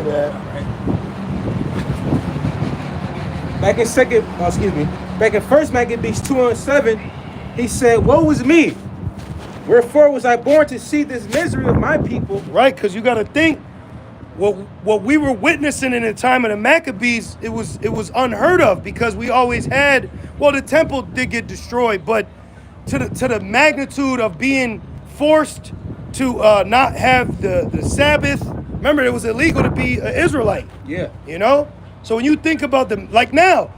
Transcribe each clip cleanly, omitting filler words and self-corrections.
to that. Back in First Maccabees 2:7, he said, "Woe is me! Wherefore was I born to see this misery of my people?" Right, because you got to think what we were witnessing in the time of the Maccabees. It was unheard of because we always had. Well, the temple did get destroyed, but to the magnitude of being forced to not have the Sabbath. Remember, it was illegal to be an Israelite. Yeah. You know. So when you think about like now,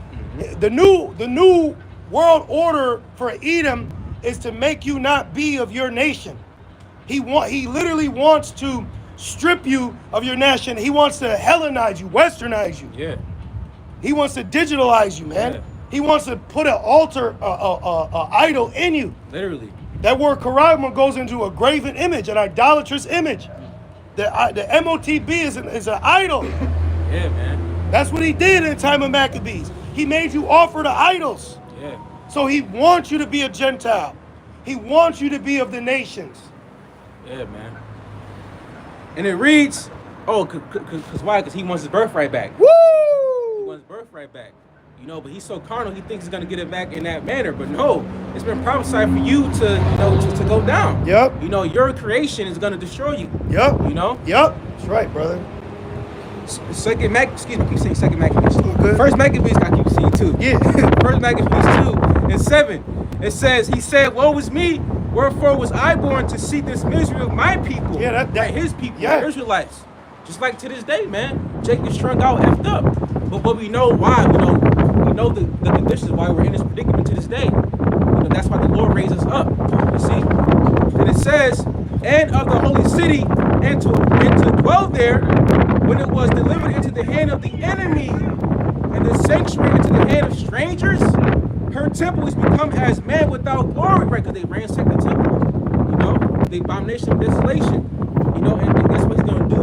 the new world order for Edom is to make you not be of your nation. He literally wants to strip you of your nation. He wants to Hellenize you, Westernize you. Yeah. He wants to digitalize you, man. Yeah. He wants to put an altar, idol in you. Literally. That word karagma goes into a graven image, an idolatrous image. The MOTB is an idol. Yeah, man. That's what he did in the time of Maccabees. He made you offer to idols. Yeah. So he wants you to be a Gentile. He wants you to be of the nations. Yeah, man. And it reads, because why? Because he wants his birthright back. Woo! He wants his birthright back. You know, but he's so carnal, he thinks he's going to get it back in that manner. But no, it's been prophesied for you to go down. Yep. You know, your creation is going to destroy you. Yep. You know? Yep. That's right, brother. Second Maccabees, I keep saying Second Maccabees. Good. First Maccabees, I keep saying too. Yeah. First Maccabees 2:7. It says, he said, "Woe is me, wherefore was I born to see this misery of my people." Yeah, that his people, yeah. the Israelites. Just like to this day, man. Jacob strung out, effed up. But we know why. We know the conditions why we're in this predicament to this day. You know, that's why the Lord raised us up. You see? And it says, "And of the holy city, and to dwell there, when it was delivered into the hand of the enemy, and the sanctuary into the hand of strangers, her temple is become as man without glory," right? Because they ransacked the temple. You know, the abomination of desolation. You know, and guess what he's gonna do?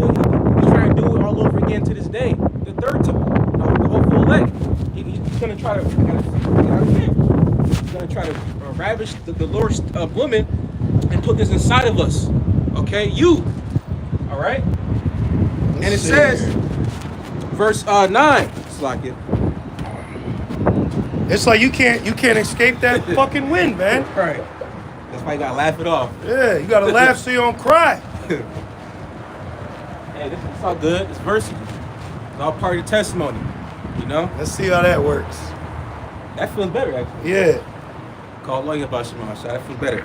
He's trying to do it all over again to this day. The third temple, you know, the hopeful elect. He's gonna try to He's gonna try to ravish the Lord's woman and put this inside of us. Okay, you. All right. And it says, verse 9. It's like it. It's like you can't escape that fucking wind, man. Right. That's why you gotta laugh it off. Yeah, you gotta laugh so you don't cry. Hey, this is all good. It's mercy. It's all part of the testimony. You know? Let's see how that works. That feels better, actually. Yeah. Call lawyer about Shema. So that feels better.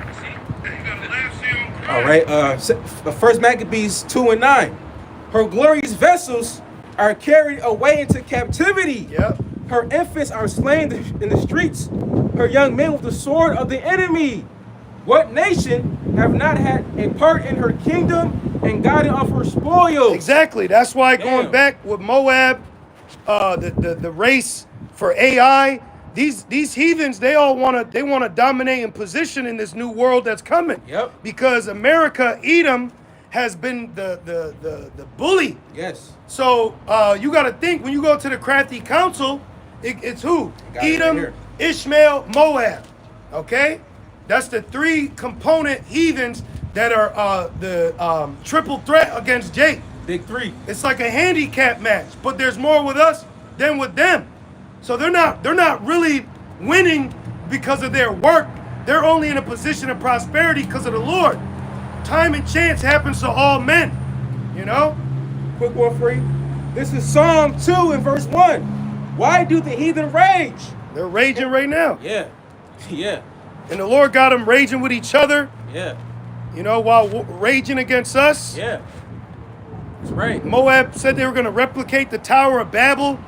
All right. First Maccabees 2:9. Her glorious vessels are carried away into captivity. Yep. Her infants are slain in the streets. Her young men with the sword of the enemy. What nation have not had a part in her kingdom and gotten of her spoils? Exactly. That's why going back with Moab, the race for AI, these heathens, they want to dominate and position in this new world that's coming. Yep. Because America, Edom, has been the bully. Yes. So you got to think when you go to the crafty council, it's who? Edom, right Ishmael, Moab. Okay, that's the three component heathens that are the triple threat against Jake. Big three. It's like a handicap match, but there's more with us than with them. So they're not really winning because of their work. They're only in a position of prosperity because of the Lord. Time and chance happens to all men, you know? Quick one for you. This is Psalm 2 and verse 1. Why do the heathen rage? They're raging right now. Yeah. Yeah. And the Lord got them raging with each other, Yeah. you know, while raging against us. Yeah. That's right. Moab said they were going to replicate the Tower of Babel.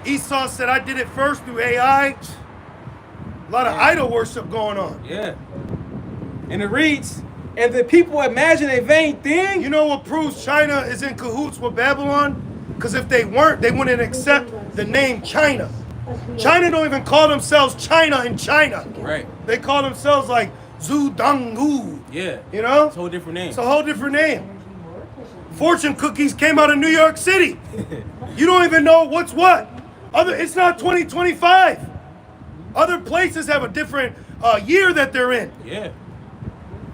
Esau said, I did it first through AI. A lot of idol worship going on. Yeah. And it reads, and the people imagine a vain thing. You know what proves China is in cahoots with Babylon? Because if they weren't, they wouldn't accept the name China. China don't even call themselves China in China. Right. They call themselves like Zhu Dong Gu. Yeah. You know? It's a whole different name. It's a whole different name. Fortune cookies came out of New York City. You don't even know what's what. It's not 2025. Other places have a different year that they're in. Yeah.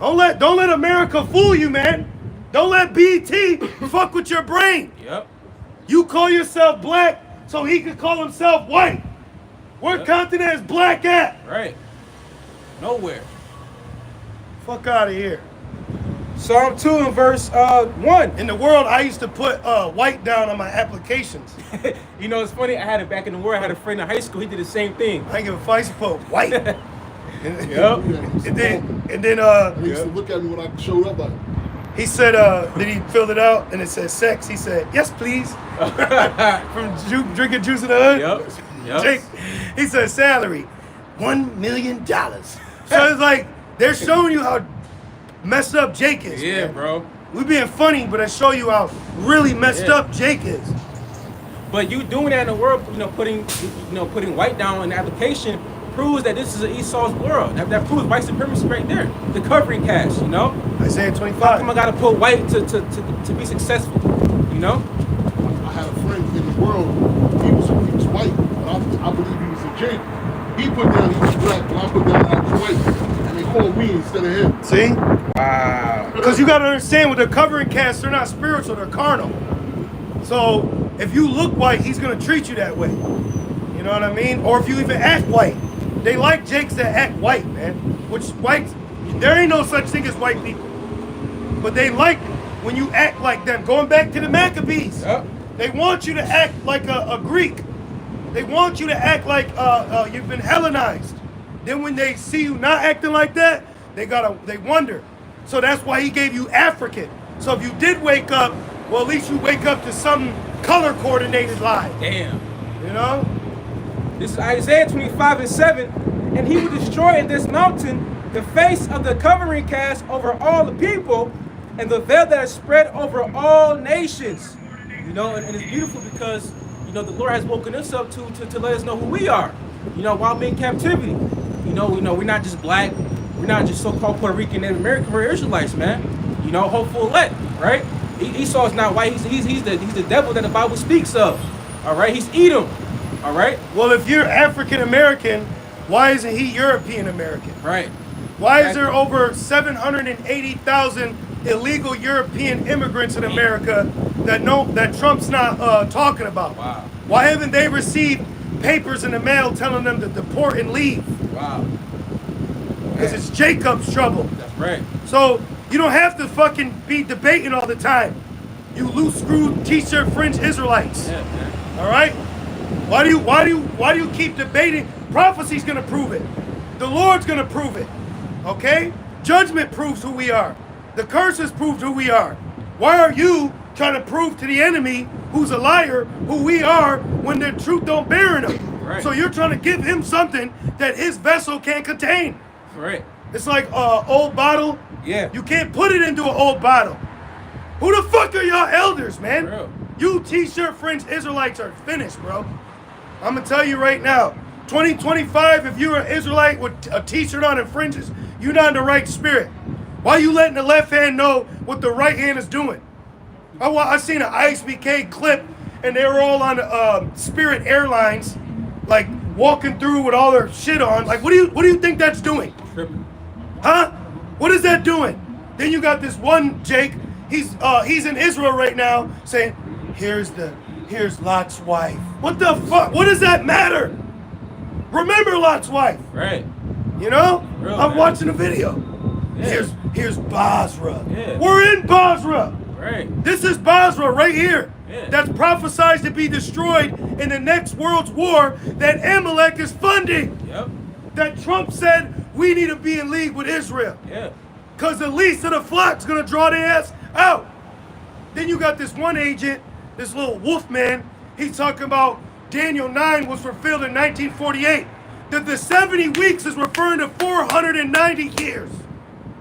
Don't let America fool you, man. Don't let BT fuck with your brain. Yep. You call yourself black so he could call himself white. Where continent is black at? Right. Nowhere. Fuck out of here. Psalm 2 and verse 1. In the world, I used to put white down on my applications. You know, it's funny. I had it back in the world. I had a friend in high school. He did the same thing. I ain't give a fuck. I used to put white. Yep. And then He used to look at me when I showed up. Like, he said, then he filled it out and it said sex. He said, yes, please. From drinking juice in the hood. Yep. Jake, he said salary, $1 million. So it's like they're showing you how messed up Jake is. Yeah, man. bro. We being funny, but I show you how really messed up Jake is. But you doing that in the world, putting white down in the application proves that this is an Esau's world. That proves white supremacy right there. The covering caste, Isaiah How 25. come I gotta put white to be successful? I had a friend in the world. He was white, but I believe he was a Jake. He put down he was black, but I put down I was white, and they called me instead of him. See? Wow. Because you got to understand, with the covering cast, they're not spiritual, they're carnal. So if you look white, he's going to treat you that way. You know what I mean? Or if you even act white. They like Jakes that act white, man. Which whites, there ain't no such thing as white people. But they like when you act like them. Going back to the Maccabees. Yep. They want you to act like a Greek. They want you to act like you've been Hellenized. Then when they see you not acting like that, they wonder. So that's why he gave you African. So if you did wake up, well, at least you wake up to some color coordinated lie. Damn. You know? This is Isaiah 25 and 7. And he will destroy in this mountain the face of the covering cast over all the people, and the veil that is spread over all nations. And it's beautiful because, the Lord has woken us up to let us know who we are. While being in captivity. We're not just black. We're not just so-called Puerto Rican and American. We're Israelites, man. Hopeful elect, right? Esau is not white. He's the devil that the Bible speaks of. All right? He's Edom. All right? Well, if you're African American, why isn't he European American? Right. Why is there over 780,000 illegal European immigrants in America that Trump's not talking about? Wow. Why haven't they received papers in the mail telling them to deport and leave? Wow. Because it's Jacob's trouble. That's right. So you don't have to fucking be debating all the time. You loose screw t-shirt fringe Israelites. Yeah, man. All right? Why do you keep debating? Prophecy's gonna prove it. The Lord's gonna prove it. Okay? Judgment proves who we are. The curses prove who we are. Why are you trying to prove to the enemy, who's a liar, who we are when the truth don't bear in him? Right. So you're trying to give him something that his vessel can't contain. Right. It's like an old bottle. Yeah. You can't put it into an old bottle. Who the fuck are y'all elders, man? Real. You t-shirt fringe Israelites are finished, bro. I'm gonna tell you right now, 2025, if you're an Israelite with a t-shirt on and fringes, you're not in the right spirit. Why you letting the left hand know what the right hand is doing? I seen an ISBK clip, and they were all on Spirit Airlines, like walking through with all their shit on. Like, what do you think that's doing? Tripping. Huh? What is that doing? Then you got this one Jake. He's in Israel right now saying, here's Lot's wife. What the fuck? What does that matter? Remember Lot's wife. Right. You know? Real, I'm man. watching a video. Yeah. Here's Basra. Yeah. We're in Basra. Right. This is Basra right here. Yeah. That's prophesied to be destroyed in the next world's war that Amalek is funding. Yep. That Trump said we need to be in league with Israel. Yeah. Because the least of the flock's going to draw their ass out. Then you got this one agent, this little wolf man. He's talking about Daniel 9 was fulfilled in 1948. That the 70 weeks is referring to 490 years.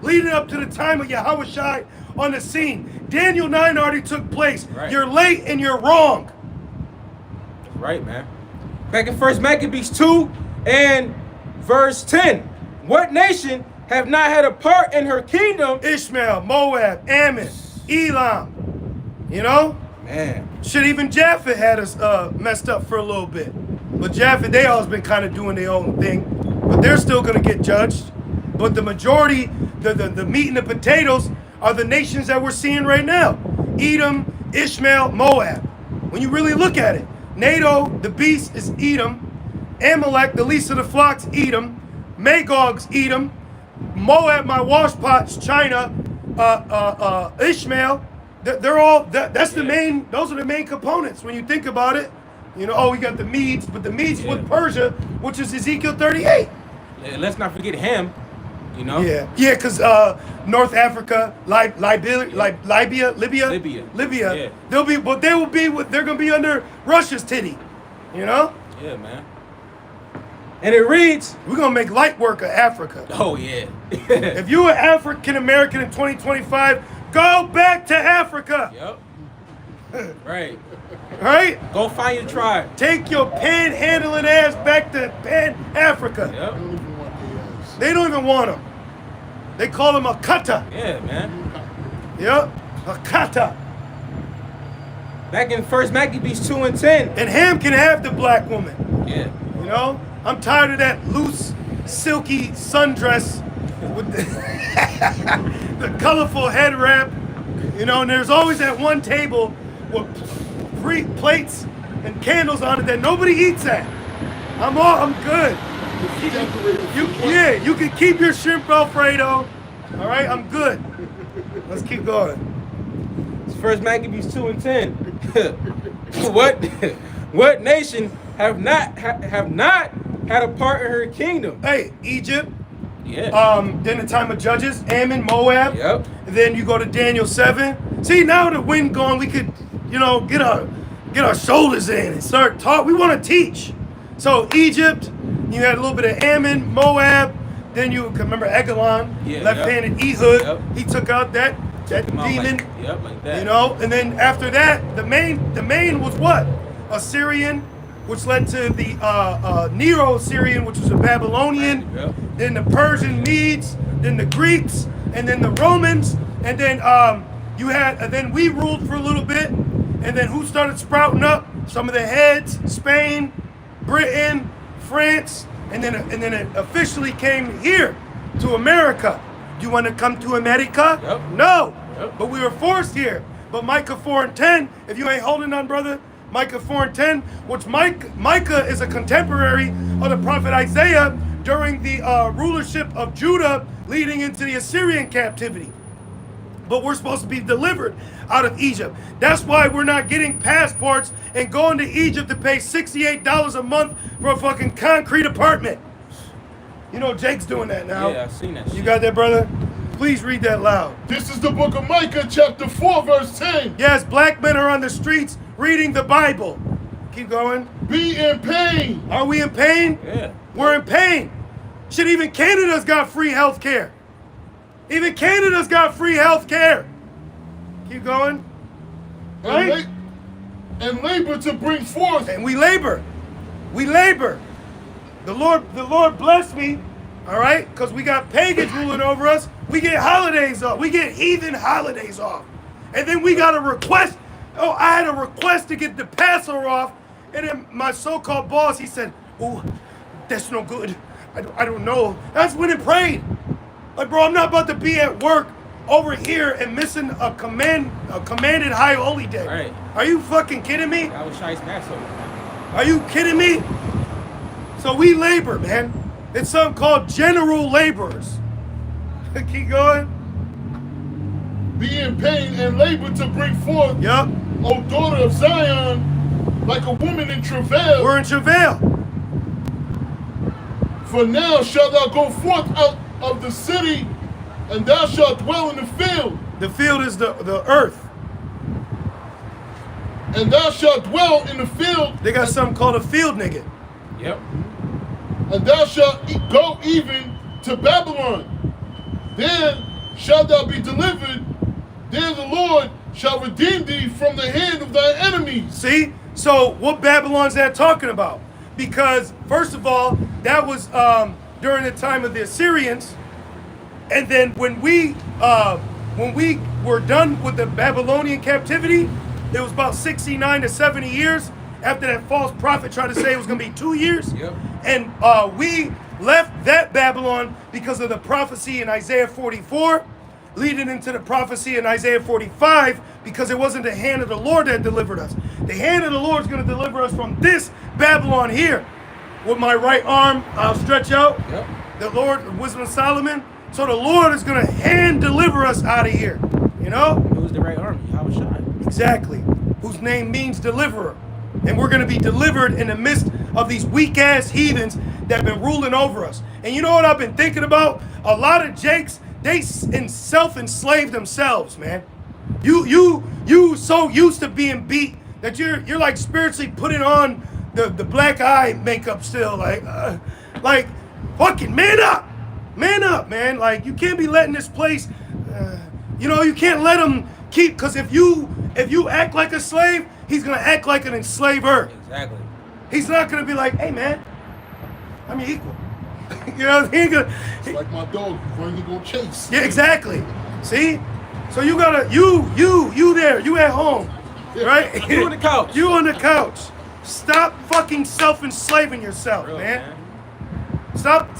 Leading up to the time of Yahushua on the scene. Daniel 9 already took place. Right. You're late and you're wrong. That's right, man. Back in 1 Maccabees 2 and verse 10. What nation have not had a part in her kingdom? Ishmael, Moab, Ammon, Elam. You know? Man. Shit, even Japheth had us messed up for a little bit. But Japheth, they always been kind of doing their own thing. But they're still going to get judged. But the majority, the meat and the potatoes are the nations that we're seeing right now. Edom, Ishmael, Moab. When you really look at it, NATO, the beast, is Edom. Amalek, the least of the flocks, Edom. Magog's Edom. Moab, my washpots, China. Ishmael. They're all. That's the main. Those are the main components when you think about it. You know, we got the Medes, but the Medes with Persia, which is Ezekiel 38. And let's not forget Ham. You know. Yeah, because North Africa, Libya. Yeah. They'll gonna be under Russia's titty. You know. Yeah, man. And it reads, we're gonna make light work of Africa. oh yeah. If you are African American in 2025, go back to Africa. Yep. Right. Right? Go find your tribe. Take your panhandling ass back to Africa. Yep. They don't even want them. They call them a kata. Yeah, man. Yep. A kata. Back in 1 Maccabees 2 and 10. And Ham can have the black woman. Yeah. You know? I'm tired of that loose, silky sundress with the colorful head wrap. You know, and there's always that one table with plates and candles on it that nobody eats at. I'm good. You can keep your shrimp Alfredo. All right, I'm good. Let's keep going. It's 1 Maccabees 2 and 10. What nation have not had a part in her kingdom? Hey, Egypt. Yeah. Then the time of Judges, Ammon, Moab. Yep. And then you go to Daniel 7. See, now the wind gone, we could, get our shoulders in and start talk. We want to teach. So Egypt, you had a little bit of Ammon, Moab. Then you can remember Eglon, left-handed Ehud. Yep. He took out that demon. Like that. You know, and then after that, the main was what? Assyrian, which led to the Neo-Assyrian, which was a Babylonian. Yep. Then the Persian Medes, then the Greeks, and then the Romans, and then then we ruled for a little bit, and then who started sprouting up? Some of the heads: Spain, Britain, France, and then it officially came here to America. Do you want to come to America? Yep. No, Yep. but we were forced here. But Micah 4 and 10, if you ain't holding on, brother, Micah 4 and 10, which Micah is a contemporary of the prophet Isaiah during the rulership of Judah leading into the Assyrian captivity. But we're supposed to be delivered out of Egypt. That's why we're not getting passports and going to Egypt to pay $68 a month for a fucking concrete apartment. You know Jake's doing that now. Yeah, I've seen that shit. You got that, brother? Please read that loud. This is the book of Micah, chapter 4, verse 10. Yes, black men are on the streets reading the Bible. Keep going. Be in pain. Are we in pain? Yeah. We're in pain. Shit, even Canada's got free health care. Even Canada's got free health care. Keep going. Right? And labor to bring forth. And we labor. We labor. The Lord bless me, all right? Because we got pagans ruling over us. We get holidays off. We get heathen holidays off. And then we got a request. Oh, I had a request to get the Passover off. And then my so-called boss, he said, oh, that's no good. I don't know. That's when it prayed. Like, bro, I'm not about to be at work over here and missing a commanded high holy day. Right. Are you fucking kidding me? That was Shi's Passover. Are you kidding me? So we labor, man. It's something called general laborers. Keep going. Be in pain and labor to bring forth. Yup. O daughter of Zion, like a woman in travail. We're in travail. For now shalt thou go forth out of the city, and thou shalt dwell in the field. The field is the earth. And thou shalt dwell in the field. They got something called a field nigga. Yep. And thou shalt go even to Babylon. Then shalt thou be delivered. There the Lord shall redeem thee from the hand of thy enemies. See? So what Babylon's that talking about? Because first of all, that was during the time of the Assyrians. And then when we were done with the Babylonian captivity, it was about 69 to 70 years after that false prophet tried to say it was going to be 2 years. Yep. And we left that Babylon because of the prophecy in Isaiah 44, leading into the prophecy in Isaiah 45 because it wasn't the hand of the Lord that delivered us. The hand of the Lord is going to deliver us from this Babylon here. With my right arm, I'll stretch out. Yep. The Lord, the wisdom of Solomon. So the Lord is going to hand deliver us out of here. You know? Who's the right army? Yahweh Shai. Exactly. Whose name means deliverer. And we're going to be delivered in the midst of these weak-ass heathens that have been ruling over us. And you know what I've been thinking about? A lot of Jakes, they self-enslave themselves, man. You so used to being beat that you're like spiritually putting on the black eye makeup still. Like fucking man up, man. Like you can't be letting this place, you can't let them keep, because if you act like a slave, he's gonna act like an enslaver. Exactly. He's not gonna be like, hey man, I'm your equal. You know, he ain't gonna. It's like my dog, you run, he gonna chase. Yeah, exactly. See? So you gotta, you there, you at home, right? You on the couch. You on the couch. Stop fucking self-enslaving yourself, Real, man. Stop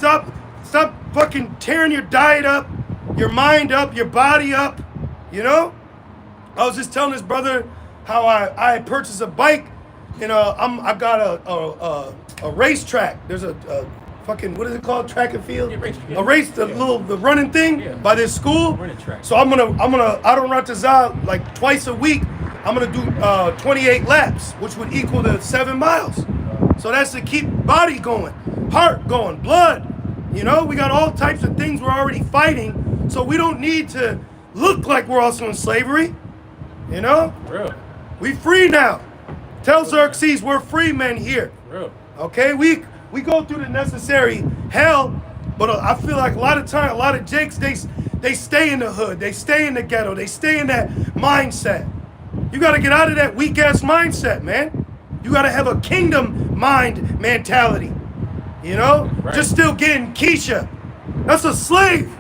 fucking tearing your diet up, your mind up, your body up, you know? I was just telling this brother how I purchased a bike, and I got a racetrack. There's a fucking, what is it called? Track and field? Yeah, A race, the running thing by this school. Running track. So I'm gonna out on Ratazal like twice a week. I'm gonna do 28 laps, which would equal to 7 miles. So that's to keep body going, heart going, blood. You know, we got all types of things we're already fighting, so we don't need to look like we're also in slavery. You know, Real. we free now. Tell Xerxes we're free men here. Real. Okay, we go through the necessary hell, but I feel like a lot of Jakes, they stay in the hood, they stay in the ghetto, they stay in that mindset. You got to get out of that weak ass mindset, man. You got to have a kingdom mind mentality. You know, Right. Just still getting Keisha. That's a slave.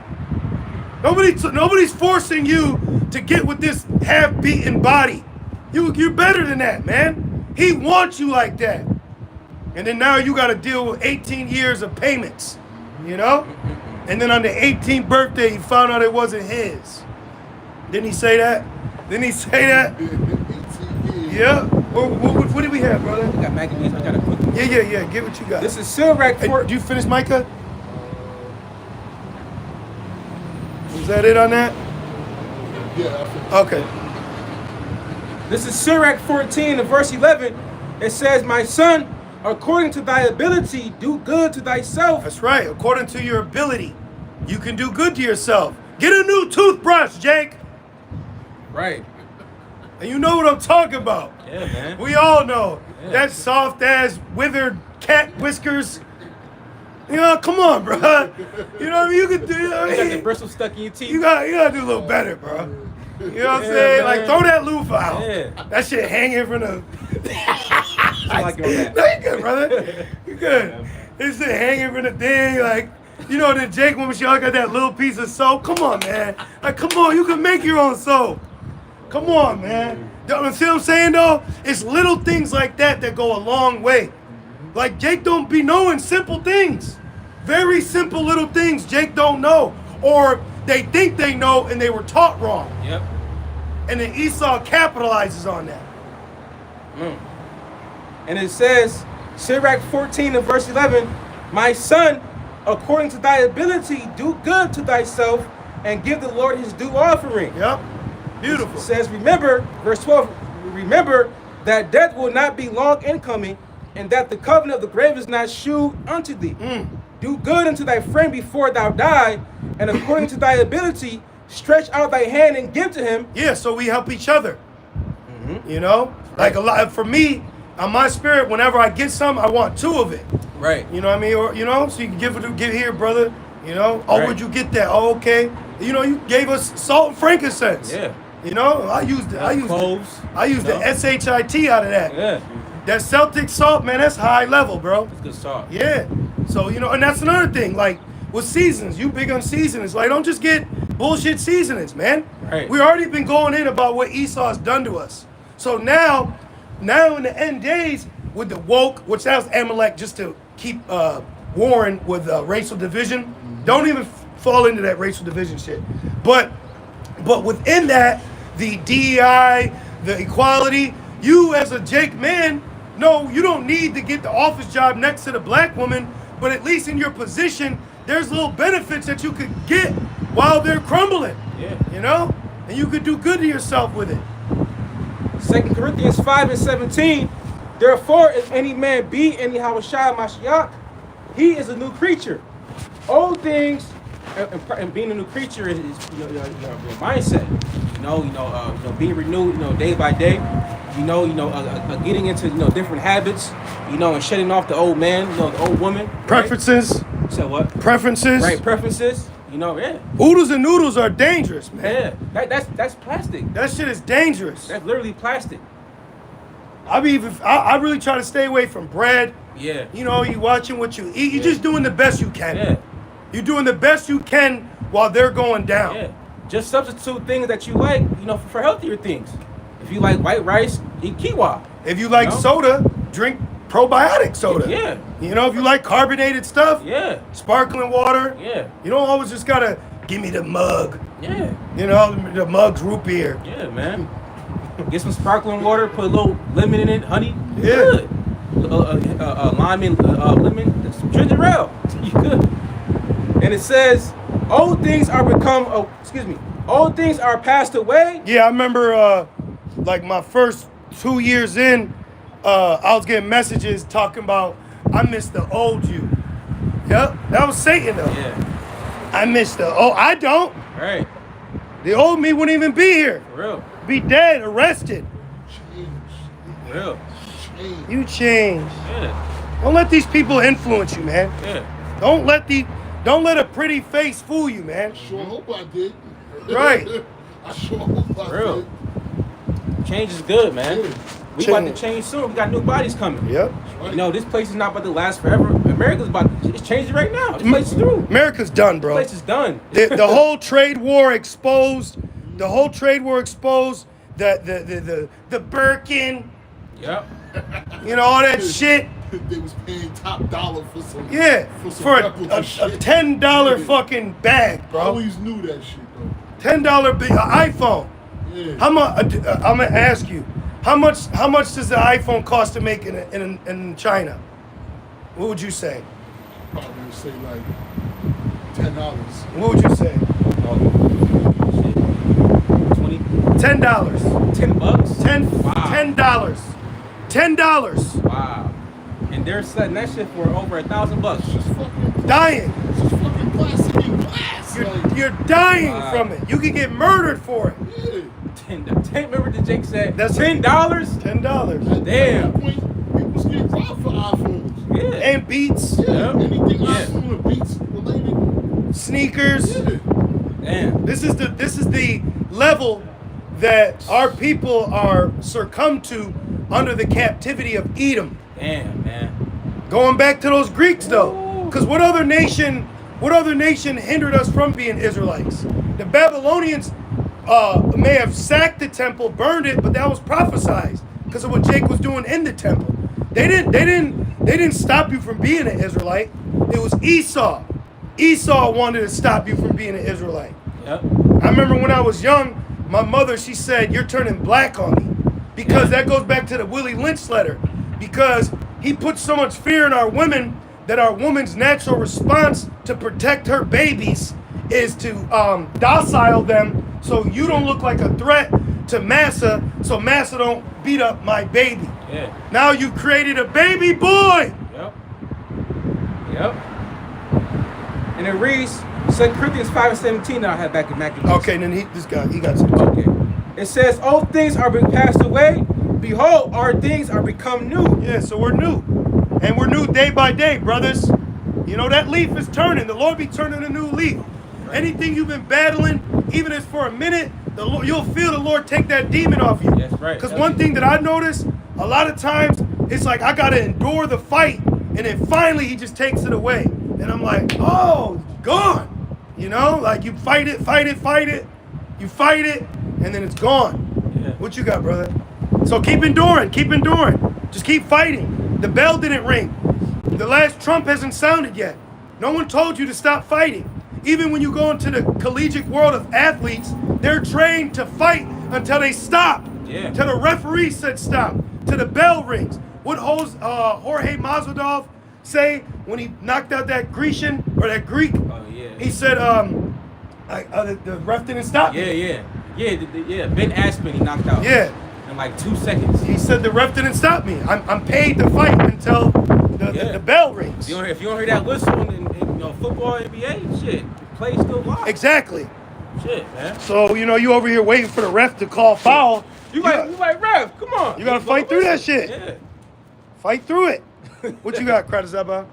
Nobody's forcing you to get with this half-beaten body. You're better than that, man. He wants you like that. And then now you got to deal with 18 years of payments, you know? And then on the 18th birthday, he found out it wasn't his. Didn't he say that? Didn't he say that? Yeah. What do we have, brother? We got Maccabees. I got a quick. Yeah. Get what you got. This is Sirach Hey, 14. did you finish, Micah? Was that it on that? Yeah, I think. Okay. This is Sirach 14 and verse 11. It says, "My son, according to thy ability, do good to thyself." That's right. According to your ability, you can do good to yourself. Get a new toothbrush, Jake. Right. And you know what I'm talking about. Yeah, man. We all know. Yeah. That soft ass withered cat whiskers. You know, come on, bro. You know what I mean? You can do. You got the bristles stuck in your teeth. You gotta do a little better, bro. You know what I'm Yeah, saying? man. Like throw that loofah out. Yeah. That shit hanging from the. I like it on that. No, you good, brother. You good. This shit hanging from the thing, like, you know, the Jake woman, she all got that little piece of soap. Come on, man. Like, come on, you can make your own soap. Come on, man. You see what I'm saying, though? It's little things like that that go a long way. Like, Jake don't be knowing simple things. Very simple little things Jake don't know. Or they think they know and they were taught wrong. Yep. And then Esau capitalizes on that. And it says, Sirach 14 and verse 11, "My son, according to thy ability, do good to thyself and give the Lord his due offering." Yep. It Beautiful. says, remember, verse 12, remember that death will not be long in coming, and that the covenant of the grave is not shewed unto thee. Do good unto thy friend before thou die, and according to thy ability, stretch out thy hand and give to him. Yeah, so we help each other. You know? Like a lot, for me, on my spirit, whenever I get something, I want 2 of it. Right. You know what I mean? Or, you know, so you can give here, brother. You know? Oh, Right. where'd you get that? Oh, okay. You know, you gave us salt and frankincense. Yeah. You know, I used the Cloves. the SHIT out of that. Yeah. That Celtic salt, man, that's high level, bro. It's good salt. Yeah. So, you know, and that's another thing. Like, with seasons, you big on seasonings. Like, don't just get bullshit seasonings, man. Right. We already been going in about what Esau's done to us. So now in the end days, with the woke, which that was Amalek just to keep warring with racial division. Don't even fall into that racial division shit. But within that, the DEI, the equality. You as a Jake man, no, you don't need to get the office job next to the black woman, but at least in your position, there's little benefits that you could get while they're crumbling. Yeah. You know? And you could do good to yourself with it. 2 Corinthians 5:17. Therefore, if any man be in Yahushua Mashiach, he is a new creature. Old things, and being a new creature is your mindset. Being renewed, day by day. Getting into different habits. And shedding off the old man, the old woman. Preferences. Right? So what? Preferences. Right, preferences. Yeah. Oodles and noodles are dangerous, man. Yeah, that's plastic. That shit is dangerous. That's literally plastic. I really try to stay away from bread. Yeah. You watching what you eat. You're just doing the best you can. Yeah. You're doing the best you can while they're going down. Yeah. Just substitute things that you like, for healthier things. If you like white rice, eat quinoa. If you like soda, drink probiotic soda. Yeah. If you like carbonated stuff, Yeah. sparkling water. Yeah. You don't always just gotta give me the mug. Yeah. The mug's root beer. Yeah, man. Get some sparkling water, put a little lemon in it, honey. Yeah. Good. Lime and lemon, some ginger ale. You good. And it says, old things are passed away. Yeah, I remember like my first 2 years in, I was getting messages talking about I miss the old you. Yep, that was Satan though. Yeah. I miss I don't. Right. The old me wouldn't even be here. For real. Be dead, arrested. Change. For real. Change. You change. Yeah. Don't let these people influence you, man. Yeah. Don't let a pretty face fool you, man. Sure hope I did. Right. I sure hope I Real. did. Change is good, man. Yeah. We about to change soon. We got new bodies coming. Yep. This place is not about to last forever. It's changing right now. This place is through. America's done, bro. This place is done. The whole trade war exposed. The Birkin. Yep. All that shit. They was paying top dollar for some. Yeah. For some For replica a shit. $10 fucking bag, I bro. always knew that shit though. $10 iPhone. Yeah. How much? I'm gonna ask you. How much does the iPhone cost to make in China? What would you say? Probably would say like $10. What would you say? Shit. 20, $10. $10. Wow. $10. $10. Wow. And they're selling that shit for over $1,000. It's just fucking. Dying. It's just fucking plastic and glass. You're dying Wow. from it. You could get murdered for it. Yeah. $10. Remember what Jake said? That's $10. $10. Damn. At that point, people was getting robbed for iPhones. Yeah. And Beats, Yeah. Anything Yeah. iPhone or Beats related. sneakers. Yeah. Damn. This is the level that our people are succumbed to under the captivity of Edom. Damn, man. Going back to those Greeks though, because what other nation hindered us from being Israelites? The Babylonians may have sacked the temple, burned it, but that was prophesied because of what Jake was doing in the temple. They didn't stop you from being an Israelite. It was Esau. Esau wanted to stop you from being an Israelite. Yep. I remember when I was young, my mother, she said, "You're turning black on me," because that goes back to the Willie Lynch letter, because he put so much fear in our women that our woman's natural response to protect her babies is to docile them so you don't look like a threat to Massa, so Massa don't beat up my baby. Yeah. Now you've created a baby boy. Yep. And it reads, 2 Corinthians 5:17 that I had back in Maccabees. Okay, then he got some. Okay. It says, old things are being passed away. Behold, our things are become new. Yeah, so we're new. And we're new day by day, brothers. That leaf is turning. The Lord be turning a new leaf. Anything you've been battling, even if it's for a minute, you'll feel the Lord take that demon off you. That's right. Because one thing that I noticed, a lot of times, it's like I got to endure the fight, and then finally he just takes it away. And I'm like, oh, gone. Like you fight it, you fight it, and then it's gone. Yeah. What you got, brother? So keep enduring. Just keep fighting. The bell didn't ring. The last trump hasn't sounded yet. No one told you to stop fighting. Even when you go into the collegiate world of athletes, they're trained to fight until they stop. Yeah. Till the referee said stop. Till the bell rings. What Jorge Masvidal say when he knocked out that Grecian or that Greek? Oh yeah. He said, the ref didn't stop. Yeah. Ben Askren, he knocked out. Yeah. In like 2 seconds. He said the ref didn't stop me. I'm paid to fight until the bell rings. If you don't hear that whistle in football, NBA, shit, play still live. Exactly. Shit, man. So you over here waiting for the ref to call foul. You like ref? Come on. You gotta fight through that shit. Yeah. Fight through it. What you got, Kratazaba?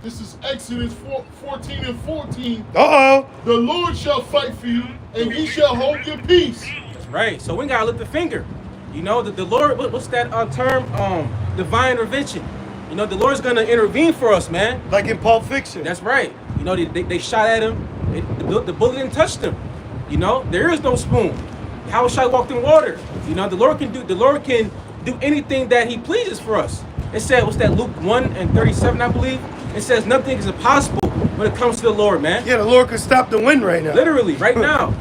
This is Exodus 14 and 14. Uh-oh. The Lord shall fight for you, and ye shall hold your peace. That's right. So we gotta lift the finger. The Lord. What's that term? Divine intervention. The Lord's gonna intervene for us, man. Like in Pulp Fiction. That's right. They shot at him. The bullet didn't touch him. There is no spoon. How shall I walk in water? The Lord can do anything that He pleases for us. It said, what's that, Luke 1:37, I believe? It says nothing is impossible when it comes to the Lord, man. Yeah, the Lord can stop the wind right now. Literally, right now.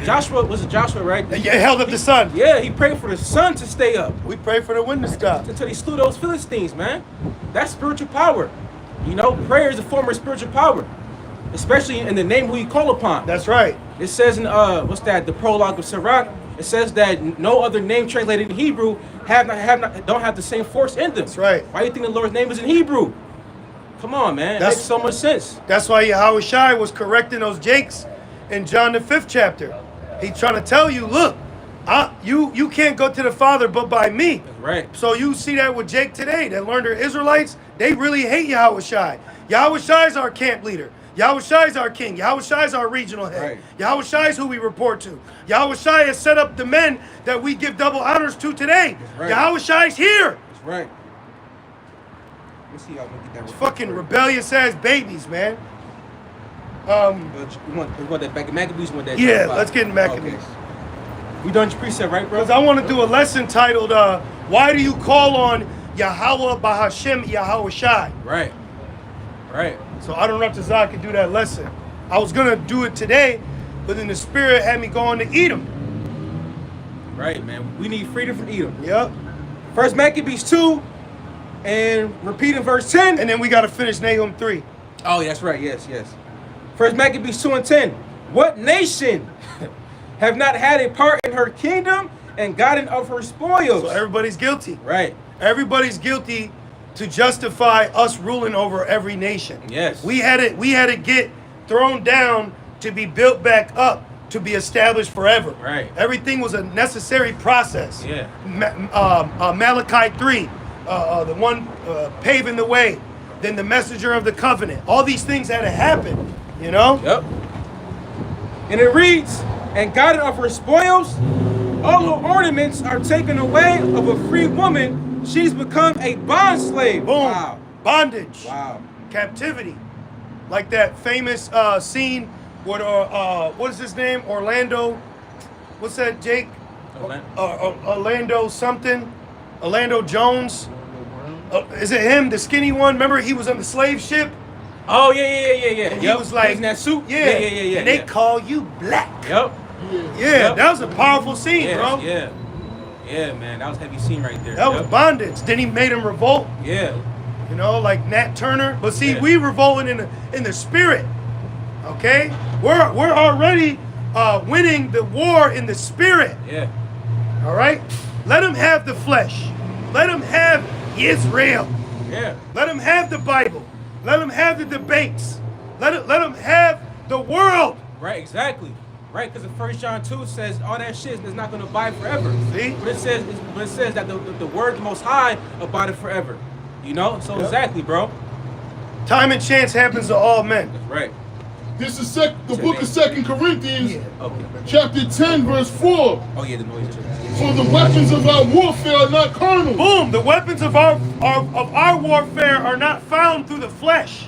Joshua, right? He held up the sun. Yeah, he prayed for the sun to stay up. We pray for the wind to stop. Until he slew those Philistines, man. That's spiritual power. Prayer is a form of spiritual power. Especially in the name who you call upon. That's right. It says in the prologue of Sirach, it says that no other name translated in Hebrew don't have the same force in them. That's right. Why do you think the Lord's name is in Hebrew? Come on, man. It makes so much sense. That's why Yahweh Shai was correcting those Jakes in John the 5th chapter. He's trying to tell you, look, you can't go to the Father but by me. That's right. So you see that with Jake today. That learned they're Israelites. They really hate Yahweh Shai. Yahweh Shai is our camp leader. Yahweh Shai is our king. Yahweh Shai is our regional head. Right. Yahweh Shai is who we report to. Yahweh Shai has set up the men that we give double honors to today. Right. Yahweh Shai is here. That's right. Let's see how we get that. Fucking rebellious ass babies, man. You want that back in Maccabees? You want that? Yeah, let's get in Maccabees. Okay. We done your precept, right, bro? Because I want to do a lesson titled, Why Do You Call on Yahweh Bahashem Yahweh Shai? Right. So I don't know if Tazak can do that lesson. I was going to do it today, but then the Spirit had me going to Edom. Right, man. We need freedom from Edom. Yep. First Maccabees 2, and repeat in verse 10. And then we got to finish Nahum 3. Oh, that's right. Yes. First Maccabees 2 and 10. What nation have not had a part in her kingdom and gotten of her spoils? So everybody's guilty. Right. Everybody's guilty to justify us ruling over every nation. Yes. We had it get thrown down to be built back up, to be established forever. Right. Everything was a necessary process. Yeah. Malachi 3, the one paving the way, then the messenger of the covenant. All these things had to happen, Yep. And it reads, and gotten of her spoils, all her ornaments are taken away of a free woman. She's become a bond slave. Boom. Wow. Bondage. Wow. Captivity. Like that famous scene where, what is his name? Orlando. What's that, Jake? Orlando something. Orlando Jones. Is it him, the skinny one? Remember he was on the slave ship? Oh, yeah. And he was like, in that suit? Yeah. And they call you black. Yep. Yeah, that was a powerful scene, bro. Yeah, man. That was a heavy scene right there. That was bondage. Then he made him revolt. Yeah. Like Nat Turner. But see, we revolting in the spirit. Okay? We're already winning the war in the spirit. Yeah. All right? Let him have the flesh. Let him have Israel. Yeah. Let him have the Bible. Let him have the debates. Let him have the world. Right, exactly. Right, because in 1 John 2 says all that shit is not going to abide forever. See? But it says that the word of the Most High abideth forever. So exactly, bro. Time and chance happens to all men. That's right. This is the book of 2 Corinthians, Okay. chapter 10, verse 4. Oh yeah, the noise. For the weapons of our warfare are not carnal. Boom! The weapons of our warfare are not found through the flesh.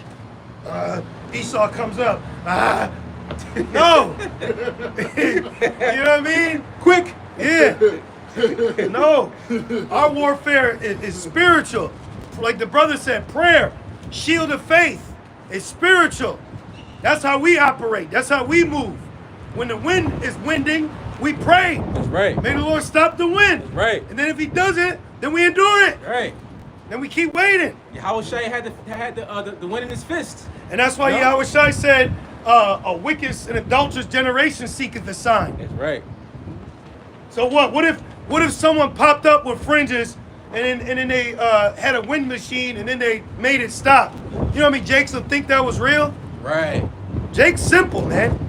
Esau comes up. No. You know what I mean? Quick. Yeah. No. Our warfare is spiritual. Like the brother said, prayer, shield of faith is spiritual. That's how we operate. That's how we move. When the wind is winding, we pray. That's right. May the Lord stop the wind. That's right. And then if he doesn't, then we endure it. Right. Then we keep waiting. Yahweh Shai had the wind in his fist. And that's why Yahweh Shai said, a wicked and adulterous generation seeketh the sign. That's right. So what? What if someone popped up with fringes and then they had a wind machine and then they made it stop? You know what I mean? Jakes will think that was real. Right. Jake's simple, man.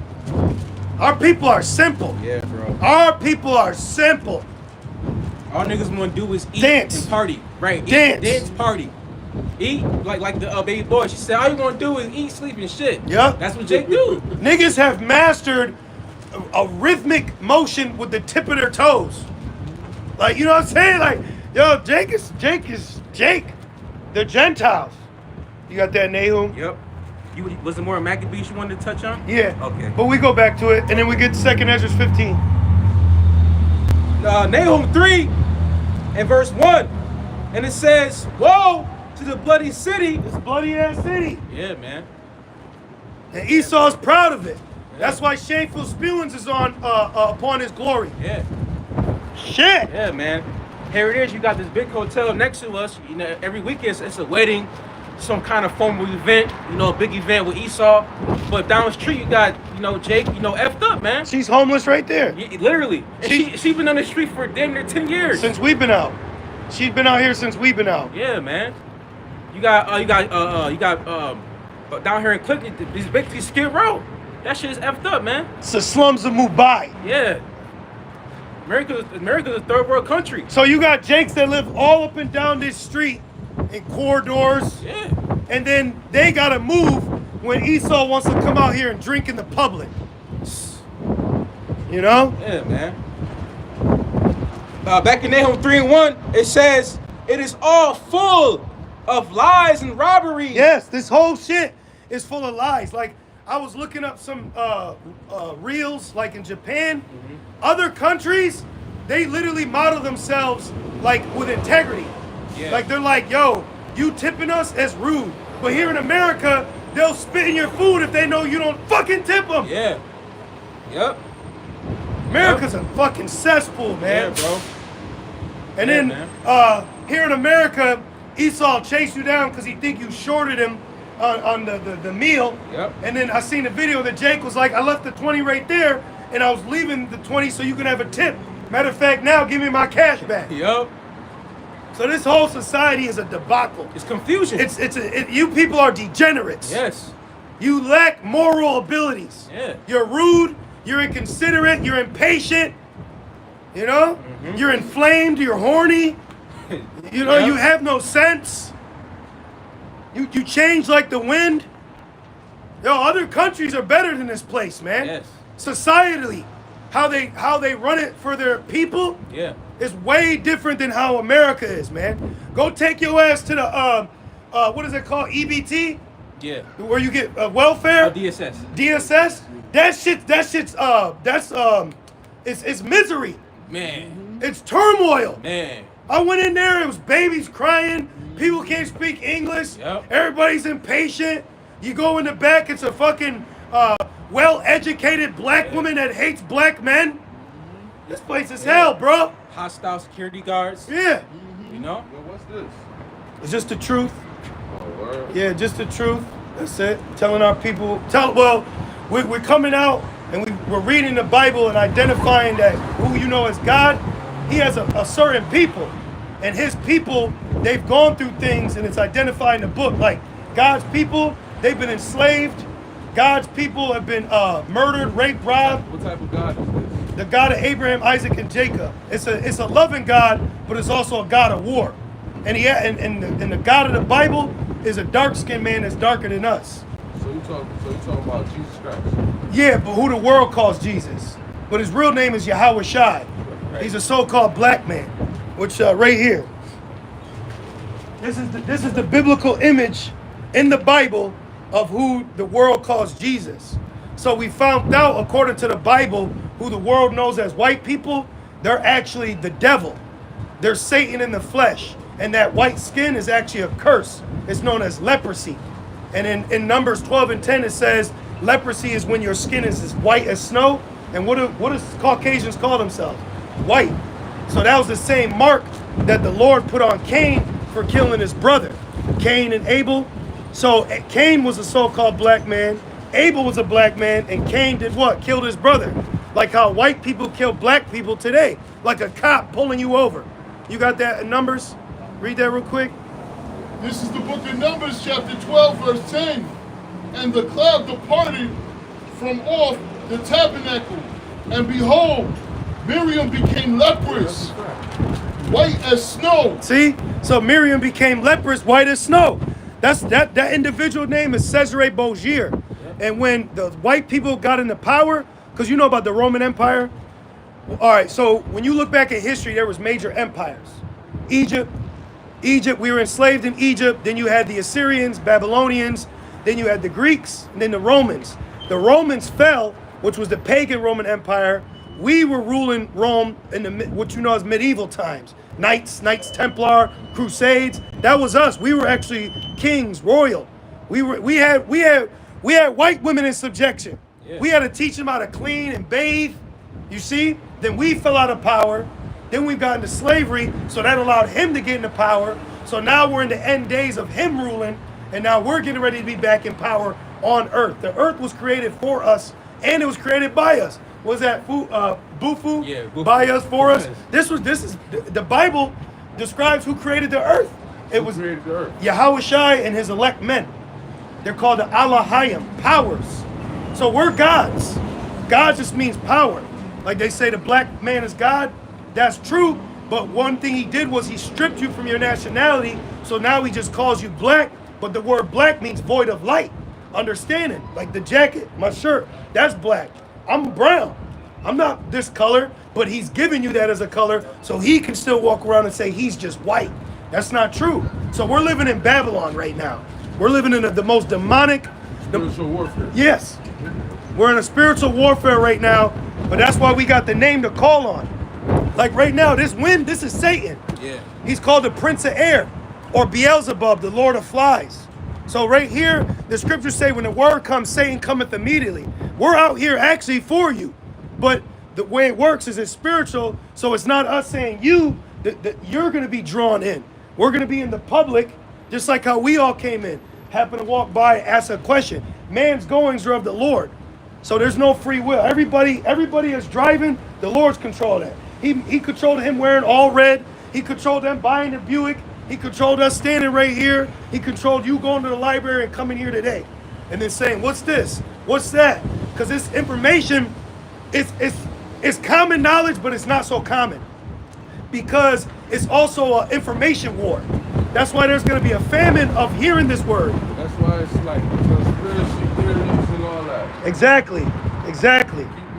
Our people are simple. Yeah, bro. Our people are simple. All niggas want to do is eat Dance. and party. Right. Eat, Dance. Dance, party. Eat like the baby boy. She said, all you want to do is eat, sleep, and shit. Yup. That's what Jake do. Niggas have mastered a rhythmic motion with the tip of their toes. Like, you know what I'm saying? Like, yo, Jake is Jake. The Gentiles. You got that, Nahum? Yep. Was there more Maccabees you wanted to touch on? Yeah. Okay. But we go back to it, and then we get to 2nd Ezra 15. Nahum 3 and verse 1. And it says, woe to the bloody city. This bloody-ass city. Yeah, man. And Esau's proud of it. That's why shameful spewings is on upon his glory. Yeah. Shit. Yeah, man. Here it is. You got this big hotel next to us. You know, every weekend it's a wedding, some kind of formal event. You know, a big event with Esau. But down the street you got, you know, Jake. You know, effed up, man. She's homeless right there. Yeah, literally. And she been on the street for damn near 10 years. Since we've been out. She's been out here since we've been out. Yeah, man. You got down here in Clinton, these basically Skid Row. That shit is effed up, man. It's the slums of Mumbai. Yeah. America's a third world country. So you got Jakes that live all up and down this street in corridors. Yeah. And then they gotta move when Esau wants to come out here and drink in the public. You know? Yeah, man. Back in Nahum 3 and 1, it says, it is all full of lies and robbery. Yes, this whole shit is full of lies. Like, I was looking up some reels, like in Japan. Other countries, they literally model themselves like with integrity. Yeah. Like they're like, yo, you tipping us as rude. But here in America, they'll spit in your food if they know you don't fucking tip them. Yeah. Yep. America's a fucking cesspool, man. Yeah, bro. And Yeah, then man. here in America, Esau chased you down because he think you shorted him on the meal. Yep. And then I seen the video that Jake was like, I left the 20 right there, and I was leaving the 20 so you can have a tip. Matter of fact, now give me my cash back. Yep. So this whole society is a debacle. It's confusion. You people are degenerates. Yes. You lack moral abilities. Yeah. You're rude. You're inconsiderate. You're impatient. You know. You're inflamed. You're horny. You know. Yep. You have no sense. You change like the wind. Yo, other countries are better than this place, man. Yes. Societally, how they run it for their people. Yeah. It's way different than how America is, man. Go take your ass to the what is it called? EBT, Yeah. where you get welfare. DSS. DSS. It's misery. Man. It's turmoil. Man. I went in there. It was babies crying. People can't speak English. Yep. Everybody's impatient. You go in the back. It's a fucking well-educated black woman that hates black men. This place is hell, bro. Hostile security guards. Yeah. You know? Yo, what's this? It's just the truth. Oh, word. Yeah, just the truth. That's it. Telling our people. We're coming out and we're reading the Bible and identifying that who you know as God, he has a certain people. And his people, they've gone through things, and it's identified in the book. Like God's people, they've been enslaved. God's people have been murdered, raped, robbed. What type of God is this? The God of Abraham, Isaac, and Jacob. It's a loving God, but it's also a God of war. And the God of the Bible is a dark-skinned man that's darker than us. So you talking about Jesus Christ? Yeah, but who the world calls Jesus. But his real name is Yahweh Shai. Right. He's a so-called black man, which right here. This is the biblical image in the Bible of who the world calls Jesus. So we found out, according to the Bible, who the world knows as white people, they're actually the devil. They're Satan in the flesh. And that white skin is actually a curse. It's known as leprosy. And in Numbers 12 and 10, it says, leprosy is when your skin is as white as snow. And what does Caucasians call themselves? White. So that was the same mark that the Lord put on Cain for killing his brother, Cain and Abel. So Cain was a so-called black man, Abel was a black man, and Cain did what? Killed his brother. Like how white people kill black people today, like a cop pulling you over. You got that in Numbers? Read that real quick. This is the book of Numbers, chapter 12, verse 10. And the cloud departed from off the tabernacle, and behold, Miriam became leprous, white as snow. See? So Miriam became leprous, white as snow. That individual name is Cesare Borgia. And when the white people got into power, because you know about the Roman Empire. All right, so when you look back at history, there was major empires. Egypt, we were enslaved in Egypt. Then you had the Assyrians, Babylonians. Then you had the Greeks, and then the Romans. The Romans fell, which was the pagan Roman Empire. We were ruling Rome in what you know as medieval times. Knights Templar, Crusades. That was us. We were actually kings, royal. We had white women in subjection. Yeah. We had to teach them how to clean and bathe. You see? Then we fell out of power. Then we got into slavery, so that allowed him to get into power. So now we're in the end days of him ruling, and now we're getting ready to be back in power on earth. The earth was created for us, and it was created by us. Was that Bufu? Yeah, Bufu. By us, for us. This is the Bible describes who created the earth. It was created the earth? Yahushua and his elect men. They're called the Allahayim, powers. So we're gods. God just means power. Like they say the black man is God. That's true. But one thing he did was he stripped you from your nationality. So now he just calls you black. But the word black means void of light. Understanding. Like the jacket, my shirt, that's black. I'm brown. I'm not this color, but he's giving you that as a color so he can still walk around and say he's just white. That's not true. So we're living in Babylon right now. We're living in the most demonic... Spiritual warfare. Yes. We're in a spiritual warfare right now, but that's why we got the name to call on. Like right now, this wind, this is Satan. Yeah. He's called the Prince of Air, or Beelzebub, the Lord of Flies. So right here, the scriptures say when the word comes, Satan cometh immediately. We're out here actually for you. But the way it works is it's spiritual, so it's not us saying you, that you're going to be drawn in. We're going to be in the public, just like how we all came in. Happen to walk by, ask a question. Man's goings are of the Lord. So there's no free will. Everybody is driving, the Lord's control that. He controlled him wearing all red. He controlled them buying the Buick. He controlled us standing right here. He controlled you going to the library and coming here today. And then saying, what's this? What's that? Because this information, it's common knowledge, but it's not so common. Because it's also an information war. That's why there's going to be a famine of hearing this word. That's why it's like conspiracy theories and all that. Exactly. Keep you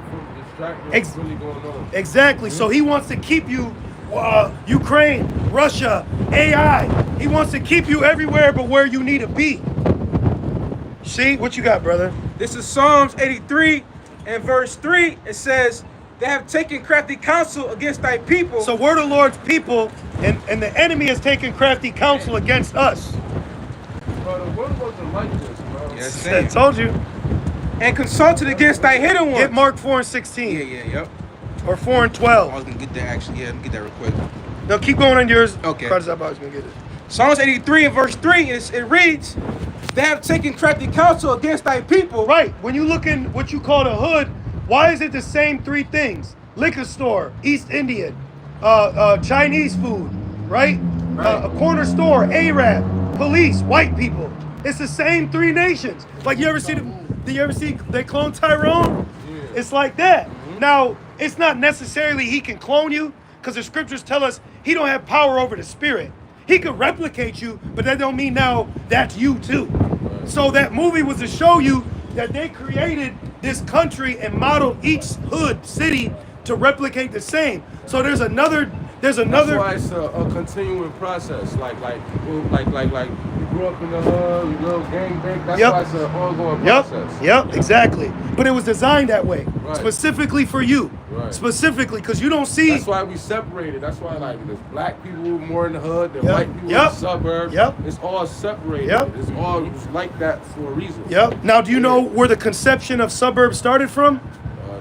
from distracting what's really going on. Exactly. So he wants to keep you, Ukraine, Russia, AI. He wants to keep you everywhere but where you need to be. See? What you got, brother? This is Psalms 83 and verse 3. It says, they have taken crafty counsel against thy people. So we're the Lord's people, and the enemy has taken crafty counsel against us. Brother, what wasn't like this, bro? Yes, I told you. And consulted against thy hidden ones. Get Mark 4 and 16. Yep. Or 4 and 12. I was going to get that actually. Yeah, let me get that real quick. No, keep going on yours. Okay. I was going to get it. Psalms 83 and verse 3, it reads, they have taken crafty counsel against thy people. Right. When you look in what you call the hood, why is it the same three things? Liquor store, East Indian, Chinese food, right? A corner store, Arab, police, white people. It's the same three nations. Like you ever see they clone Tyrone? Yeah. It's like that. Mm-hmm. Now, it's not necessarily he can clone you, because the scriptures tell us he don't have power over the spirit. He could replicate you, but that don't mean now that's you too. Right. So that movie was to show you that they created this country and modeled each hood, city to replicate the same. So there's another. That's why it's a continuing process. Like you grew up in the hood, you little gang bang. That's why it's an ongoing process. Yep, exactly. But it was designed that way, specifically for you. Right. Specifically, because you don't see. That's why we separated. That's why there's black people more in the hood than white people in the suburbs. Yep. It's all separated. Yep. It's all like that for a reason. Yep. Now, do you know where the conception of suburbs started from?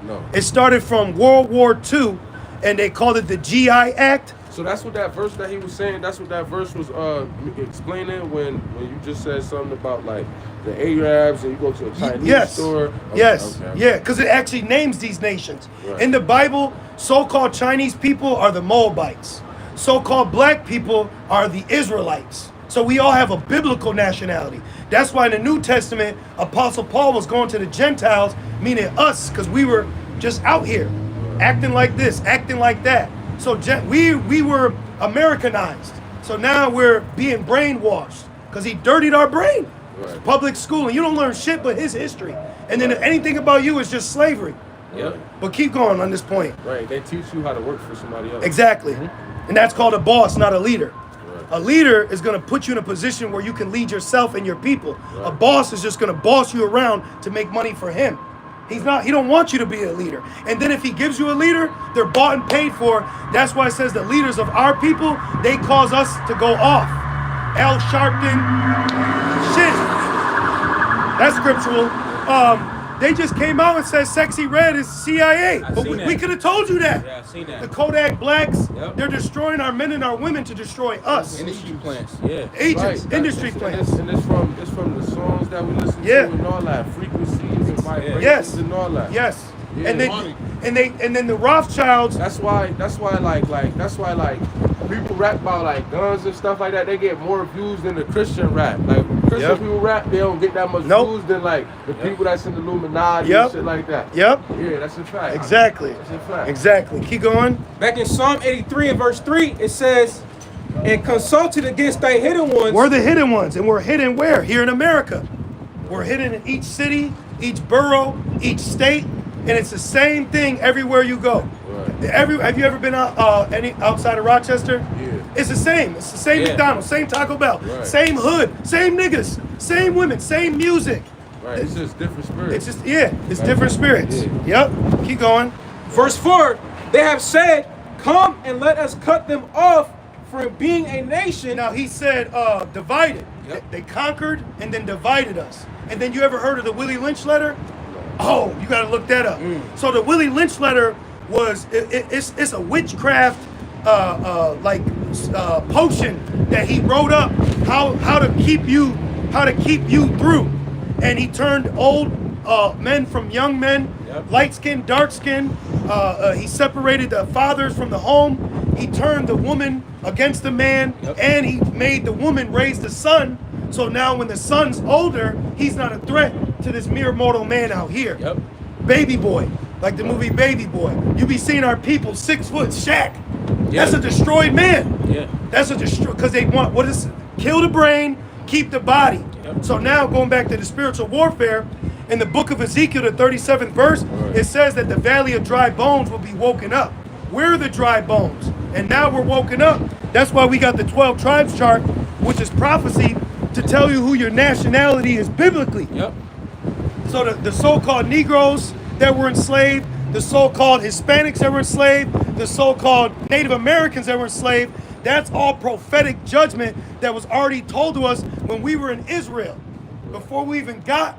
No. It started from World War II, and they called it the GI Act. So that's what that verse that he was saying. That's what that verse was explaining when you just said something about like the Arabs and you go to a Chinese store. Okay, Yes. okay. Yeah, because it actually names these nations. Right. In the Bible, so-called Chinese people are the Moabites. So-called black people are the Israelites. So we all have a biblical nationality. That's why in the New Testament, Apostle Paul was going to the Gentiles, meaning us, because we were just out here, acting like this, acting like that. So we were Americanized. So now we're being brainwashed because he dirtied our brain. Right. Public schooling. You don't learn shit but his history. And then anything about you is just slavery. Yep. But keep going on this point. Right. They teach you how to work for somebody else. Exactly. And that's called a boss, not a leader. Right. A leader is going to put you in a position where you can lead yourself and your people. Right. A boss is just going to boss you around to make money for him. He don't want you to be a leader. And then if he gives you a leader, they're bought and paid for. That's why it says the leaders of our people, they cause us to go off. Al Sharpton, shit. That's scriptural. They just came out and said Sexy Red is CIA. I But seen we that. could have told you that. Yeah, I seen that. The Kodak Blacks, Yep. they're destroying our men and our women to destroy us. Industry plants. Yeah. Agents, Right. industry plants. And it's from the songs that we listen Yeah. to and all that, frequencies and vibrations Yes. and all that. Yes. Yeah. And then the Rothschilds. That's why like people rap about like guns and stuff like that. They get more views than the Christian rap. Like Christian Yep. people rap, they don't get that much Nope. views than like the people that's in the Illuminati Yep. and shit like that. Yep. Yeah, that's a fact. Exactly. That's a fact. Exactly. Keep going. Back in Psalm 83 and verse 3, it says, and consulted against thy hidden ones. We're the hidden ones, and we're hidden where? Here in America. We're hidden in each city, each borough, each state, and it's the same thing everywhere you go. Right. Have you ever been any outside of Rochester? Yeah. It's the same. It's the same Yeah. McDonald's, same Taco Bell, Right. same hood, same niggas, same women, same music. Right. It's just different spirits. It's just it's Right. different spirits. Yeah. Yep. Keep going. Verse 4, they have said, come and let us cut them off from being a nation. Now he said divided. Yep. They conquered and then divided us. And then you ever heard of the Willie Lynch letter? Oh, you got to look that up. So the Willie Lynch letter was it's a witchcraft potion that he wrote up how to keep you through, and he turned old men from young men, Yep. light skin, dark skin. He separated the fathers from the home. He turned the woman against the man, Yep. and he made the woman raise the son. So now when the son's older, he's not a threat to this mere mortal man out here. Yep. Baby Boy, like the movie Baby Boy. You be seeing our people 6 foot Shaq. Yeah. That's a destroyed man. Yeah. That's a because they want what is kill the brain, keep the body. Yep. So now going back to the spiritual warfare, in the book of Ezekiel, the 37th verse, it says that the valley of dry bones will be woken up. We're the dry bones, and now we're woken up. That's why we got the 12 tribes chart, which is prophecy to tell you who your nationality is biblically. Yep. So the so-called Negroes that were enslaved, the so-called Hispanics that were enslaved, the so-called Native Americans that were enslaved, that's all prophetic judgment that was already told to us when we were in Israel. Before we even got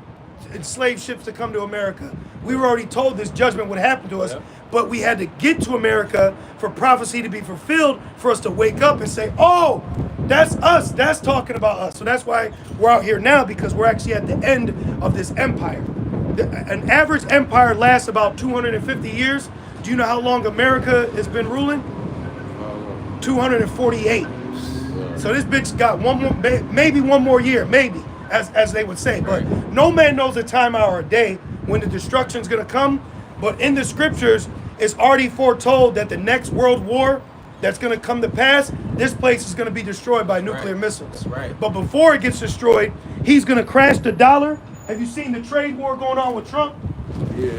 enslaved ships to come to America, we were already told this judgment would happen to us. Yep. But we had to get to America for prophecy to be fulfilled, for us to wake up and say, oh, that's us. That's talking about us. So that's why we're out here now, because we're actually at the end of this empire. An average empire lasts about 250 years. Do you know how long America has been ruling? 248. So this bitch got maybe one more year, maybe, as they would say. But no man knows a time, hour, or day when the destruction's gonna come. But in the scriptures, it's already foretold that the next world war that's gonna come to pass, this place is gonna be destroyed by nuclear missiles. That's right. But before it gets destroyed, he's gonna crash the dollar. Have you seen the trade war going on with Trump? Yeah.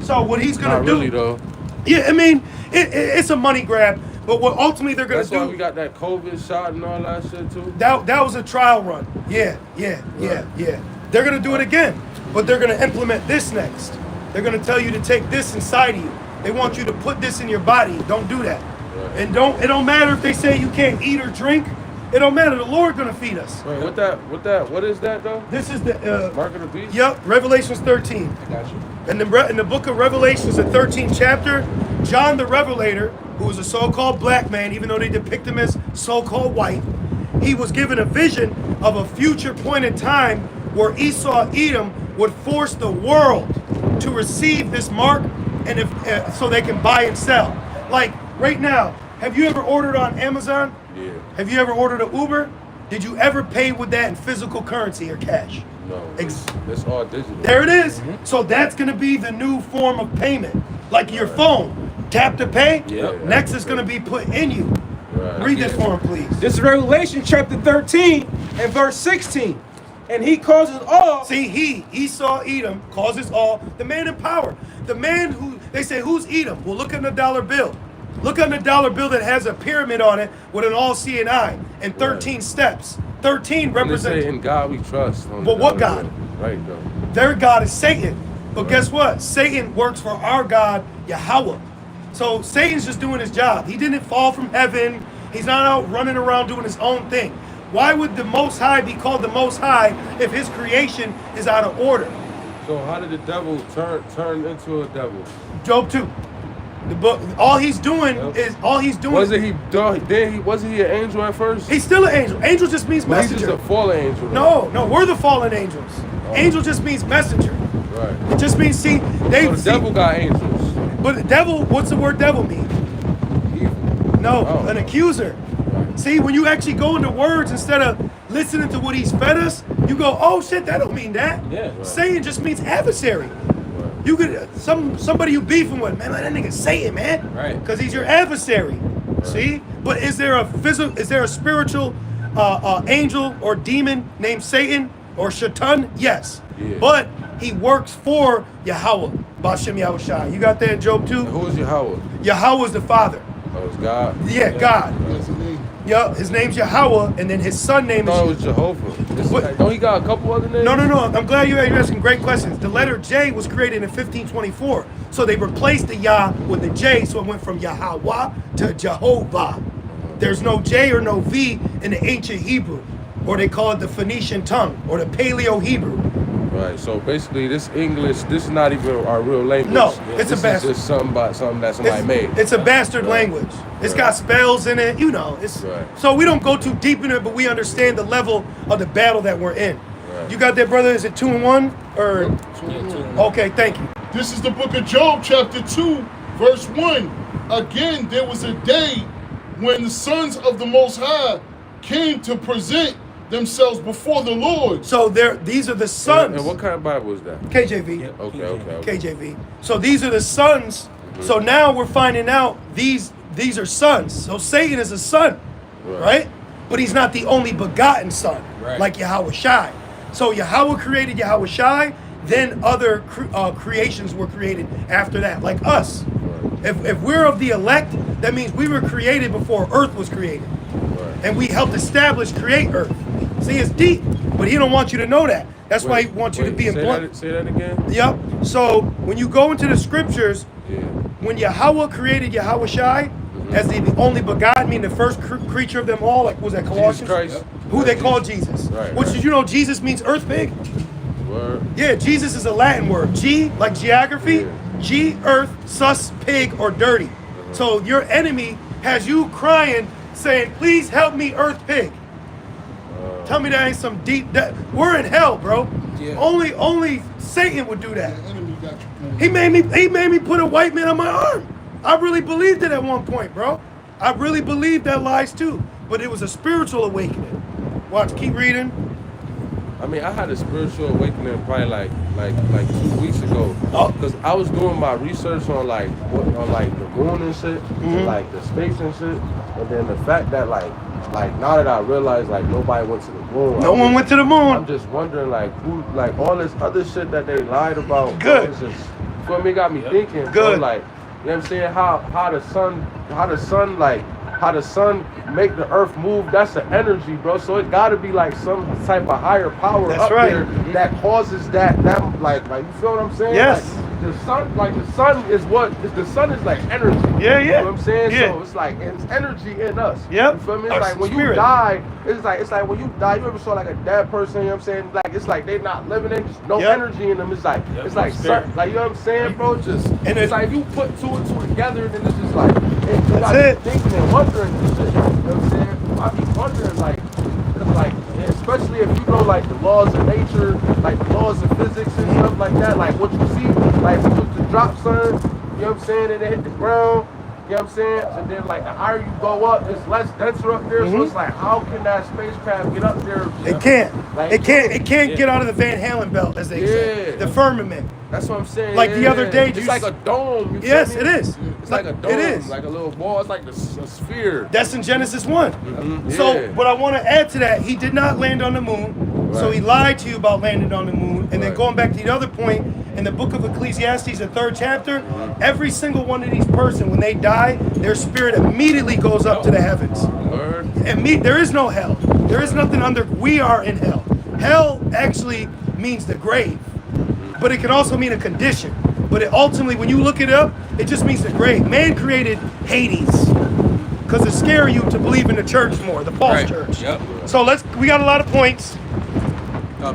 So what he's gonna Not do? really though. Yeah, I mean, it's a money grab. But what ultimately they're gonna That's why do? we got that COVID shot and all that shit too. That was a trial run. Yeah. They're gonna do it again, but they're gonna implement this next. They're gonna tell you to take this inside of you. They want you to put this in your body. Don't do that. Right. And it don't matter if they say you can't eat or drink. It don't matter. The Lord gonna feed us. Right. What is that though? This is the Mark of the beast? Yep, Revelations 13. I got you. In the book of Revelations, the 13th chapter, John the Revelator, who was a so-called black man, even though they depict him as so-called white, he was given a vision of a future point in time where Esau, Edom, would force the world to receive this mark, and so they can buy and sell. Like right now, have you ever ordered on Amazon? Yeah. Have you ever ordered an Uber? Did you ever pay with that in physical currency or cash? No. It's all digital. There it is. So that's going to be the new form of payment. Like your phone, tap to pay. Yeah. Next is going to be put in you. Right. Read this for him, please. This is Revelation chapter 13 and verse 16. And he causes all. See, Esau, Edom, causes all. The man in power. The man who, they say, who's Edom? Well, look at the dollar bill. Look on the dollar bill that has a pyramid on it with an all-seeing eye and 13 steps. 13 represents. In God we trust. But what God? Right, though. Their God is Satan. But guess what? Satan works for our God, Yahweh. So Satan's just doing his job. He didn't fall from heaven. He's not out running around doing his own thing. Why would the Most High be called the Most High if his creation is out of order? So how did the devil turn into a devil? Job 2. The book. All he's doing is Wasn't he an angel at first? He's still an angel. Angel just means But he's messenger. just a fallen angel. Though. No, we're the fallen angels. Angel just means messenger. Right. It just means So the devil got angels. But the devil, what's the word devil mean? Evil. No, Oh. an accuser. Right. See, when you actually go into words instead of listening to what he's fed us, you go, oh shit, that don't mean that. Yeah. Right. Satan just means adversary. You could somebody you beefing with, man, that nigga Satan, man. Right. Because he's your adversary. See? But is there a spiritual angel or demon named Satan or Shaitan? Yes. Yeah. But he works for Yahweh. Bashem Yahushai. You got that in Job 2? Who is Yahweh? Yahweh is the Father. Oh, it's God. Yeah, God. That's the name. Yeah, his name's Yahweh, and then his son name No, it is. was Jehovah. What? Don't he got a couple other names? No. I'm glad you're asking great questions. The letter J was created in 1524, so they replaced the Yah with the J, so it went from Yahweh to Jehovah. There's no J or no V in the ancient Hebrew, or they call it the Phoenician tongue or the Paleo Hebrew. Right. So basically, this English, this is not even our real language. No, it's a This bastard. is just something that somebody made. It's a bastard Right. language. It's Right. got spells in it, you know. It's Right. So we don't go too deep in it, but we understand the level of the battle that we're in. Right. You got that, brother? Is it 2 and 1 or? Okay, thank you. This is the book of Job, chapter 2, verse 1. Again, there was a day when the sons of the Most High came to present themselves before the Lord. So these are the sons. And what kind of Bible is that? KJV. Yep. Okay. KJV. So these are the sons. So now we're finding out these are sons. So Satan is a son, right? But he's not the only begotten son, Right. like Yahweh Shai. So Yahweh created Yahweh Shai, then other creations were created after that, like us. If we're of the elect, that means we were created before earth was created. And we helped create earth. See, it's deep, but he don't want you to know that. That's why he wants you to be in blunt. Say that again. Yep. So when you go into the scriptures, Yeah. when Yahweh created Yahweh Shai as the only begotten, meaning the first creature of them all, like was that Colossians? Jesus Christ. Who they call Jesus. Right, Which right. did you know Jesus means earth pig? Word. Yeah, Jesus is a Latin word. G, like geography. Yeah. G, earth, sus, pig, or dirty. So your enemy has you crying, saying, please help me, earth pig. Tell me that ain't some deep, we're in hell, bro. Yeah. Only Satan would do that. The enemy got you. He made me put a white man on my arm. I really believed it at one point, bro. I really believed that lies too. But it was a spiritual awakening. Watch, keep reading. I mean, I had a spiritual awakening probably like 2 weeks ago. Oh. Because I was doing my research on like the moon and shit, and like the space and shit, and then the fact that like now that I realize like nobody went to the moon. No one went to the I'm moon. just wondering like who, like all this other shit that they lied about. Good. Bro, it's just, for me, got me thinking. Bro, Good. like, you know what I'm saying? How the sun make the earth move. That's the energy, bro. So it gotta be like some type of higher power That's up right. there that causes that like you feel what I'm saying? Yes. Like, the sun is what the sun is like energy. Yeah, yeah. You know what I'm saying? Yeah. So it's like it's energy in us. Yep. You feel me? Our It's like when you spirit. die, it's like when you die, you ever saw like a dead person, you know what I'm saying? Like it's like they not living, they just no Yep. energy in them. It's like Yep, it's like spirit. like you know what I'm saying, bro? Just And it's like if you put two and two together, then it's just like you got it. thinking and wondering and shit. You know what I'm saying? I be wondering like, cause like especially if you know like the laws of nature, like the laws of physics and stuff like that, like what you see, like if you was to drop something, you know what I'm saying, and it hit the ground, you know what I'm saying, and then like the higher you go up, it's less denser up there, so it's like how can that spacecraft get up there? It can't. Like, It can't get out of the Van Halen belt, as they say. Yeah. The firmament. That's what I'm saying. Like the other day, it's like a dome. You feel Yes, me? it is. It's like a dome. It is. Like a little ball. It's like a sphere. That's in Genesis 1. So, Yeah. but I want to add to that, he did not land on the moon. So Right. he lied to you about landing on the moon. And then Right. going back to the other point, in the book of Ecclesiastes, the 3rd chapter, every single one of these person, when they die, their spirit immediately goes up to the heavens. Word. And there is no hell. There is nothing under. We are in hell. Hell actually means the grave, but it can also mean a condition. But it ultimately, when you look it up, it just means the grave. Man created Hades because it scare you to believe in the church more, the false Right. church. Yep. So we got a lot of points.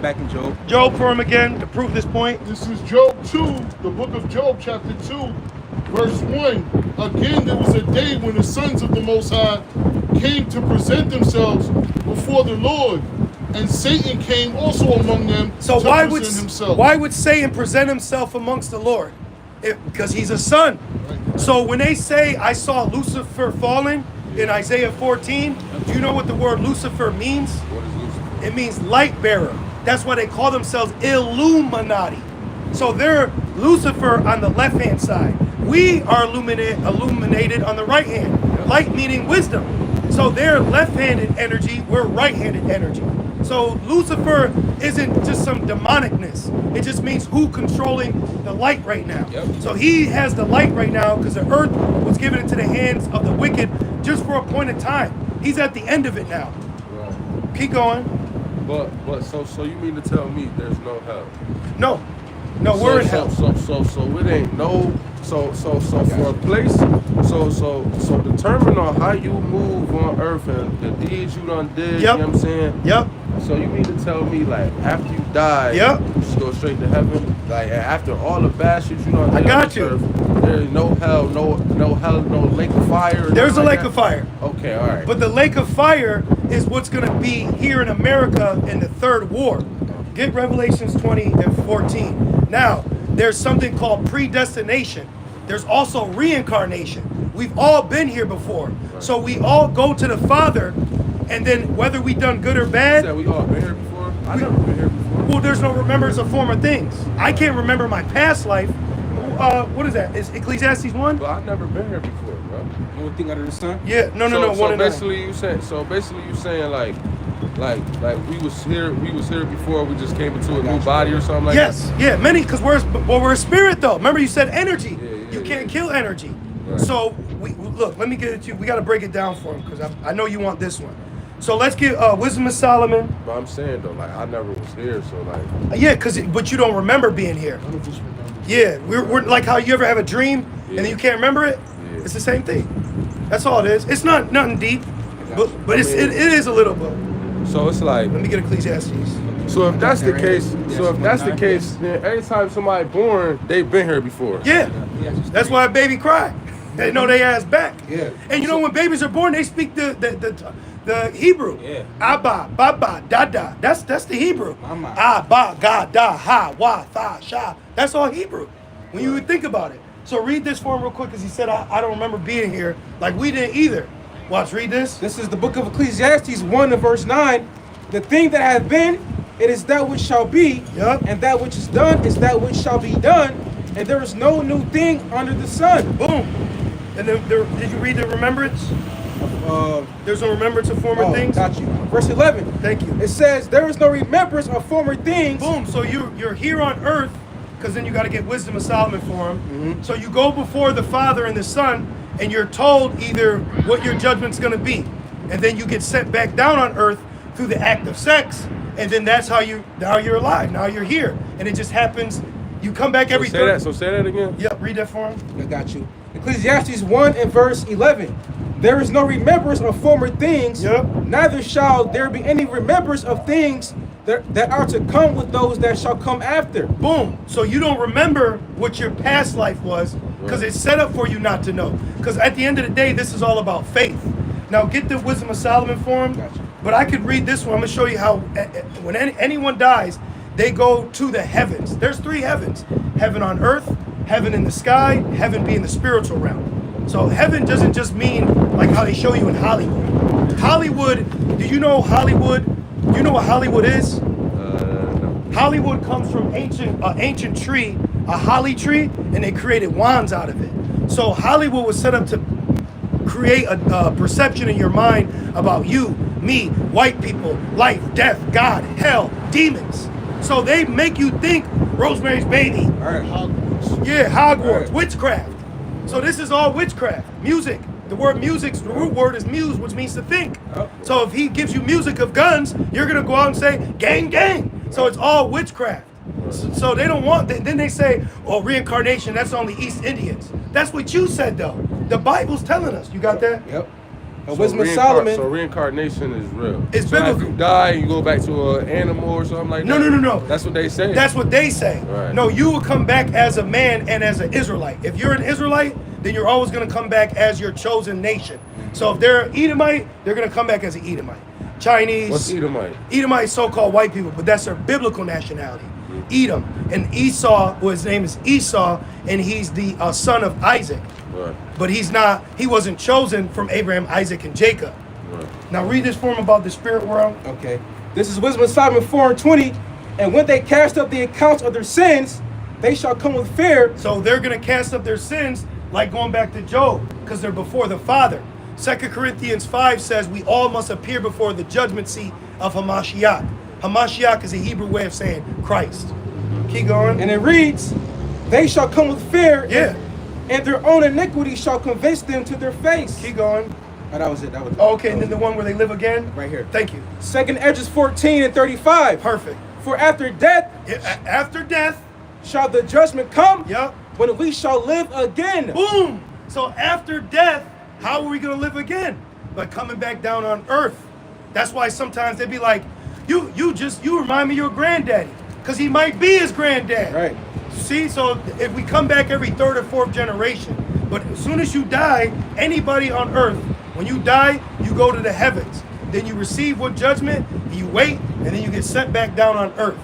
Back in Job. Job for him again to prove this point. This is Job 2, the book of Job, chapter 2, verse 1. Again, there was a day when the sons of the Most High came to present themselves before the Lord, and Satan came also among them So to why present himself. would Satan present himself amongst the Lord? Because he's a son. So when they say, I saw Lucifer fallen in Isaiah 14, do you know what the word Lucifer means? What is Lucifer? It means light bearer. That's why they call themselves Illuminati. So they're Lucifer on the left-hand side. We are illuminated on the right hand. Light meaning wisdom. So they're left-handed energy, we're right-handed energy. So Lucifer isn't just some demonicness. It just means who controlling the light right now. Yep. So he has the light right now because the earth was given into the hands of the wicked just for a point of time. He's at the end of it now. Right. Keep going. But so you mean to tell me there's no hell? No, we're in hell. So it ain't no. So for a place. So determine on how you move on earth and the deeds you done did. Yep. You know what I'm saying? Yep. So you mean to tell me like after you die, Yep. you just go straight to heaven? Like after all the bad shit you done did I got on this you. earth, there's no hell, no hell, no lake of fire. or There's a nothing lake like of that? fire. Okay, all right. But the lake of fire is what's going to be here in America in the third war. Get Revelations 20 and 14. Now, there's something called predestination. There's also reincarnation. We've all been here before. So we all go to the Father, and then whether we done good or You bad, said we all been here before? I never been here before. well, there's no remembrance of former things. I can't remember my past life. What is that? Is Ecclesiastes 1? But I've never been here before, bro. One thing under the sun. Yeah, no, So 1 and 9. basically you saying like we was here before, we just came into a new body or something like Yes, that? yeah, many, because we're a spirit though. Remember you said energy. Yeah, You can't yeah. kill energy. Right. So look, let me get it to you. We got to break it down for him because I know you want this one. So let's get Wisdom of Solomon. But I'm saying though, like I never was here, so like Yeah, but you don't remember being here. Yeah, we're like how you ever have a dream and then you can't remember it. Yeah. It's the same thing. That's all it is. It's not nothing deep, but it is a little bit. so it's like Let me get Ecclesiastes. so if that's the case, then anytime somebody born, they've been here before. Yeah, that's why a baby cry. They know they ass back. Yeah. And you know when babies are born, they speak the Hebrew. Yeah. Abba, baba, dada. That's the Hebrew. Mama. Abba, ga, da, ha, wa, tha, sha. That's all Hebrew. When you would think about it. So read this for him real quick because he said I don't remember being here. Like we didn't either. Watch, read this. This is the book of Ecclesiastes 1 and verse 9. The thing that hath been, it is that which shall be, Yup. and that which is done is that which shall be done, and there is no new thing under the sun. Boom. And then did you read the remembrance? There's no remembrance of former things. Got you. Verse 11. Thank you. It says, there is no remembrance of former things. Boom. So you're here on earth, because then you got to get Wisdom of Solomon for him. Mm-hmm. So you go before the Father and the Son, and you're told either what your judgment's going to be, and then you get sent back down on earth through the act of sex, and then that's how you're alive. Now you're here, and it just happens You come back every third. So say that again. Yep, read that for him. I got you. Ecclesiastes 1 and verse 11. There is no remembrance of former things, Yep. neither shall there be any remembrance of things that are to come with those that shall come after. Boom. So you don't remember what your past life was because it's set up for you not to know. Because at the end of the day, this is all about faith. Now get the Wisdom of Solomon for him. Gotcha. But I could read this one. I'm going to show you how when anyone dies, they go to the heavens. There's 3 heavens. Heaven on earth, heaven in the sky, heaven being the spiritual realm. So heaven doesn't just mean like how they show you in Hollywood. Hollywood, do you know Hollywood? Do you know what Hollywood is? No. Hollywood comes from ancient tree, a holly tree, and they created wands out of it. So Hollywood was set up to create a perception in your mind about you, me, white people, life, death, God, hell, demons. So they make you think Rosemary's Baby. All right. Hogwarts. Yeah, Hogwarts, Right. witchcraft. So this is all witchcraft. Music. The word music, the root word is muse, which means to think. Oh. So if he gives you music of guns, you're gonna go out and say, gang, gang. So it's all witchcraft. So they don't want, then they say, oh, reincarnation, that's only East Indians. That's what you said though. The Bible's telling us. You got that? Yep. So Wisdom of Solomon. So reincarnation is real. It's so biblical. If you die, you go back to an animal or something like that. No. That's what they say. That's what they say. Right. No, you will come back as a man and as an Israelite. If you're an Israelite, then you're always going to come back as your chosen nation. So if they're Edomite, they're going to come back as an Edomite. Chinese. What's Edomite? Edomite is so-called white people, but that's their biblical nationality. Edom. And Esau, well, his name is Esau, and he's the son of Isaac. Right. But he wasn't chosen from Abraham, Isaac, and Jacob. Right. Now read this for him about the spirit world. Okay. This is Wisdom of Solomon 4 and 20. And when they cast up the accounts of their sins, they shall come with fear. So they're going to cast up their sins like going back to Job because they're before the Father. 2 Corinthians 5 says we all must appear before the judgment seat of Hamashiach. Hamashiach is a Hebrew way of saying Christ. Keep going. And it reads, they shall come with fear. Yeah. And their own iniquity shall convince them to their face. Keep going. Oh, that was it. That was it. Oh, okay, That and then was the one where they live again? it. Right here. Thank you. 2nd Edges 14 and 35. Perfect. For after death Yeah, after death, shall the judgment come, yep. when we shall live again. Boom. So after death, how are we going to live again? By coming back down on earth. That's why sometimes they be like, you remind me of your granddaddy. Because he might be his granddad. Right. See, so if we come back every 3rd or 4th generation, but as soon as you die, anybody on earth, when you die, you go to the heavens. Then you receive what judgment, you wait, and then you get sent back down on earth.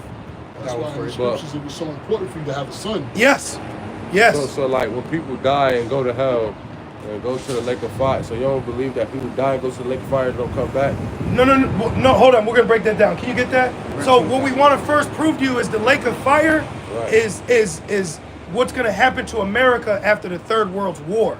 That's why in the scriptures it was so important for you to have a son. Yes. Yes. So like when people die and go to hell and go to the lake of fire, so you don't believe that people die and go to the lake of fire and don't come back? No, hold on. We're going to break that down. Can you get that? So what we want to first prove to you is the lake of fire Right. is what's going to happen to America after the Third World War.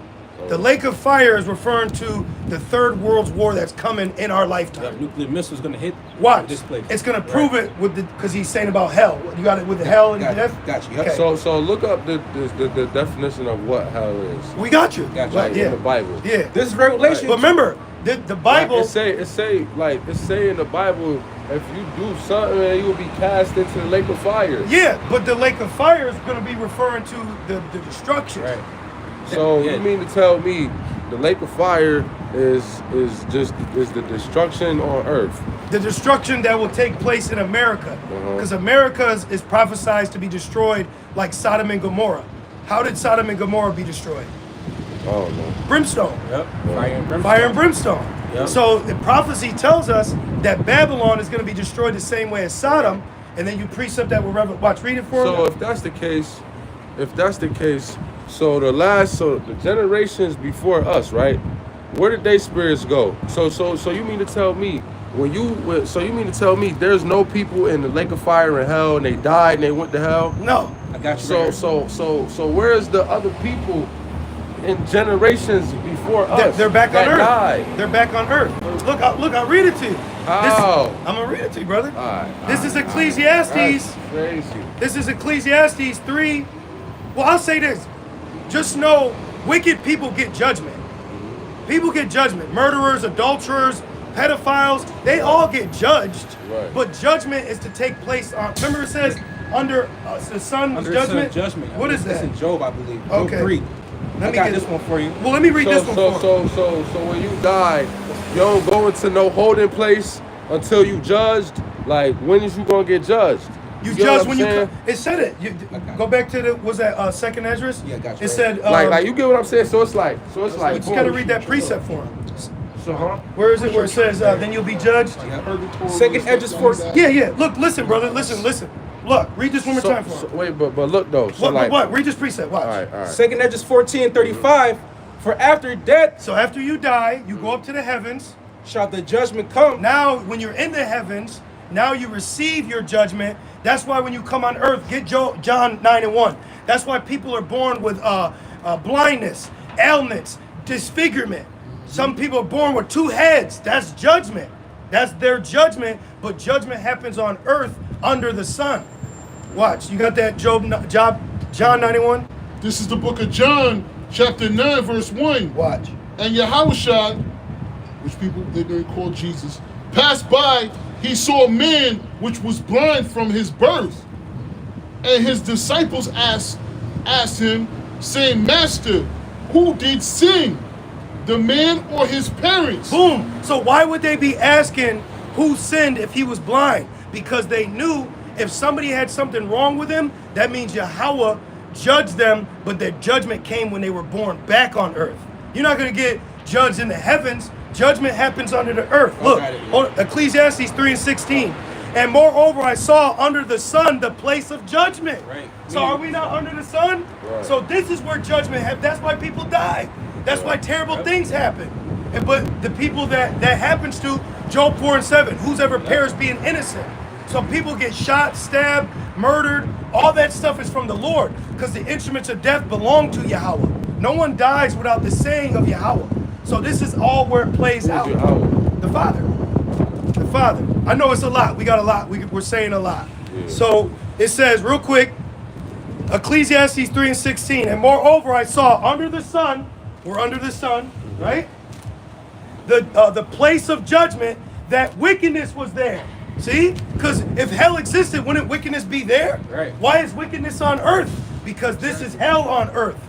The lake of fire is referring to the Third World War that's coming in our That lifetime. nuclear missile's gonna hit Watch. this place. It's going to prove it with because he's saying about hell. You got it with the hell and the death? Got you. Yep. Okay. So look up the definition of what hell is. We got you. Got you. Right, In the Bible. Yeah. This is Revelation. But remember, the Bible. Like it say in the Bible, if you do something, man, you will be cast into the lake of fire. Yeah, but the lake of fire is going to be referring to the destruction. Right. So Yeah. you mean to tell me the lake of fire is the destruction on earth? The destruction that will take place in America. Because America is prophesied to be destroyed like Sodom and Gomorrah. How did Sodom and Gomorrah be destroyed? Oh no. Brimstone. Yep. Fire and brimstone. Fire and brimstone. Yep. So the prophecy tells us that Babylon is going to be destroyed the same way as Sodom. And then you precept that with Watch, read it for So me. if that's the case, so the generations before us, right? Where did they spirits go? So you mean to tell me there's no people in the lake of fire and hell and they died and they went to hell? No. I got you. So where's the other people in generations before us? They're back on that earth. died? They're back on earth. Look, I'll read it to you. How? I'm going to read it to you, brother. Alright, This is Ecclesiastes. That's crazy. This is Ecclesiastes 3. Well, I'll say this. Just know wicked people get judgment. People get judgment. Murderers, adulterers, pedophiles, they all get judged. Right. But judgment is to take place on, remember it says, under the sun's Under judgment? the judgment. What is That's that? in Job, I believe. Okay. Job 3. Let I me got get this one for you. Well, let me read this one for him. So when you die, you don't go into no holding place until you judged. Like, when is you gonna get judged? You get what judge I'm when you saying? come. It said it. You, go back to the, was that second Esdras? Yeah, gotcha. It said, Like you get what I'm saying? So it's like, you just got to read that precept for him. So, Where is it where it says, then you'll be judged? Second Esdras 14. Yeah. Look, listen, brother. Listen. Look, read this one more time for him. Wait, but look though. So What? Read this precept. Watch. All right. Second Esdras 14:35. For after death So after you die, you go up to the heavens. shall the judgment come. Now, when you're in the heavens, now you receive your judgment. That's why when you come on earth, get John 9:1. That's why people are born with blindness, ailments, disfigurement. Some people are born with 2 heads. That's judgment. That's their judgment. But judgment happens on earth under the sun. Watch. You got that John 9:1? This is the book of John, chapter 9, verse 1. Watch. And Yahushua, which people they're going to call Jesus, passed by, he saw a man which was blind from his birth. And his disciples asked him, saying, Master, who did sin, the man or his parents? Boom. So why would they be asking who sinned if he was blind? Because they knew if somebody had something wrong with him, that means Yahweh judged them, but their judgment came when they were born back on earth. You're not going to get judged in the heavens. Judgment happens under the earth. Look, Ecclesiastes 3:16. And moreover, I saw under the sun the place of judgment. Right. So are we not under the sun? Right. So this is where judgment happens. That's why people die. That's why terrible things happen. But the people that happens to, Job 4:7, who's ever perished being innocent. So people get shot, stabbed, murdered. All that stuff is from the Lord because the instruments of death belong to Yahweh. No one dies without the saying of Yahweh. So this is all where it plays out. The Father. The Father. I know it's a lot. We got a lot. We're saying a lot. Yeah. So it says real quick, Ecclesiastes 3:16. And moreover, I saw under the sun, we're under the sun, right? The place of judgment, that wickedness was there. See? Because if hell existed, wouldn't wickedness be there? Right. Why is wickedness on earth? Because this is hell on earth.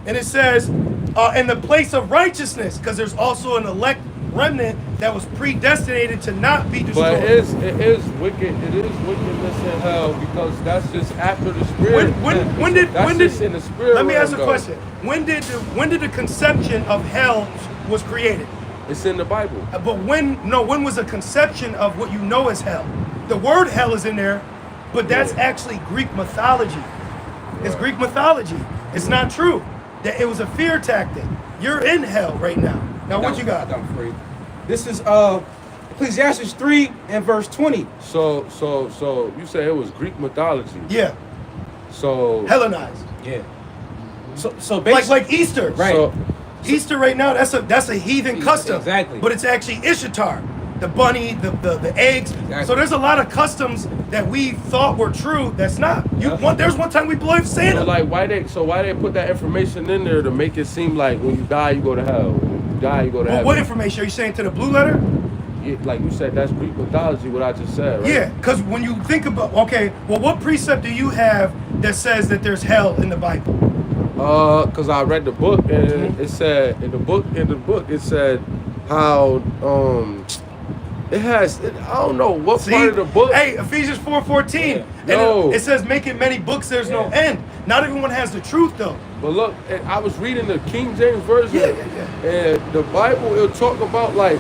And it says, in the place of righteousness, because there's also an elect remnant that was predestinated to not be destroyed. But it is wicked. It is wickedness in hell because that's just after the spirit. When did in the spirit? let me ask a realm, question. When did the conception of hell was created? It's in the Bible. But when was the conception of what you know as hell? The word hell is in there, but that's actually Greek mythology. It's Greek mythology. It's not true. That it was a fear tactic. You're in hell right now. Now what you got? I for you. This is Ecclesiastes 3 and verse 20. So you say it was Greek mythology. Yeah, So Hellenized. Yeah. So basically, Like Easter. right. So, Easter right now, that's a heathen custom. Exactly. But it's actually Ishtar, the bunny, the eggs. Exactly. So there's a lot of customs that we thought were true that's not. There's one time we believed Santa. why they put that information in there to make it seem like when you die you go to hell. When you die you go to Well, heaven. what information are you saying to the blue letter? Yeah, like you said, that's Greek mythology. What I just said, right? Yeah, because when you think about, what precept do you have that says that there's hell in the Bible? Cause I read the book and it said in the book it said how it has I don't know what part of the book. Hey, Ephesians 4:14. And it says making many books there's no end. Not everyone has the truth though. But look, I was reading the King James version. Yeah. And the Bible it'll talk about like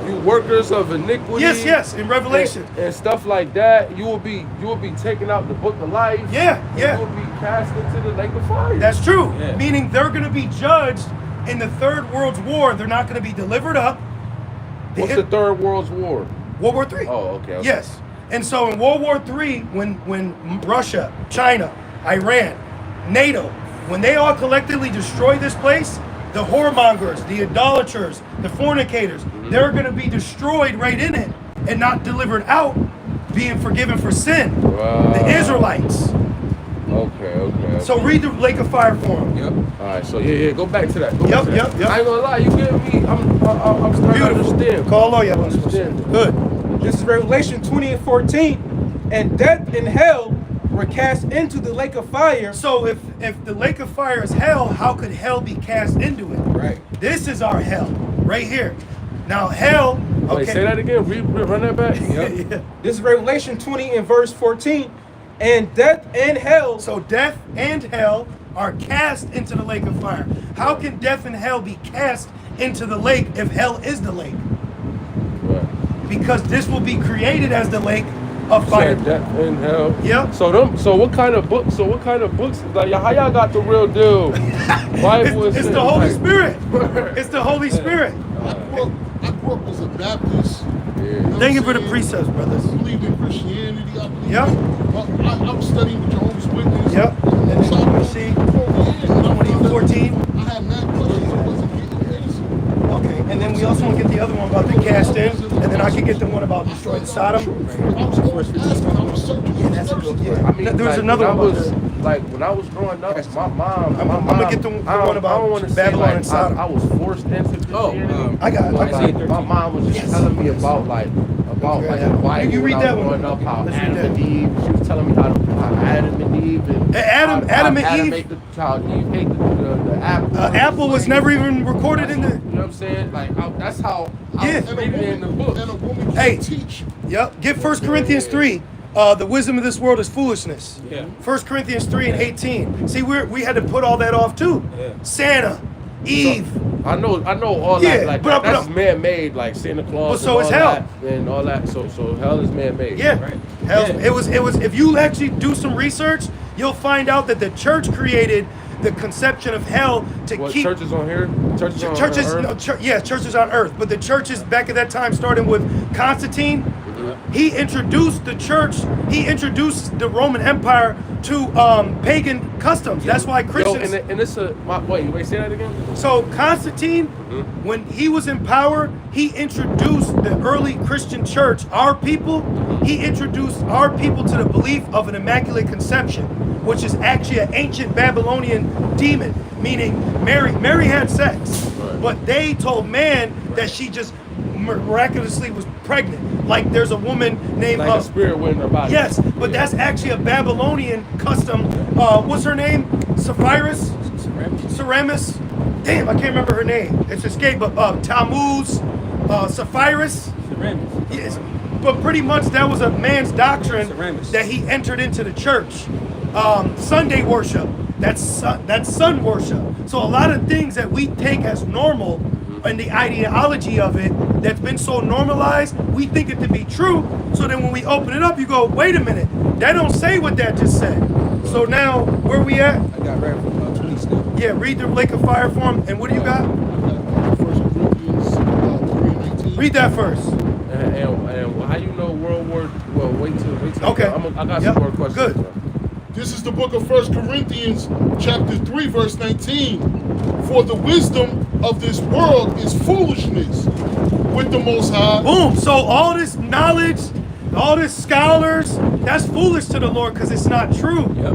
you workers of iniquity. Yes, in Revelation. And stuff like that. You will be taken out the book of life. Yeah. You will be cast into the lake of fire. That's true. Yeah. Meaning they're going to be judged in the Third World's War. They're not going to be delivered up. What's the Third World's War? World War III. Oh, okay. Yes. And so in World War III, when Russia, China, Iran, NATO, when they all collectively destroy this place, the whoremongers, the idolaters, the fornicators, they're going to be destroyed right in it and not delivered out, being forgiven for sin. Wow. The Israelites. Okay. So read the lake of fire for them. Yep. All right, so yeah, go back to that. Yep. I ain't gonna lie, you get me. I'm starting to Beautiful. understand. Call all y'all. Understand. Good. This is Revelation 20 and 14. And death and hell were cast into the lake of fire. So if the lake of fire is hell, how could hell be cast into it? Right. This is our hell, right here. Now hell. Okay. Wait, say that again. Run that back. Yep. Yeah. This is Revelation 20 and verse 14. And death and hell. So death and hell are cast into the lake of fire. How can death and hell be cast into the lake if hell is the lake? Right. Because this will be created as the lake of fire. Said death and hell. Yep. So what kind of books? So what kind of books? Like how y'all got the real deal? Bible It's is the Holy like- Spirit. It's the Holy Spirit. I grew up as a Baptist. Yeah. You know Thank you what for I'm the saying? precepts, brothers. I believed in Christianity. I believed Yep. I was studying with Jehovah's Witness. Yep. And then you can see 2014. I had mad questions. I wasn't getting the answer. Okay. And then we also want to get the other one about the cast in, and then I can get the one about destroying Sodom. I was always asking. I was searching. Yeah, that's a good. Yeah. I mean, There was like, another when I one. was like when I was growing up, my mom. I'm gonna get the one I about don't want to say Babylon like and Sodom. I was forced into Christianity. I got it. But, I got like, my mom was just telling me about like the Bible. You read when I that was one. growing up, how Let's read Adam that. and Eve. She was telling me how Adam and Eve and Adam and Adam Eve? ate how Eve ate the apple. Apple was never even recorded in the. You know what I'm saying? Like that's how I Yeah. was reading it in the book. And a woman Hey. can't teach. Yep. Get 1 Corinthians 3. The wisdom of this world is foolishness. Yeah. 1 Corinthians 3 and 18. See, we had to put all that off too. Yeah. Santa, Eve. I know all Yeah, that. Like but- that's man-made, like Santa Claus. But so and is all hell. that, and all that. So hell is man-made. Yeah. Right. Hell, Yeah. It was. If you actually do some research, you'll find out that the church created the conception of hell to What keep churches on here? Churches on churches. Earth? No, churches on earth. But the churches back at that time, starting with Constantine, he introduced the church. He introduced the Roman Empire to pagan customs. That's why Yo, Christians. and it's a wait, say that again. So Constantine, when he was in power, he introduced the early Christian church, our people. He introduced our people to the belief of an immaculate conception, which is actually an ancient Babylonian demon, meaning Mary had sex, Right. but they told man that she just miraculously was pregnant. Like there's a woman named Like a spirit went in her body. yes, but that's actually a Babylonian custom. What's her name? Sapphirus? Ceramis? Damn, I can't remember her name. It's escaped, but Tammuz, Sapphirus. Yes, but pretty much that was a man's doctrine Ceramis. that he entered into the church. Sunday worship, that's sun worship. So a lot of things that we take as normal and the ideology of it that's been so normalized, we think it to be true. So then when we open it up, you go, wait a minute, that don't say what that just said. So now, where we at? I got read from 20 now. Yeah, read the lake of fire for him. And what do you got? 1 Corinthians 3:19. Read that first. And how you know World War? Well, wait till. Okay. I got Yep. some more questions. Good. This is the book of 1 Corinthians, chapter 3, verse 19. For the wisdom of this world is foolishness with the Most High. Boom. So all this knowledge, all this scholars, that's foolish to the Lord because it's not true. Yep.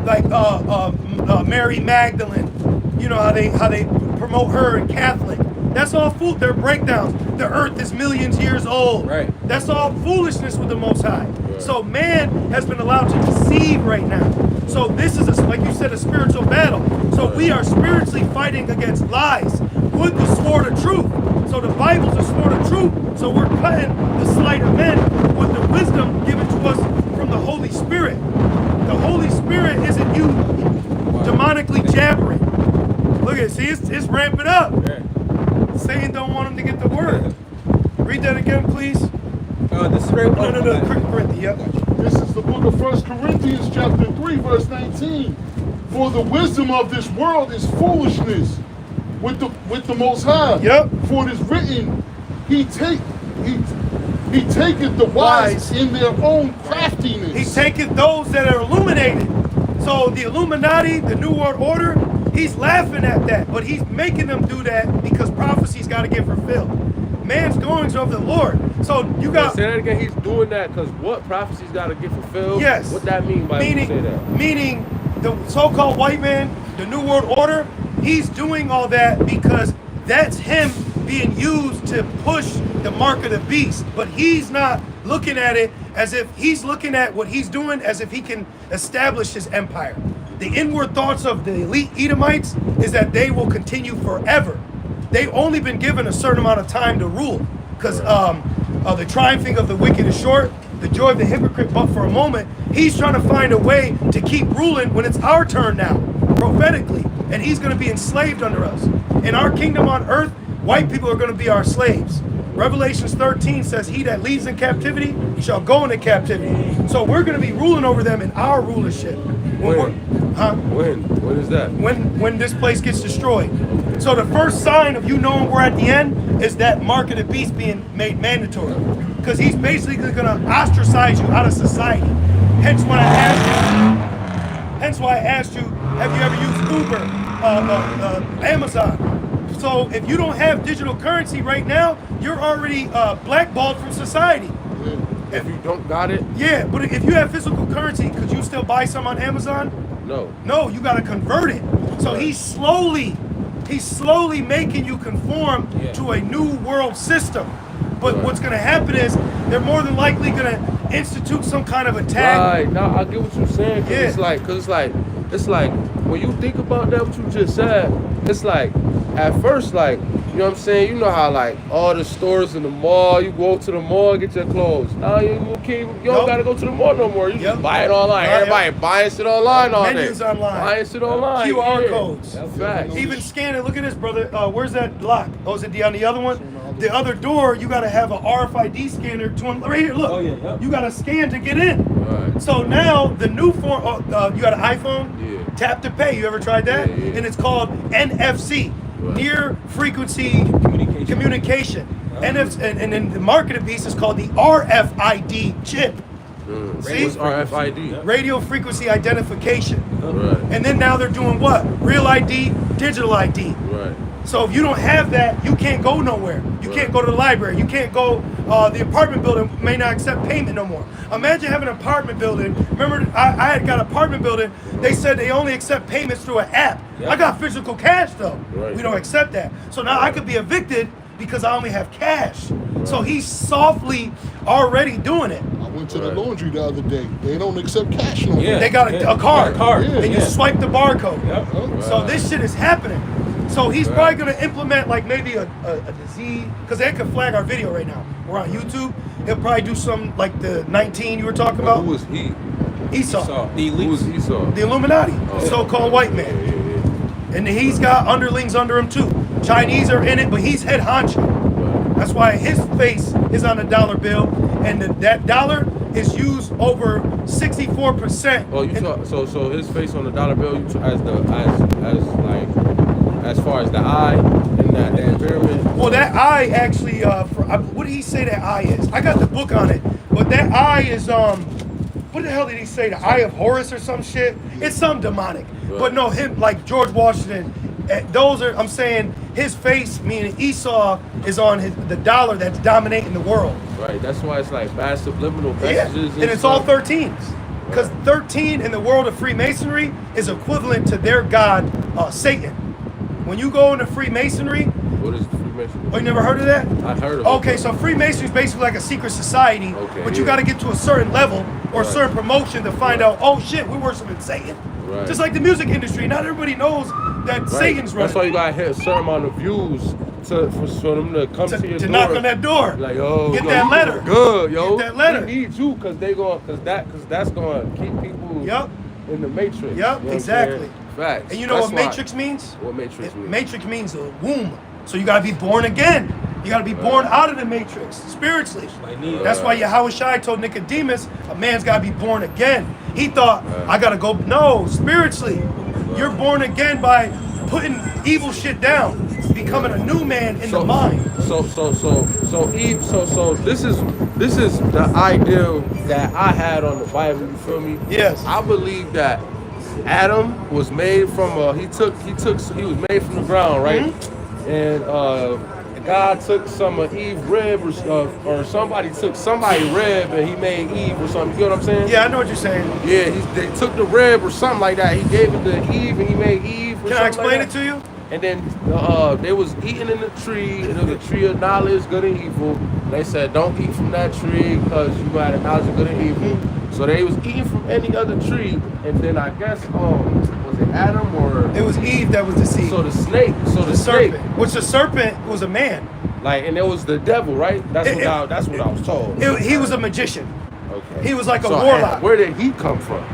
Like Mary Magdalene, you know how they promote her in Catholic. That's all fool. Their breakdowns. The earth is millions years old. Right. That's all foolishness with the Most High. Right. So man has been allowed to deceive right now. So this is, like you said, a spiritual battle. So we are spiritually fighting against lies with the sword of truth. So the Bible's a sword of truth. So we're cutting the sleight of men with the wisdom given to us from the Holy Spirit. The Holy Spirit isn't you demonically jabbering. Look at it. See, it's ramping up. Yeah. Satan don't want him to get the word. Read that again, please. This is very No. Corinthians. Yep. This is the book of 1 Corinthians, chapter 3, verse 19. For the wisdom of this world is foolishness with the Most High. Yep. For it is written, he taketh the wise in their own craftiness. He taketh those that are illuminated. So the Illuminati, the New World Order, he's laughing at that, but he's making them do that because prophecy's got to get fulfilled. Man's goings of the Lord. So you got Say that again. He's doing that because what prophecies got to get fulfilled? yes. What that mean by when you say that? Meaning the so-called white man, the New World Order, he's doing all that because that's him being used to push the mark of the beast. But he's not looking at it as if he's looking at what he's doing as if he can establish his empire. The inward thoughts of the elite Edomites is that they will continue forever. They've only been given a certain amount of time to rule, because the triumphing of the wicked is short, the joy of the hypocrite but for a moment. He's trying to find a way to keep ruling when it's our turn now, prophetically, and he's going to be enslaved under us. In our kingdom on earth, white people are going to be our slaves. Revelations 13 says, he that leads in captivity shall go into captivity. So we're going to be ruling over them in our rulership. When is that? When this place gets destroyed. So the first sign of you knowing we're at the end is that mark of the beast being made mandatory. Because he's basically going to ostracize you out of society. Hence why I asked you, have you ever used Uber, Amazon? So if you don't have digital currency right now, you're already blackballed from society. If you don't got it? Yeah, but if you have physical currency, could you still buy some on Amazon? No. No, you gotta convert it. So he's slowly making you conform to a new world system. But what's gonna happen is they're more than likely gonna institute some kind of attack. Right, now I get what you're saying, cause it's like when you think about that, what you just said, it's like at first, like, you know what I'm saying? You know how like all the stores in the mall, you go to the mall and get your clothes. Now you don't gotta go to the mall no more. You just buy it online. Everybody buying shit online all day. Menus online. Buying shit online. QR codes. Facts. Even scan it. Look at this, brother. Where's that lock? Oh, is it on the other one? The other door, you gotta have an RFID scanner. Right here, look. You gotta scan to get in. Right. So now the new form. You got an iPhone? Yeah. Tap to pay. You ever tried that? Yeah. And it's called NFC. Near frequency communication. NFC, and then the market of beast is called the RFID chip. See? What's RFID? Radio frequency identification. Right. And then now they're doing what? Real ID, digital ID. Right. So if you don't have that, you can't go nowhere. You can't go to the library. You can't go, the apartment building may not accept payment no more. Imagine having an apartment building. Remember, I had got an apartment building. They said they only accept payments through an app. I got physical cash though. Right. We don't accept that. So now I could be evicted because I only have cash. So he's softly already doing it. I went to the laundry the other day. They don't accept cash no more. They got a card. And you Yeah. swipe the barcode. Right. So this shit is happening. So he's probably going to implement like maybe a disease, because they could flag our video right now. We're on YouTube. He'll probably do something like the 19 you were talking about. Who was he? Esau. The Who was Esau? The Illuminati, the so-called white man. And he's got underlings under him too. Chinese are in it, but he's head honcho. That's why his face is on a dollar bill, and that dollar is used over 64%. Oh, so his face on the dollar bill as far as the eye and that pyramid. Well, that eye actually, what did he say that eye is? I got the book on it, but that eye is what the hell did he say? The eye of Horus or some shit? It's some demonic. Right. But no, him like George Washington. Those are, I'm saying, his face, meaning Esau, is on the dollar that's dominating the world. Right. That's why it's like bad subliminal messages. And it's all 13s. Because 13 in the world of Freemasonry is equivalent to their god, Satan. When you go into Freemasonry, what is Freemasonry? Oh, you never heard of that? I've heard of it. Okay, so Freemasonry is basically like a secret society, but you got to get to a certain level or a certain promotion to find out, oh shit, we're worshiping Satan. Right. Just like the music industry, not everybody knows that Satan's running. That's why you got to hit a certain amount of views for them to come to your door. To knock on that door. Like, yo, get that letter. Good, yo. Get that letter. We need you because that's going to keep people in the matrix. Yep, you know exactly. Facts. And you know what matrix means? What matrix means? Matrix means a womb. So you got to be born again. You got to be born out of the matrix spiritually. That's why Yahweh Shai told Nicodemus, a man's got to be born again. He thought, I got to go. No, spiritually. You're born again by putting evil shit down, becoming a new man in the mind. So this is the ideal that I had on the Bible. You feel me? Yes. I believe that Adam was made from he was made from the ground, right? Mm-hmm. And God took some of Eve's rib or somebody took somebody's rib and he made Eve or something. You know what I'm saying? Yeah, I know what you're saying. Yeah, they took the rib or something like that. He gave it to Eve and he made Eve. Can I explain it to you? And then they was eating in the tree, and it was a tree of knowledge, good and evil. They said, don't eat from that tree because you had a knowledge of good and evil. So they was eating from any other tree, and then I guess was it Adam or It was Eve that was deceived. so the snake, the serpent, which the serpent was a man. like, and it was the devil, right? That's what I was told. He was a magician. Okay. He was like a So, warlock. where did he come from?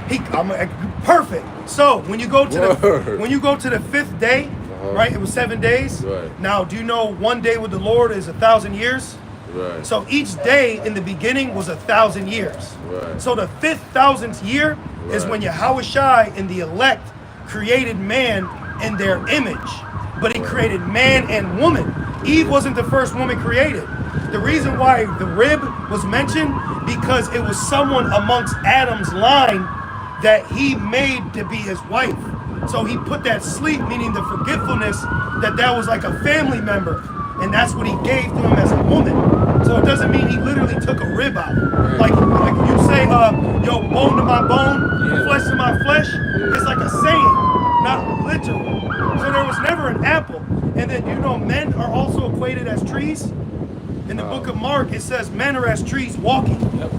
Perfect. So when you go to Word. the fifth day, right? It was 7 days. Right. Now, do you know 1 day with the Lord is 1,000 years? Right. So each day in the beginning was 1,000 years. Right. So the 5,000th year is when Yahweh Shai and the elect created man in their image. But he created man and woman. Eve wasn't the first woman created. The reason why the rib was mentioned, because it was someone amongst Adam's line that he made to be his wife. So he put that sleep, meaning the forgetfulness, that was like a family member. And that's what he gave to him as a woman. So it doesn't mean he literally took a rib out. Like you say, yo, bone to my bone, flesh to my flesh. It's like a saying, not literal. So there was never an apple. And then, you know, men are also equated as trees. In the book of Mark, it says men are as trees walking. Yep.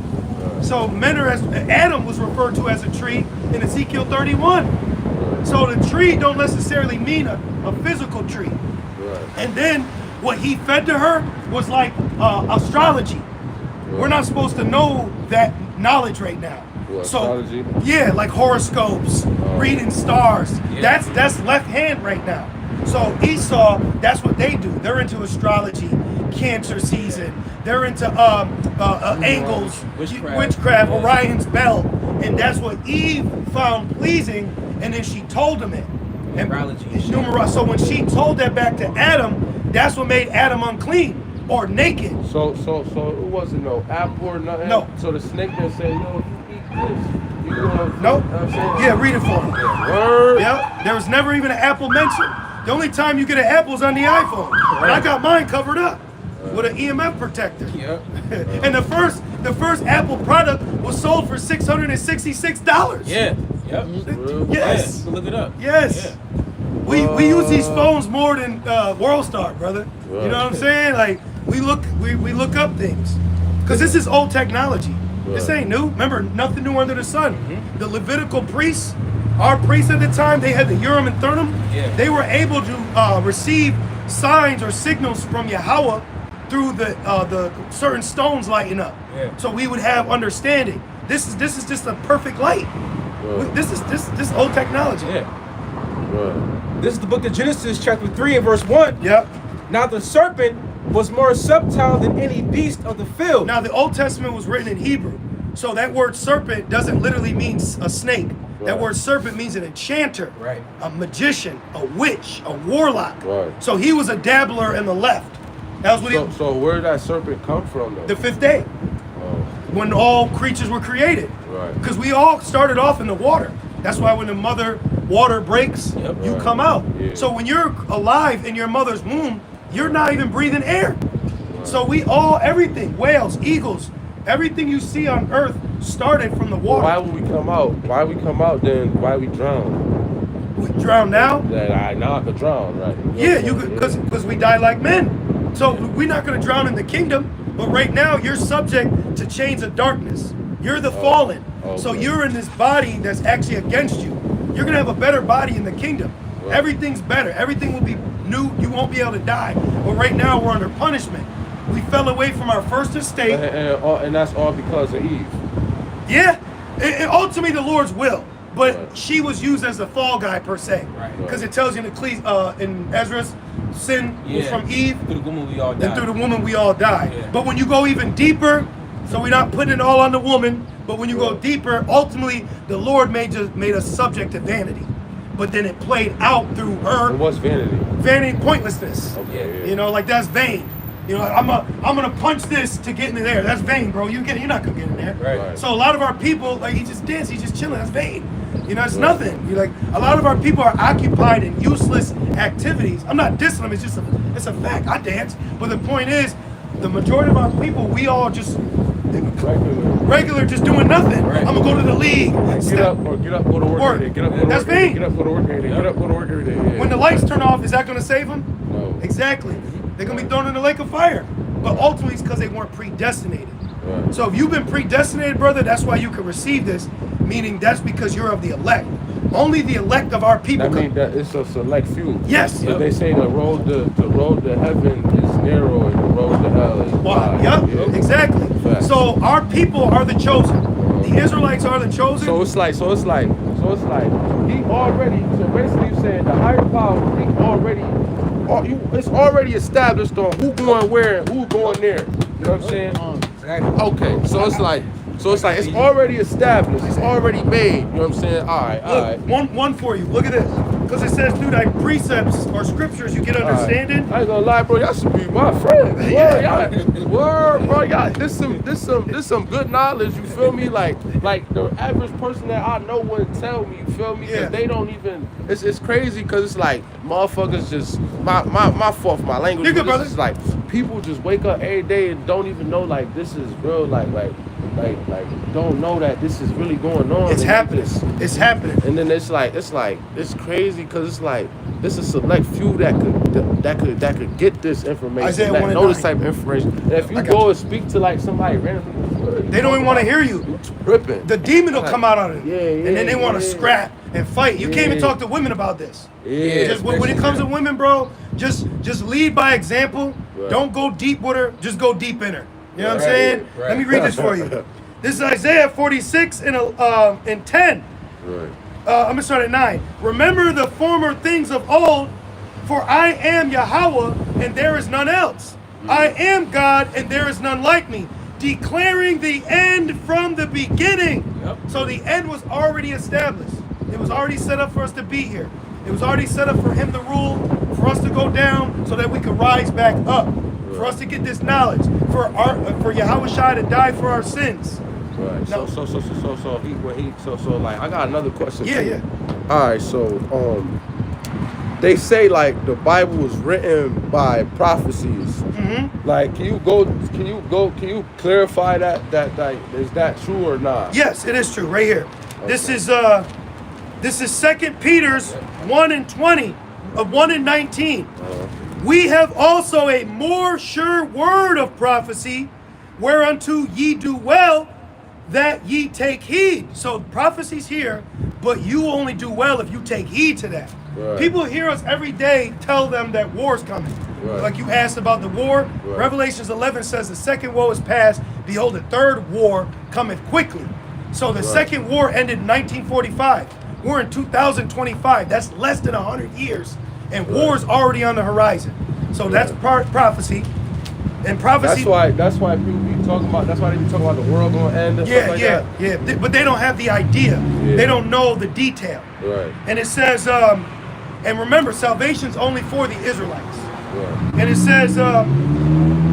So men are as, Adam was referred to as a tree in Ezekiel 31. So the tree don't necessarily mean a physical tree. Right. And then what he fed to her was like astrology. We're not supposed to know that knowledge right now. What, So astrology? yeah, like horoscopes, reading stars. Yeah. That's left hand right now. So Esau, that's what they do. They're into astrology, Cancer season. They're into angles, witchcraft, Orion's belt, and that's what Eve found pleasing, and then she told him it. And Numerology. So when she told that back to Adam, that's what made Adam unclean or naked. So it wasn't no apple or nothing. No. So the snake didn't say, yo, if you eat this, you gonna. Nope. You know what I'm saying? Yeah, read it for me. Word. Yep. There was never even an apple mentioned. The only time you get an apple is on the iPhone. And I got mine covered up with an EMF protector. Yep. And the first Apple product was sold for $666. Yeah. Yep. Yes. You can look it up. Yes. Yeah. We use these phones more than WorldStar, brother. You know what I'm saying? Like we look up things. Cause this is old technology. This ain't new. Remember, nothing new under the sun. The Levitical priests, our priests at the time, they had the Urim and Thummim. Yeah. They were able to receive signs or signals from Yahweh through the certain stones lighting up. Yeah. So we would have understanding. This is just a perfect light. This is old technology. Yeah. Right. This is the book of Genesis, chapter 3 and verse 1. Yep. Now the serpent was more subtle than any beast of the field. Now the Old Testament was written in Hebrew. So that word serpent doesn't literally mean a snake. That word serpent means an enchanter, Right. a magician, a witch, a warlock. Right. So he was a dabbler in the left. That was what So where did that serpent come from though? the fifth day, when all creatures were created. Right. Because we all started off in the water. That's why when the mother water breaks, Yep. you Right. come out. Yeah. So when you're alive in your mother's womb, you're not even breathing air. So we all, everything, whales, eagles, everything you see on earth started from the water. Why would we come out? Why we come out then? Why we drown? We drown now? Now I could drown, right? Yeah, you could, because we die like men. So we're not going to drown in the kingdom, but right now you're subject to chains of darkness. You're the fallen. So okay. you're in this body that's actually against you. You're going to have a better body in the kingdom. Right. Everything's better. Everything will be new. You won't be able to die. But right now we're under punishment. We fell away from our first estate. And that's all because of Eve. Yeah, and ultimately the Lord's will. But Right. she was used as the fall guy per se. Right. Because it tells you in Ezra's, sin was from Eve. Through the woman we all And died. through the woman we all die. Yeah. But when you go even deeper, so we're not putting it all on the woman, but when you go deeper, ultimately the Lord made us subject to vanity. But then it played out through her And what's vanity? vanity and pointlessness. Okay. You know, like that's vain. You know, I'm gonna punch this to get in there. That's vain, bro. You're not gonna get in there. Right. So a lot of our people, like he just dance, he's just chilling. That's vain. You know, it's nothing. You like a lot of our people are occupied in useless activities. I'm not dissing them. It's a fact. I dance, but the point is, the majority of our people, we all just Regular, just doing nothing. Right. I'm gonna go to the league. Get up, go to work every day. Get up, go to That's work every day. me. Get up, go to work every day. Get up, go to work every day. Yeah. When the lights turn off, is that gonna save them? No. Exactly. They're gonna be thrown in the lake of fire. But ultimately, it's because they weren't predestinated. Right. So if you've been predestinated, brother, that's why you can receive this. Meaning that's because you're of the elect. Only the elect of our people. That means that it's a select few. Yes. So they say the road to heaven is narrow and the road to hell is wide. Yep. Yeah. Exactly. Facts. So our people are the chosen. The Israelites are the chosen. So it's like he already. So basically, you saying the higher power, he already. It's already established on who going where and who going there. You know what I'm saying? Exactly. Okay. So it's like it's already established. It's already made. You know what I'm saying? All right. Look, one for you. Look at this. Because it says through thy precepts or scriptures you get understanding. I ain't gonna lie, bro. Y'all should be my friends. Yeah. Word, bro. Y'all, this some good knowledge. You feel me? Like the average person that I know wouldn't tell me. You feel me? 'Cause Yeah. they don't even. It's crazy because it's like motherfuckers just my fault for my language. You're good, but brother. it's like people just wake up every day and don't even know like this is real. Like don't know that this is really going on. It's and happening. It's happening. And then it's crazy because it's like this is select few that could get this information, Isaiah that 1 and know this 9. type of information. And if you I got go you. and speak to like somebody randomly, They don't even want to hear you. tripping. The demon will come out on it. Yeah, and then they want to yeah. scrap and fight. You can't even Yeah. talk to women about this. Yeah, Just when it comes to women, bro, just lead by example. Right. Don't go deep with her. Just go deep in her. You know what I'm Right, saying? right. Let me read this for you. This is Isaiah 46 and 10. Right. I'm gonna start at 9. Remember the former things of old, for I am Yahweh, and there is none else. I am God, and there is none like me, declaring the end from the beginning. Yep. So the end was already established. It was already set up for us to be here. It was already set up for him to rule, for us to go down, so that we could rise back up. For us to get this knowledge, for Yahweh Shai to die for our sins. Right. No. So like I got another question. Yeah, too. yeah. All right. So they say like the Bible was written by prophecies. Mm-hmm. Like, can you clarify that is that true or not? Yes, it is true. Right here. Okay. This is 2 Peter's 1 and 20, 1 and 19. We have also a more sure word of prophecy, whereunto ye do well that ye take heed. So prophecy's here, but you only do well if you take heed to that. Right. People hear us every day tell them that war's coming. Right. Like you asked about the war. Right. Revelations 11 says the second woe is past. Behold, the third war cometh quickly. So the second war ended in 1945. We're in 2025. That's less than 100 years. And war's already on the horizon. So that's prophecy. And prophecy. That's why people be talking about. That's why they be talking about the world going to end and stuff like that. Yeah. But they don't have the idea. Yeah. They don't know the detail. Right. And it says, and remember, salvation's only for the Israelites. Right. And it says,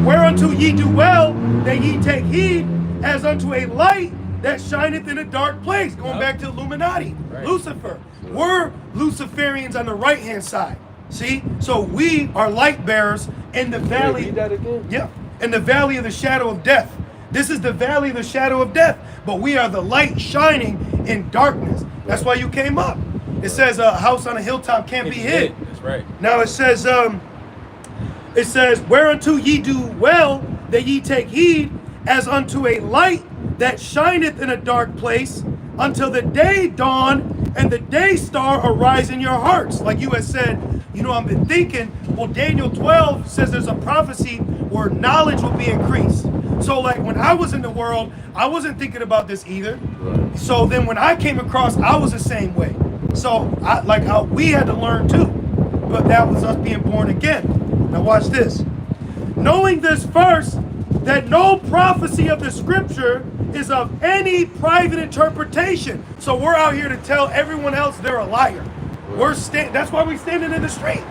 whereunto ye do well that ye take heed, as unto a light that shineth in a dark place. Going back to Illuminati, Right. Lucifer. We're Luciferians on the right-hand side. See? So we are light bearers in the valley. Read that again. Yeah. In the valley of the shadow of death. This is the valley of the shadow of death. But we are the light shining in darkness. That's why you came up. It says a house on a hilltop can't be hid. That's right. Now it says, whereunto ye do well that ye take heed, as unto a light that shineth in a dark place, until the day dawn and the day star arise in your hearts. Like you had said, I've been thinking, well, Daniel 12 says there's a prophecy where knowledge will be increased. So like when I was in the world, I wasn't thinking about this either. Right. So then when I came across, I was the same way. So we had to learn too. But that was us being born again. Now watch this. Knowing this first, that no prophecy of the scripture is of any private interpretation. So we're out here to tell everyone else they're a liar. That's why we're standing in the street.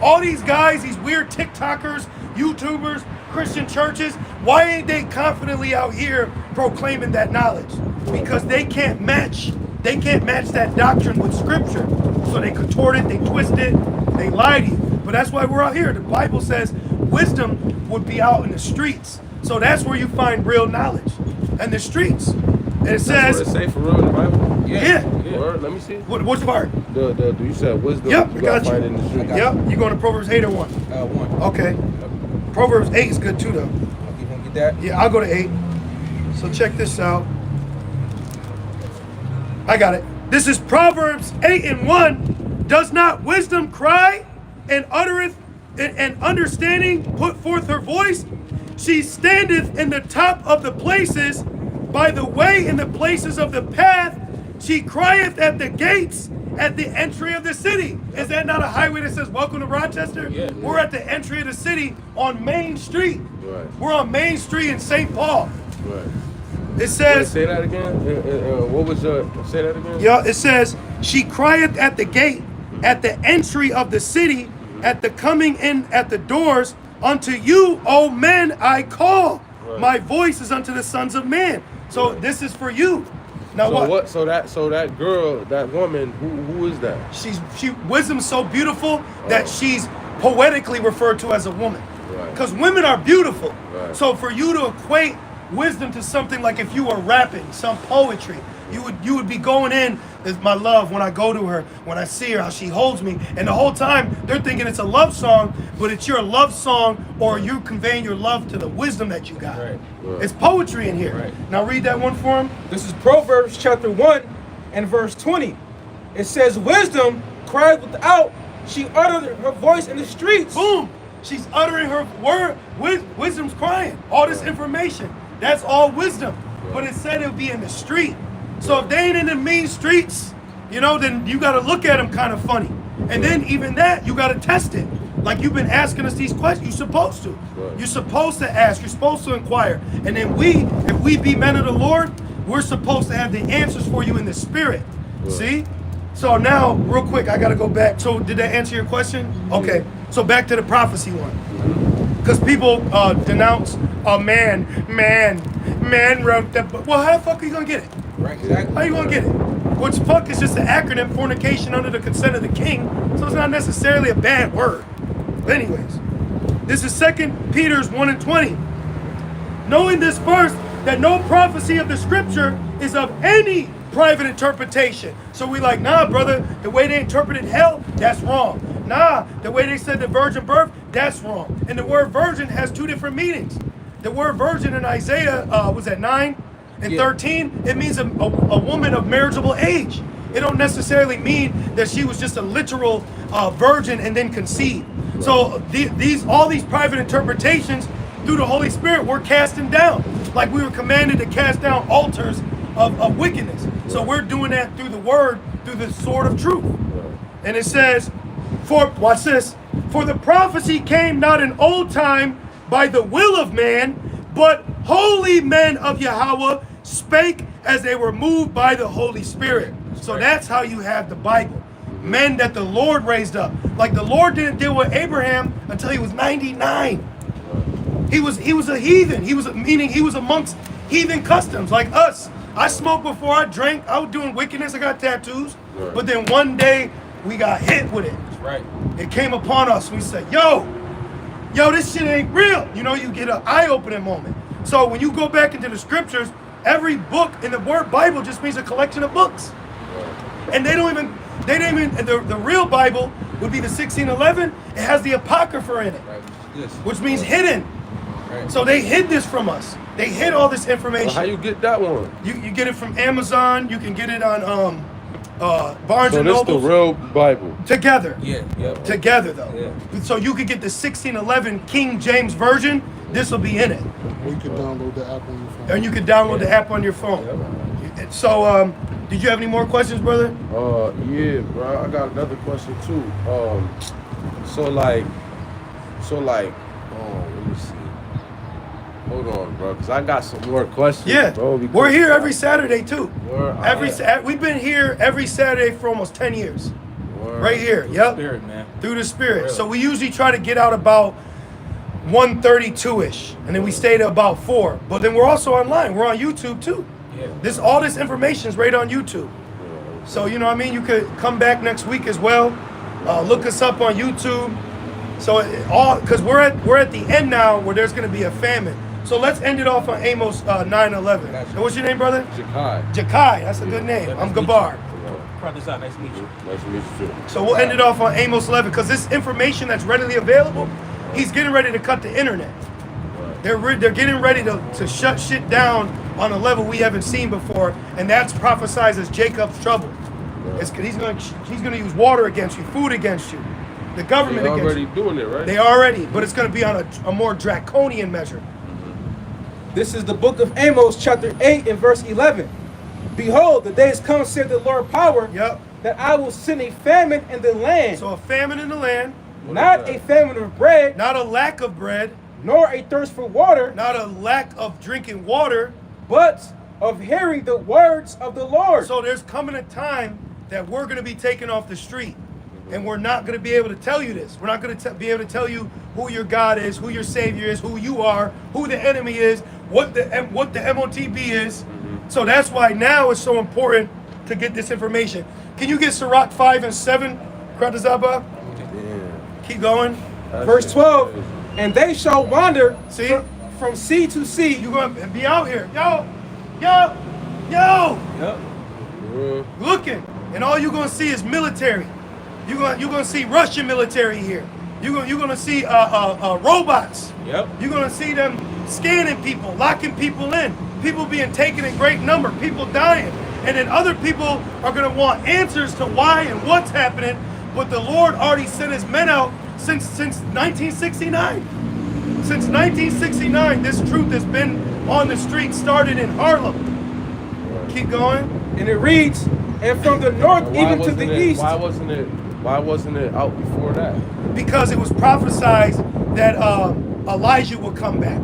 All these guys, these weird TikTokers, YouTubers, Christian churches, why ain't they confidently out here proclaiming that knowledge? Because they can't match that doctrine with scripture. So they contort it, they twist it, they lie to you. But that's why we're out here. The Bible says wisdom would be out in the streets. So that's where you find real knowledge. and the streets. And it That's says, what it say for real in the Bible? yeah. Word, let me see. Which part? The you said wisdom. Yep, you I gotta got find you. it in the street. Yep, you going to Proverbs 8 or 1? 1. Okay. Proverbs 8 is good too, though. You gonna get that? Yeah, I'll go to 8. So check this out. I got it. This is Proverbs 8 and 1. Does not wisdom cry and uttereth and understanding put forth her voice? She standeth in the top of the places, by the way in the places of the path. She crieth at the gates, at the entry of the city. Is that not a highway that says welcome to Rochester? Yeah. We're at the entry of the city on Main Street. Right. We're on Main Street in St. Paul. Right. It Wait, says, say that again. What was say that again? yeah, it says, she crieth at the gate, at the entry of the city, at the coming in at the doors. Unto you, O men, I call. Right. My voice is unto the sons of man. So Right. this is for you. Now So what? So that girl, that woman, who is that? She wisdom's so beautiful that she's poetically referred to as a woman. Right. Because women are beautiful. Right. So for you to equate wisdom to something like if you were rapping, some poetry, you would be going in as my love when I go to her, when I see her, how she holds me. And the whole time they're thinking it's a love song, but it's your love song or you conveying your love to the wisdom that you got. Right. Right. It's poetry in here. Right. Now read that one for him. This is Proverbs chapter 1 and verse 20. It says, wisdom cried without, she uttered her voice in the streets. Boom. She's uttering her word. Wisdom's crying. All this information. That's all wisdom. But it said it would be in the street. So if they ain't in the mean streets, then you got to look at them kind of funny. And then even that, you got to test it. Like you've been asking us these questions. You're supposed to. Right. You're supposed to ask. You're supposed to inquire. And then if we be men of the Lord, we're supposed to have the answers for you in the spirit. Right. See? So now, real quick, I got to go back. So did that answer your question? Okay. So back to the prophecy one. Because people denounce a man wrote that book. Well, how the fuck are you going to get it? Right, exactly. How you going to get it? Which fuck is just an acronym, fornication under the consent of the king. So it's not necessarily a bad word. But anyways, this is 2 Peter's 1 and 20. Knowing this first, that no prophecy of the scripture is of any private interpretation. So we like, nah, brother, the way they interpreted hell, that's wrong. Nah, the way they said the virgin birth, that's wrong. And the word virgin has two different meanings. The word virgin in Isaiah, was that 9 and 13? It means a woman of marriageable age. It don't necessarily mean that she was just a literal virgin and then conceived. So all these private interpretations through the Holy Spirit we're casting down. Like we were commanded to cast down altars of wickedness. So we're doing that through the word, through the sword of truth. And it says, watch this, for the prophecy came not in old time by the will of man, but holy men of Yahweh spake as they were moved by the Holy Spirit. So that's how you have the Bible. Men that the Lord raised up. Like the Lord didn't deal with Abraham until he was 99. He was a heathen. He was amongst heathen customs like us. I smoked before I drank. I was doing wickedness. I got tattoos. Right. But then one day we got hit with it. Right. It came upon us. We said, yo, this shit ain't real. You get an eye-opening moment. So when you go back into the scriptures, every book in the word Bible just means a collection of books. And the real Bible would be the 1611. It has the Apocrypha in it, Right. Yes. which means hidden. Right. So they hid this from us. They hid all this information. Well, how you get that one? You get it from Amazon. You can get it on Barnes So and this Noble. the real Bible. Together. Yeah. Together though. Yeah. So you could get the 1611 King James version. This will be in it. Or you can download the app on your phone. And you can download the app on your phone. So did you have any more questions, brother? Yeah, bro. I got another question too. Let me see. Hold on, bro, because I got some more questions. Yeah. Bro, We're here every Saturday too. Word. We've been here every Saturday for almost 10 years. Word. Right here. Yep. Spirit, man. Through the Spirit. Really? So we usually try to get out about 1:32ish, and then we stay to about 4. But then we're also online. We're on YouTube too. Yeah. All this information is right on YouTube. So you know what I mean? You could come back next week as well. Look us up on YouTube. So because we're at the end now where there's going to be a famine. So let's end it off on Amos 9:11. Gotcha. And what's your name, brother? Jakai. Jakai. That's a good name. I'm Gabar. Prod this out. Nice to meet you. Nice to meet you too. So we'll end it off on Amos 11 because this information that's readily available, he's getting ready to cut the internet. They're getting ready to shut shit down on a level we haven't seen before, and that's prophesied as Jacob's trouble. He's gonna use water against you, food against you, the government They're against already you. doing it, right? They already, but it's gonna be on a more draconian measure. This is the book of Amos, chapter 8 and verse 11. Behold, the days come, said the Lord power, Yep. that I will send a famine in the land, So a famine in the land, not a famine of bread, not a lack of bread, nor a thirst for water, not a lack of drinking water. but of hearing the words of the Lord. So there's coming a time that we're going to be taken off the street, and we're not going to be able to tell you this. We're not going to be able to tell you who your God is, who your Savior is, who you are, who the enemy is, what the MOTB is. So that's why now it's so important to get this information. Can you get Sirach 5 and 7, Kratazaba? Keep going. Verse 12, and they shall wander See? from sea to sea. You're going to be out here. Yo! Yep. Looking, and all you're gonna see is military. You're gonna see Russian military here. You're gonna see robots. Yep. You're gonna see them scanning people, locking people in, people being taken in great number, people dying, and then other people are gonna want answers to why and what's happening. But the Lord already sent His men out since 1969. Since 1969, this truth has been on the street. Started in Harlem. Keep going. And it reads, and from the north even to the east. Why wasn't it out before that? Because it was prophesied that Elijah would come back.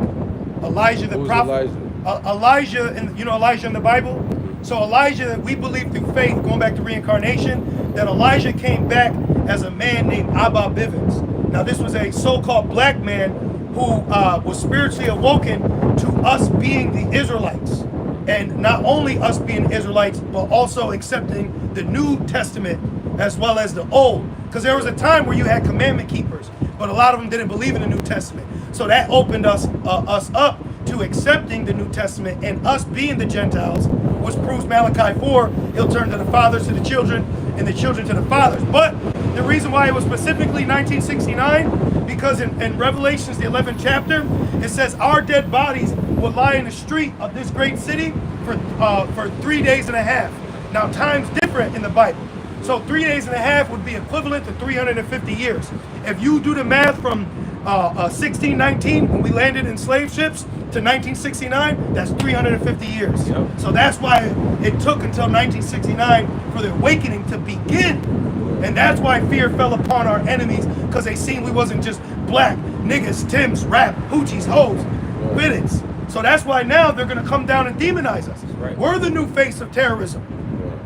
Elijah the Who's prophet. Elijah? Elijah, and you know Elijah in the Bible. So Elijah, we believe through faith, going back to reincarnation, that Elijah came back as a man named Abba Bivens. Now this was a so-called black man who was spiritually awoken to us being the Israelites. And not only us being Israelites, but also accepting the New Testament as well as the Old. Because there was a time where you had commandment keepers, but a lot of them didn't believe in the New Testament. So that opened us up to accepting the New Testament and us being the Gentiles, which proves Malachi 4, he'll turn to the fathers to the children and the children to the fathers. But the reason why it was specifically 1969, because in Revelations, the 11th chapter, it says our dead bodies would lie in the street of this great city for 3 days and a half. Now, time's different in the Bible. So 3 days and a half would be equivalent to 350 years. If you do the math from 1619, when we landed in slave ships, to 1969, that's 350 years. Yep. So that's why it took until 1969 for the awakening to begin. And that's why fear fell upon our enemies, because they seen we wasn't just black, niggas, Tims, rap, hoochies, hoes, biddits. So that's why now they're going to come down and demonize us. Right. We're the new face of terrorism,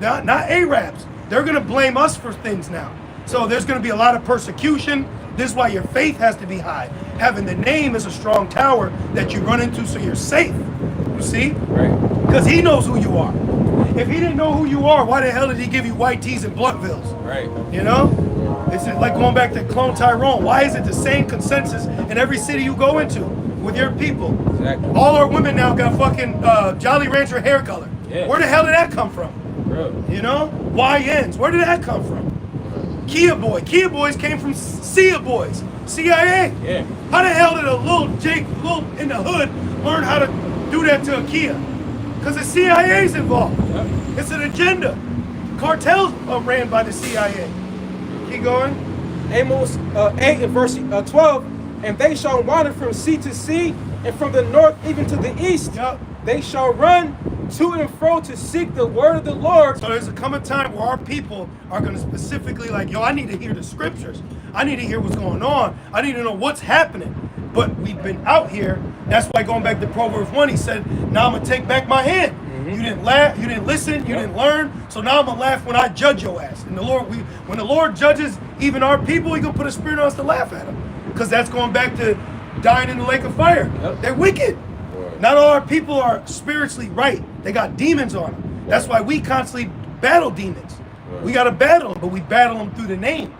not Arabs. They're going to blame us for things now. So there's going to be a lot of persecution. This is why your faith has to be high. Having the name is a strong tower that you run into so you're safe. You see? Right. Because he knows who you are. If he didn't know who you are, why the hell did he give you white tees and Bloodvilles? Right. You know? It's like going back to Clone Tyrone. Why is it the same consensus in every city you go into with your people? Exactly. All our women now got fucking Jolly Rancher hair color. Yeah. Where the hell did that come from? Bro. You know? YNs. Where did that come from? Kia Boy. Kia Boys came from CIA Boys. CIA. Yeah. How the hell did a little Jake, little in the hood, learn how to do that to a Kia? Because the CIA's involved. Yep. It's an agenda. Cartels are ran by the CIA. Keep going. Amos 8 and verse 12, and they shall wander from sea to sea, and from the north even to the east. Yep. They shall run to and fro to seek the word of the Lord. So there's a coming time where our people are going to specifically like, yo, I need to hear the scriptures. I need to hear what's going on. I need to know what's happening. But we've been out here. That's why going back to Proverbs 1, he said, now I'm going to take back my hand. You didn't laugh, you didn't listen, you didn't learn. So now I'm going to laugh when I judge your ass. And the Lord, when the Lord judges even our people, He's going to put a spirit on us to laugh at them. Because that's going back to dying in the lake of fire. Yep. They're wicked. Not all our people are spiritually right. They got demons on them. That's why we constantly battle demons. We got to battle them, but we battle them through the name.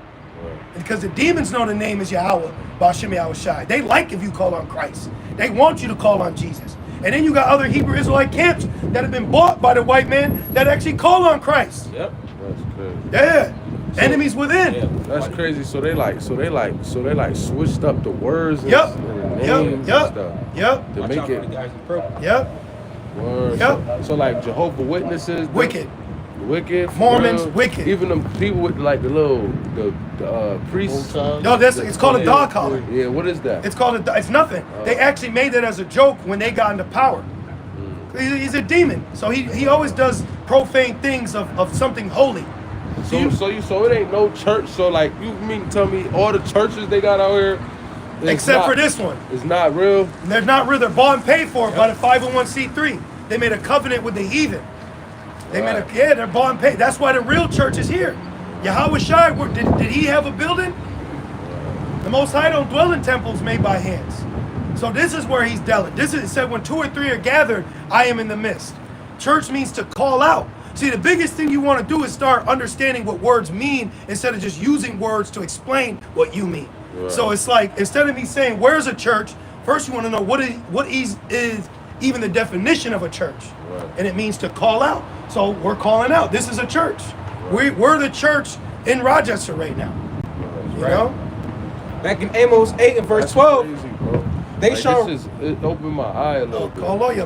Because the demons know the name is Yahweh, Bashem Yahushai. They like if you call on Christ. They want you to call on Jesus. And then you got other Hebrew Israelite camps that have been bought by the white man that actually call on Christ. Yep. That's crazy. Yeah. Enemies within. Yeah. That's crazy. So they switched up the words and, Yep. and the Yep. names and Yep. stuff Yep. to Watch make out for it the guys in purple. Yep. words. Yep. So like Jehovah Witnesses, Wicked. wicked, for Mormons, real. wicked. Even them people with like the priests. No, it's called a dog collar. Yeah, what is that? It's called it's nothing. They actually made that as a joke when they got into power. He's a demon. So he always does profane things of something holy. So it ain't no church. So like you mean to tell me all the churches they got out here, Except for this one. it's not real. They're not real. They're bought and paid for by the 501c3. They made a covenant with the heathen. They're bought and paid. That's why the real church is here. Yahweh Shai, did he have a building? The Most High don't dwell in temples made by hands. So this is where he's dwelling. It said when 2 or 3 are gathered, I am in the midst. Church means to call out. See, the biggest thing you want to do is start understanding what words mean instead of just using words to explain what you mean. Right. So it's like, instead of me saying, where's a church? First you want to know what is even the definition of a church. Right. And it means to call out. So we're calling out. This is a church. Right. We're the church in Rochester right now. You know? Back in Amos 8 and verse 12, Crazy, bro. they Like, show. it opened my eye a little bit. Call lawyer,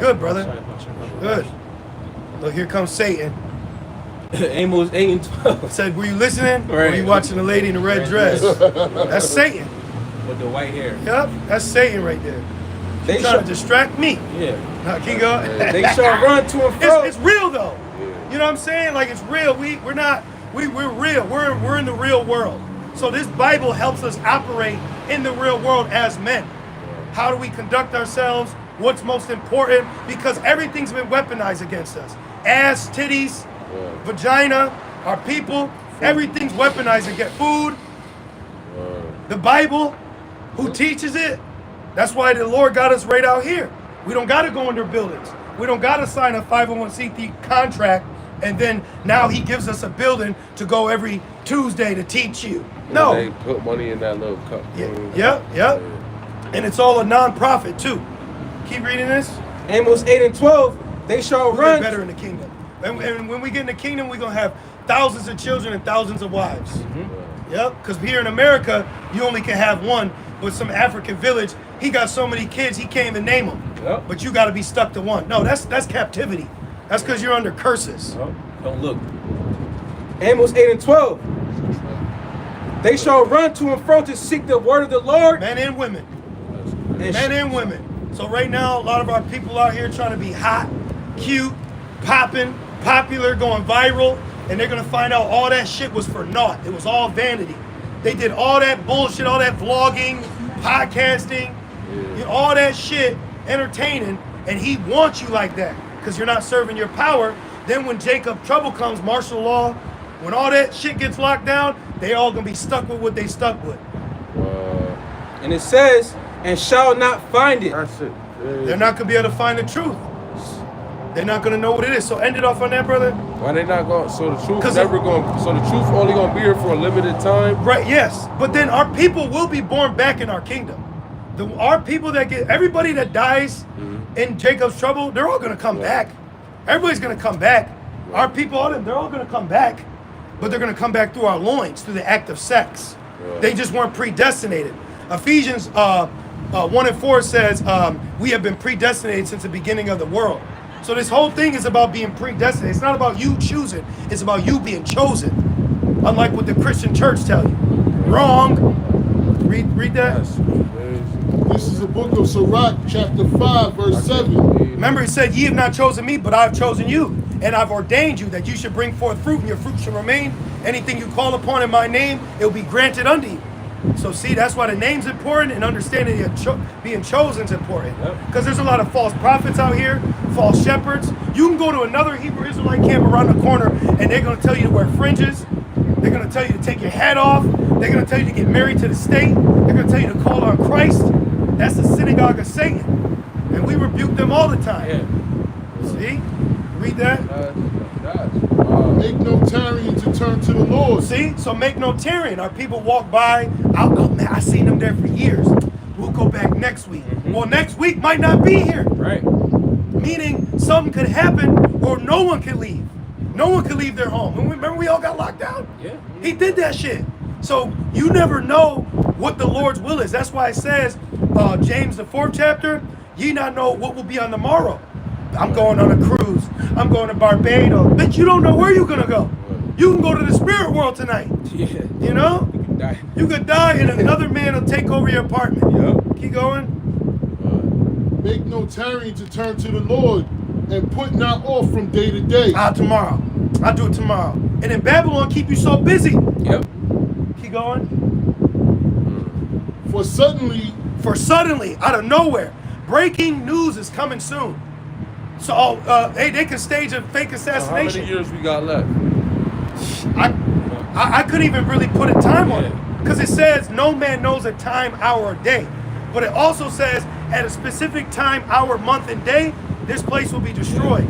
good, brother. Good. Look, here comes Satan. Amos 8 and 12. Said, were you listening? Or Right. were you watching the lady in the red dress? That's Satan. With the white hair. Yep, that's Satan right there. They Trying to distract me. Yeah. Now, keep going. They shall run to and fro. It's real though. You know what I'm saying? Like it's real. We're real. We're in the real world. So this Bible helps us operate in the real world as men. How do we conduct ourselves? What's most important? Because everything's been weaponized against us. Ass, titties, vagina, our people, everything's weaponized against food. The Bible, who teaches it? That's why the Lord got us right out here. We don't got to go in their buildings. We don't got to sign a 501c3 contract and then now he gives us a building to go every Tuesday to teach you. No. They put money in that little cup. Yeah. And it's all a non-profit too. Keep reading this. Amos 8 and 12, they shall We'll run. get better in the kingdom. And when we get in the kingdom, we're going to have thousands of children and thousands of wives. Mm-hmm. Yep, because here in America, you only can have one. But some African village, he got so many kids, he can't even name them. Yep. But you got to be stuck to one. No, that's captivity. That's because you're under curses. Oh, don't look. Amos 8 and 12. They shall run to and fro to seek the word of the Lord. Men and women. And Men and women. So right now, a lot of our people out here trying to be hot, cute, popping, popular, going viral, and they're going to find out all that shit was for naught. It was all vanity. They did all that bullshit, all that vlogging, podcasting, all that shit, entertaining, and he wants you like that because you're not serving your power. Then when Jacob trouble comes, martial law, when all that shit gets locked down, they all going to be stuck with what they stuck with. And it says, and shall not find it. That's it. They're not going to be able to find the truth. They're not going to know what it is. So end it off on that, brother. Why they not going? So the truth 'Cause never going. So the truth only going to be here for a limited time. Right, yes. But then our people will be born back in our kingdom. Our people everybody that dies in Jacob's trouble, they're all going to come back. Everybody's going to come back. Our people, they're all going to come back. But they're going to come back through our loins, through the act of sex. They just weren't predestinated. Ephesians 1 and 4 says, we have been predestinated since the beginning of the world. So this whole thing is about being predestinated. It's not about you choosing. It's about you being chosen. Unlike what the Christian church tell you. Wrong. Read that. This is the book of Sirach, chapter 5, verse 7. Remember, it said, ye have not chosen me, but I have chosen you. And I've ordained you that you should bring forth fruit, and your fruit shall remain. Anything you call upon in my name, it will be granted unto you. So see, that's why the name's important, and understanding being chosen is important. Because there's a lot of false prophets out here, false shepherds. You can go to another Hebrew Israelite camp around the corner, and they're going to tell you to wear fringes. They're going to tell you to take your hat off. They're going to tell you to get married to the state. They're going to tell you to call on Christ. That's the synagogue of Satan. And we rebuke them all the time. See? Read that. Make no tarrying to turn to the Lord. See? So make no tarrying. Our people walk by. Oh, man, I seen them there for years. We'll go back next week. Well, next week might not be here. Right. Meaning something could happen or no one could leave. No one could leave their home. And remember we all got locked down? Yeah. He did that shit. So you never know what the Lord's will is. That's why it says, James the 4th chapter, ye not know what will be on the morrow. I'm going on a cruise. I'm going to Barbados. Bitch, you don't know where you're gonna go. You can go to the spirit world tonight. Yeah. You know? You can die. You could die and another man will take over your apartment. Yep. Keep going. Make no tarrying to turn to the Lord, and put not off from day to day. Tomorrow. I'll do it tomorrow. And in Babylon keep you so busy. Yep. Keep going. For suddenly, Out of nowhere, breaking news is coming soon. So they can stage a fake How assassination. many years we got left? I couldn't even really put a time on it because it says no man knows a time, hour, or day. But it also says at a specific time, hour, month, and day, this place will be destroyed.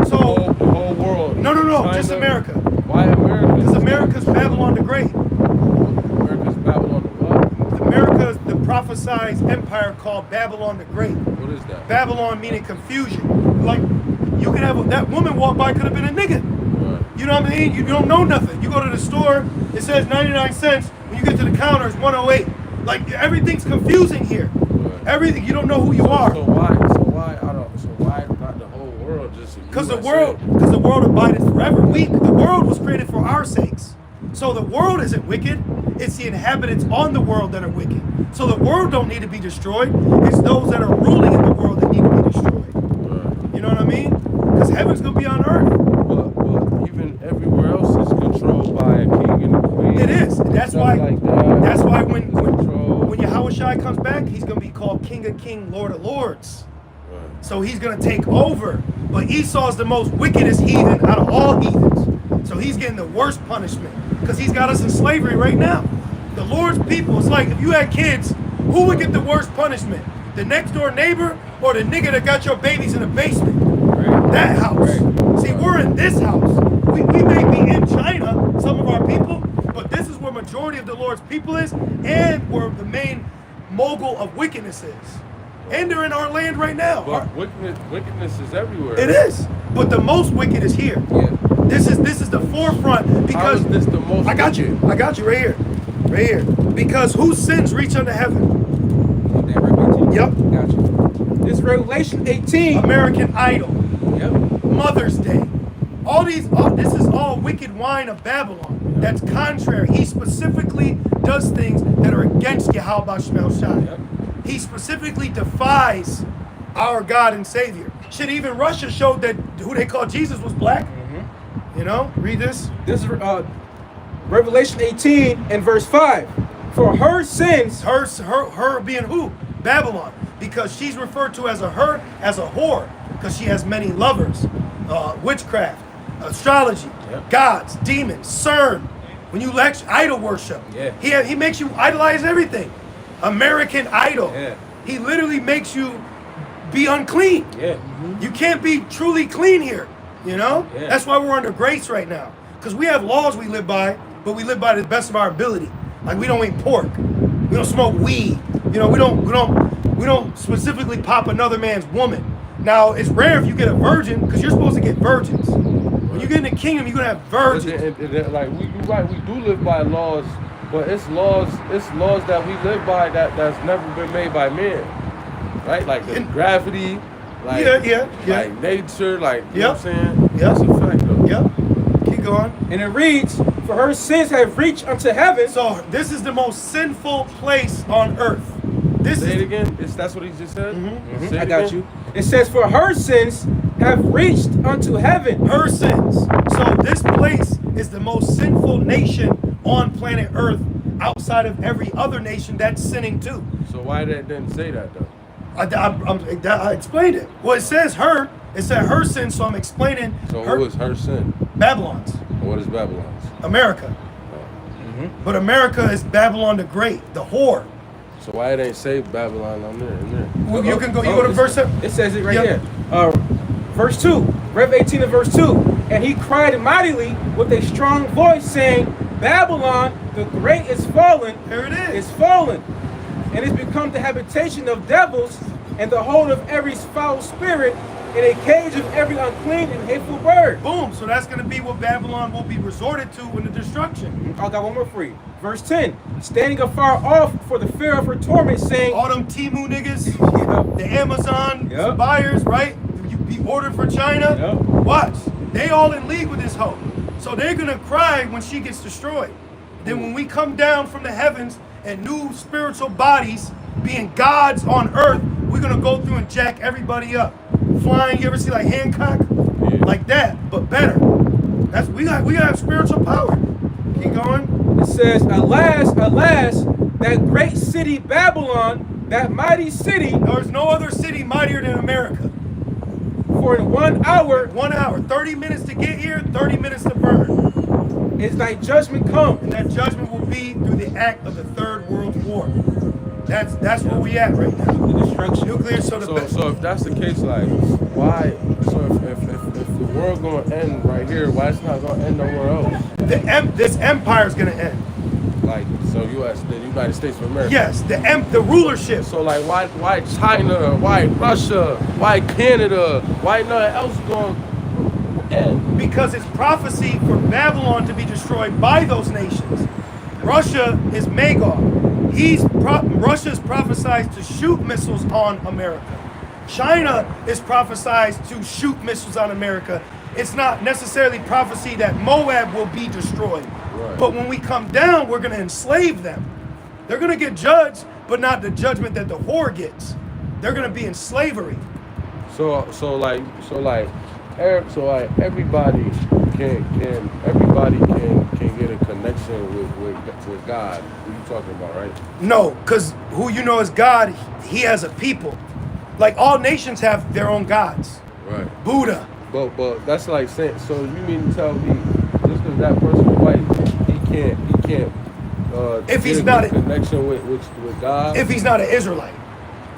So The whole world. no, China. just America. Why America? Because America's Babylon the Great. America's Babylon the what? America's the prophesied empire called Babylon the Great. What is that? Babylon meaning confusion. Like you could have that woman walk by could have been a nigga. Right. You know what I mean? You don't know nothing. You go to the store, it says 99 cents. When you get to the counter, it's 108. Like everything's confusing here. Right. Everything, you don't know who you are. So why not the whole world just? Because the world abideth forever. The world was created for our sakes. So the world isn't wicked. It's the inhabitants on the world that are wicked. So the world don't need to be destroyed. It's those that are ruling in the world that need to be destroyed. Right. You know what I mean? Because heaven's gonna be on earth. But even everywhere else is controlled by a king and a queen. It is. And that's Stuff why. like that. That's why when Control. Yahushua comes back, he's gonna be called King of Kings, Lord of Lords. Right. So he's gonna take over. But Esau's the most wickedest heathen out of all heathens. So he's getting the worst punishment because he's got us in slavery right now. The Lord's people, it's like if you had kids, who would get the worst punishment? The next door neighbor or the nigga that got your babies in the basement? Right. That house. Right. See, we're in this house. We may be in China, some of our people, but this is where majority of the Lord's people is and where the main mogul of wickedness is. And they're in our land right now. But wickedness is everywhere. It is, but the most wicked is here. Yeah. This is the forefront because How is this the most? I got you right here. Because whose sins reach unto heaven? That Revelation. Yep. Gotcha. This Revelation 18. American Idol, Yep. Mother's Day. This is all wicked wine of Babylon. That's contrary. He specifically does things that are against Yahweh Shemel Shai. Yep. He specifically defies our God and Savior. Shit, even Russia showed that who they call Jesus was black. You know, read this. This is Revelation 18 and verse 5. For her sins, Her being who? Babylon. Because she's referred to as a whore, because she has many lovers. Witchcraft, astrology, gods, demons, CERN. When you lecture, idol worship. Yeah. He makes you idolize everything. American Idol. Yeah. He literally makes you be unclean. yeah, You can't be truly clean here. You know? Yeah. That's why we're under grace right now. Because we have laws we live by, but we live by the best of our ability. Like we don't eat pork. We don't smoke weed. You know, we don't specifically pop another man's woman. Now it's rare if you get a virgin, because you're supposed to get virgins. When you get in the kingdom, you're gonna have virgins. Like you're right, we do live by laws, but it's laws that we live by that's never been made by men. Right? Like the gravity, like like nature, like you know what I'm saying? That's a fact though. Yep. Keep going. and it reads, for her sins have reached unto heaven. So this is the most sinful place on earth. This Say it is again. That's what he just said. Say it I got again. you. It says, for her sins have reached unto heaven. her sins. So this place is the most sinful nation on planet Earth outside of every other nation that's sinning too. So why that didn't say that though? I explained it. Well, it says her. It said her sin, so I'm explaining. So her, who is her sin? Babylon's. What is Babylon's? America. But America is Babylon the Great, the whore. So why it ain't say Babylon on there? In there? Well, you can go. You go to verse 7. It says it right Yeah. here. Verse 2. Rev 18 and verse 2. And he cried mightily with a strong voice, saying, Babylon, the great is fallen. There it is. Is fallen, and is become the habitation of devils, and the hold of every foul spirit, and a cage of every unclean and hateful bird. Boom. So that's going to be what Babylon will be resorted to in the destruction. I got one more for you. Verse 10. Standing afar off for the fear of her torment, saying, All them Timu niggas, Yep. the Amazon Yep. buyers, right? You be ordered for China. Yep. Watch. They all in league with this hoe. So they're going to cry when she gets destroyed. Then when we come down from the heavens and new spiritual bodies being gods on earth, we're going to go through and jack everybody up. Flying, you ever see like Hancock? Yeah. Like that, but better. That's we got to have spiritual power. Keep going. It says, Alas, alas, that great city Babylon, that mighty city, There's no other city mightier than America. for in 1 hour 1 hour, 30 minutes to get here, 30 minutes to burn. is thy judgment come. And that judgment will be through the act of the Third World War. That's where we at right now. The destruction. Nuclear, so So if that's the case, like, why? So if the world gonna end right here, why it's not gonna end nowhere else? this empire is gonna end. Like, so the United States of America. Yes, the rulership. So like, why China? Why Russia? Why Canada? Why nothing else gonna end? Because it's prophecy for Babylon to be destroyed by those nations. Russia is Magog. Russia's prophesied to shoot missiles on America. China is prophesied to shoot missiles on America. It's not necessarily prophecy that Moab will be destroyed. Right. But when we come down, we're going to enslave them. They're going to get judged, but not the judgment that the whore gets. They're going to be in slavery. So everybody can get a connection with God. What are you talking about, right? No, because who you know is God, he has a people. Like all nations have their own gods. Right. Buddha. But that's like saying. So you mean to tell me just because that person is white, he can't If he's get not a connection with God? If he's not an Israelite,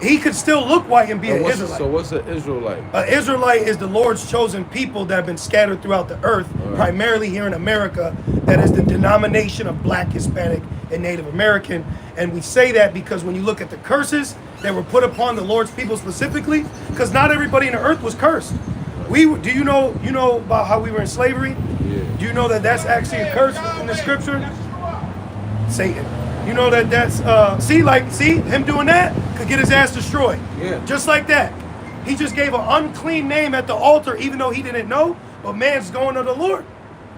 he could still look white and be an So Israelite. what's an Israelite? An Israelite is the Lord's chosen people that have been scattered throughout the earth, Right. primarily here in America. That is the denomination of Black, Hispanic, and Native American. And we say that because when you look at the curses that were put upon the Lord's people specifically, because not everybody in the earth was cursed. Do you know about how we were in slavery? Yeah. Do you know that that's actually a curse in the scripture? Satan. You know that's see him doing that could get his ass destroyed. Yeah. Just like that. He just gave an unclean name at the altar even though he didn't know, but man's going to the Lord.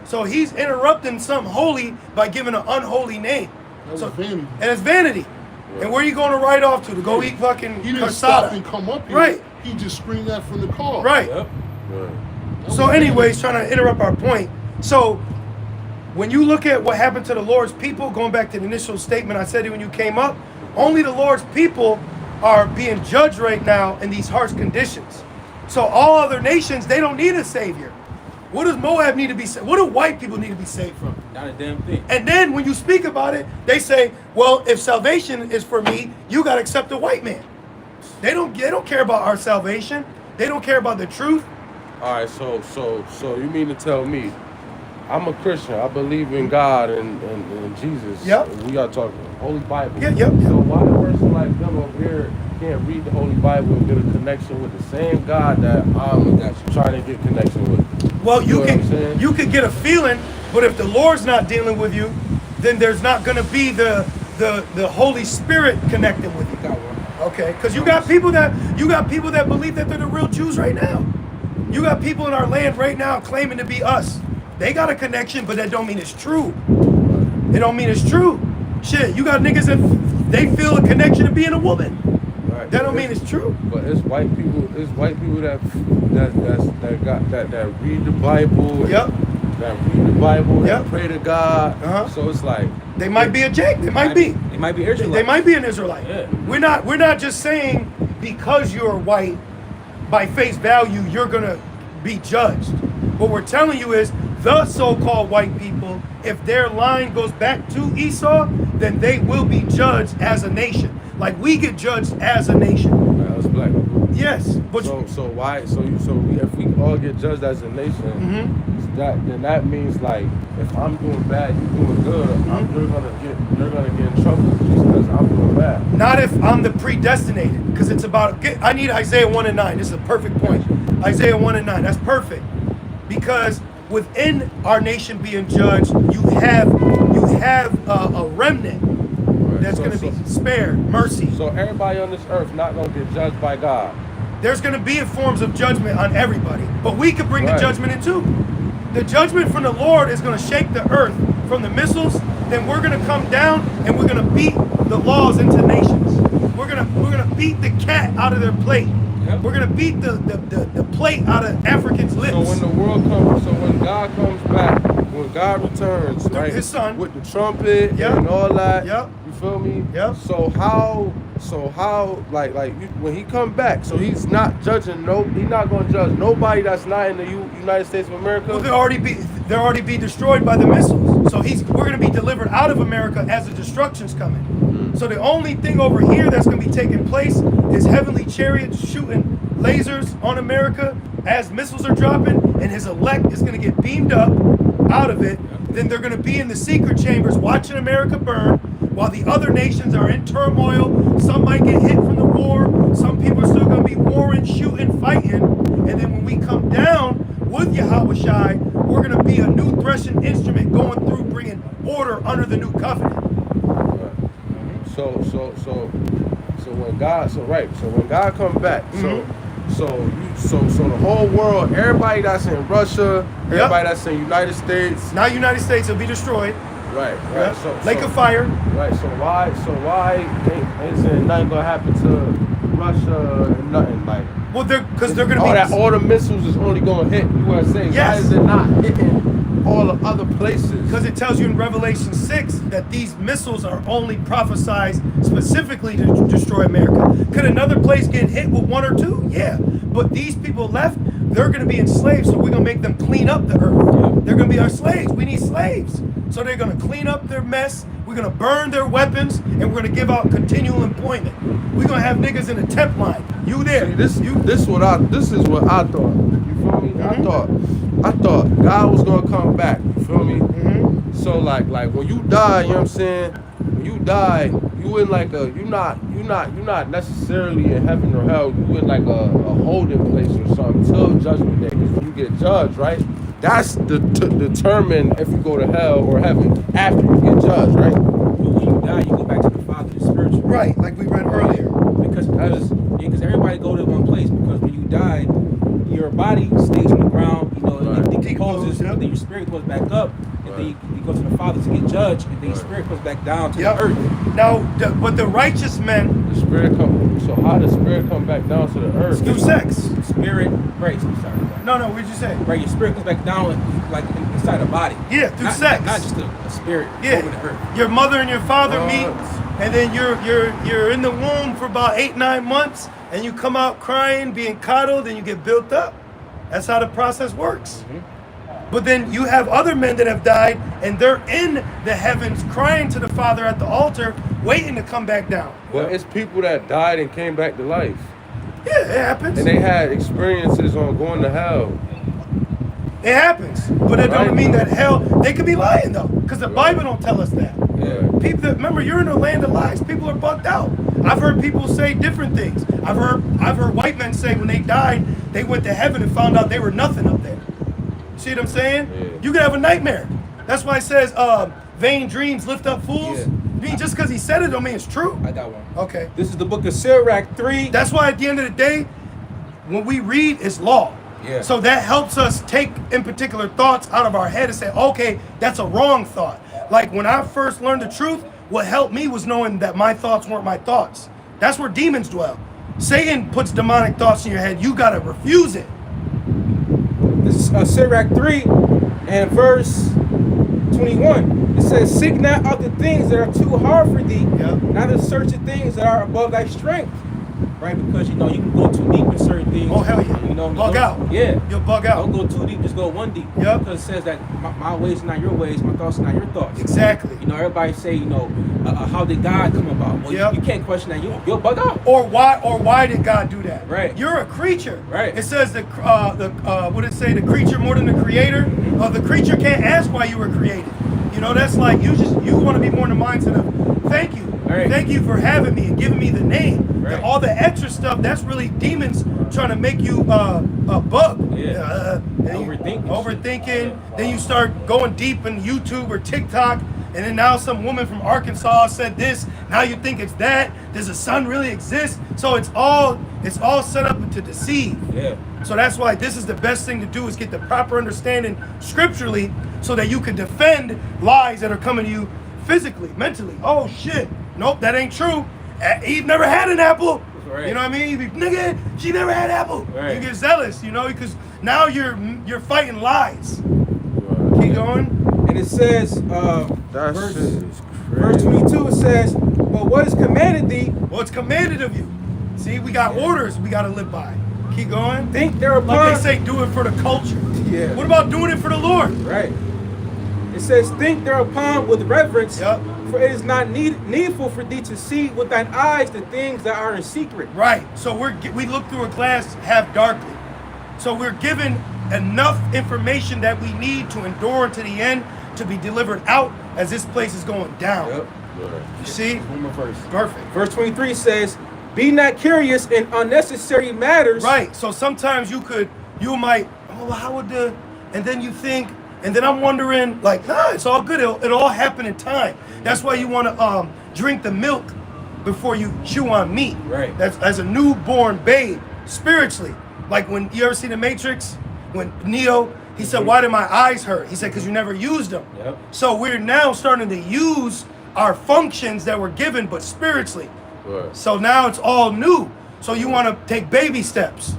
So he's interrupting something holy by giving an unholy name. That's So vanity. and it's vanity. And where you going to ride off to go eat fucking He didn't stop cassata? and come up here. Right. He just screamed that from the car. Right. Yep. Right. So anyways, trying to interrupt our point. So when you look at what happened to the Lord's people, going back to the initial statement I said when you came up, only the Lord's people are being judged right now in these harsh conditions. So all other nations, they don't need a savior. What does Moab need to be saved? What do white people need to be saved from? Not a damn thing. And then when you speak about it, they say, well, if salvation is for me, you got to accept the white man. They don't care about our salvation. They don't care about the truth. All right. So you mean to tell me? I'm a Christian. I believe in God and Jesus. Yep. We are talking Holy Bible. Yeah, yep. So why a person like them over here can't read the Holy Bible and get a connection with the same God that I'm trying to get connection with? Well, You know what I'm saying? you can get a feeling, but if the Lord's not dealing with you, then there's not going to be the Holy Spirit connecting with you. Got one. Okay, because you got people that believe that they're the real Jews right now. You got people in our land right now claiming to be us. They got a connection, but that don't mean it's true. It don't mean it's true. Shit, you got niggas that they feel a connection to being a woman. Right. That don't mean it's true. But it's white people. that read the Bible. Yep. That read the Bible. Yep. And pray to God. Uh-huh. So it's like They might be a Jake. They might be. They might be Israelites. They might be an Israelite. Yeah. We're not just saying because you're white, by face value, you're gonna be judged. What we're telling you is the so-called white people, if their line goes back to Esau, then they will be judged as a nation. Like we get judged as a nation. us black people. Yes, but So if we all get judged as a nation, that means like if I'm doing bad, you doing good, you're gonna get in trouble just because I'm doing bad. Not if I'm the predestinated, because it's about. I need Isaiah 1:9. This is a perfect point. Isaiah 1:9. That's perfect, because within our nation being judged, you have a remnant that's going to be spared, mercy. So everybody on this earth not gonna get judged by God. There's going to be forms of judgment on everybody, but we could bring the judgment in too. The judgment from the Lord is going to shake the earth from the missiles. Then we're going to come down and we're going to beat the laws into nations. We're gonna beat the cat out of their plate. Yep. We're gonna beat the plate out of Africans' lips. So when God comes back, when God returns, right, His son, with the trumpet and all that, you feel me? Yeah. So how, like when he come back, so he's not judging he's not gonna judge nobody that's not in the United States of America. Well, they'll already be destroyed by the missiles. So we're gonna be delivered out of America as the destruction's coming. So the only thing over here that's going to be taking place is heavenly chariots shooting lasers on America as missiles are dropping, and his elect is going to get beamed up out of it. Then they're going to be in the secret chambers watching America burn while the other nations are in turmoil. Some might get hit from the war. Some people are still going to be warring, shooting, fighting. And then when we come down with Yahushai, we're going to be a new threshing instrument going through bringing order under the new covenant. So when God comes back, so the whole world, everybody that's in Russia, everybody that's in United States, not United States, will be destroyed. Right. Yep. So lake of fire. Right. So why ain't nothing gonna happen to Russia and nothing like? Well, they're gonna be all the missiles is only gonna hit USA. Yes. Why is it not hitting all the other places? Because it tells you in Revelation 6 that these missiles are only prophesied specifically to destroy America. Could another place get hit with one or two? Yeah. But these people left, they're going to be enslaved, so we're going to make them clean up the earth. They're going to be our slaves. We need slaves. So they're going to clean up their mess. We're going to burn their weapons, and we're going to give out continual employment. We're going to have niggas in the temp line. You there. See, this is what I thought. You feel me? I thought God was gonna come back. You feel me? So like when you die, you know what I'm saying? When you die, you in like you're not necessarily in heaven or hell. You in like a holding place or something till judgment day. Because when you get judged, right? That's determine if you go to hell or heaven after you get judged, right? But when you die, you go back to the Father, the spiritual. Right, like we read earlier. Because everybody go to one place. Because when you die, your body stays on the ground, it decomposes, and then your spirit goes back up, and then you go to the Father to get judged, and then your spirit goes back down to the earth. Now, but the righteous men, the spirit come. So how does spirit come back down to the earth? Through sex. Spirit, grace. I'm sorry. No, what did you say? Right, your spirit comes back down like inside the body. Yeah, through sex. Not just a spirit over the earth. Your mother and your father meet, and then you're in the womb for about 8-9 months, and you come out crying, being coddled, and you get built up. That's how the process works. But then you have other men that have died, and they're in the heavens crying to the Father at the altar, waiting to come back down. Well, it's people that died and came back to life. Yeah, it happens. And they had experiences on going to hell. It happens. But that don't mean that hell, they could be lying though, because the Bible don't tell us that. Yeah. People that, remember, you're in a land of lies. People are bugged out. I've heard people say different things. I've heard white men say when they died, they went to heaven and found out they were nothing up there. See what I'm saying? Yeah. You could have a nightmare. That's why it says, vain dreams lift up fools. Yeah. I mean, just because he said it don't mean it's true. I got one. Okay. This is the book of Sirach 3. That's why at the end of the day, when we read, it's law. Yeah. So that helps us take in particular thoughts out of our head and say, okay, that's a wrong thought. Like when I first learned the truth, what helped me was knowing that my thoughts weren't my thoughts. That's where demons dwell. Satan puts demonic thoughts in your head. You got to refuse it. This is Sirach 3 and verse 21. It says, seek not out the things that are too hard for thee, neither search the things that are above thy strength. Right? Because, you can go too deep in certain things. Oh, hell yeah. Bug out. Yeah. You'll bug out. Don't go too deep, just go one deep. Yep. Because it says that my ways are not your ways, my thoughts are not your thoughts. Exactly. Everybody say, how did God come about? Well, you can't question that. You'll bug out. Or why did God do that? Right. You're a creature. Right. It says what did it say? The creature more than the creator. the creature can't ask why you were created. You know, that's like you want to be more in the mindset of thank you. Right. Thank you for having me and giving me the name. Right. And all the extra stuff, that's really demons trying to make you a bug. Yeah. Overthinking. Overthinking. Yeah. Then you start going deep in YouTube or TikTok, and then now some woman from Arkansas said this. Now you think it's that. Does the sun really exist? So it's all set up to deceive. Yeah. So that's why this is the best thing to do is get the proper understanding scripturally so that you can defend lies that are coming to you physically, mentally. Oh shit, nope, that ain't true. Eve never had an apple. Right. You know what I mean? You be, nigga, she never had apple. Right. You get zealous, you know, because now you're fighting lies. Right. Keep going. And it says, That verse, shit is verse crazy. 22, it says, but what is commanded thee, Well, it's commanded of you. See, we got orders we got to live by. Keep going. think thereupon. Like they say, do it for the culture. Yeah. What about doing it for the Lord? Right. It says, think thereupon with reverence, Yup. for it is not needful for thee to see with thine eyes the things that are in secret. Right. So we look through a glass half darkly. So we're given enough information that we need to endure to the end to be delivered out as this place is going down. Yep. You see? One more verse. Perfect. Verse 23 says, be not curious in unnecessary matters. Right. So sometimes you might, oh, well, how would and then you think, and then I'm wondering, like, nah, it's all good. It'll all happen in time. That's why you want to drink the milk before you chew on meat. Right. That's as a newborn babe, spiritually. Like when you ever see The Matrix, when Neo, he said, why did my eyes hurt? He said, because you never used them. Yep. So we're now starting to use our functions that were given, but spiritually. Right. So now it's all new. So you want to take baby steps.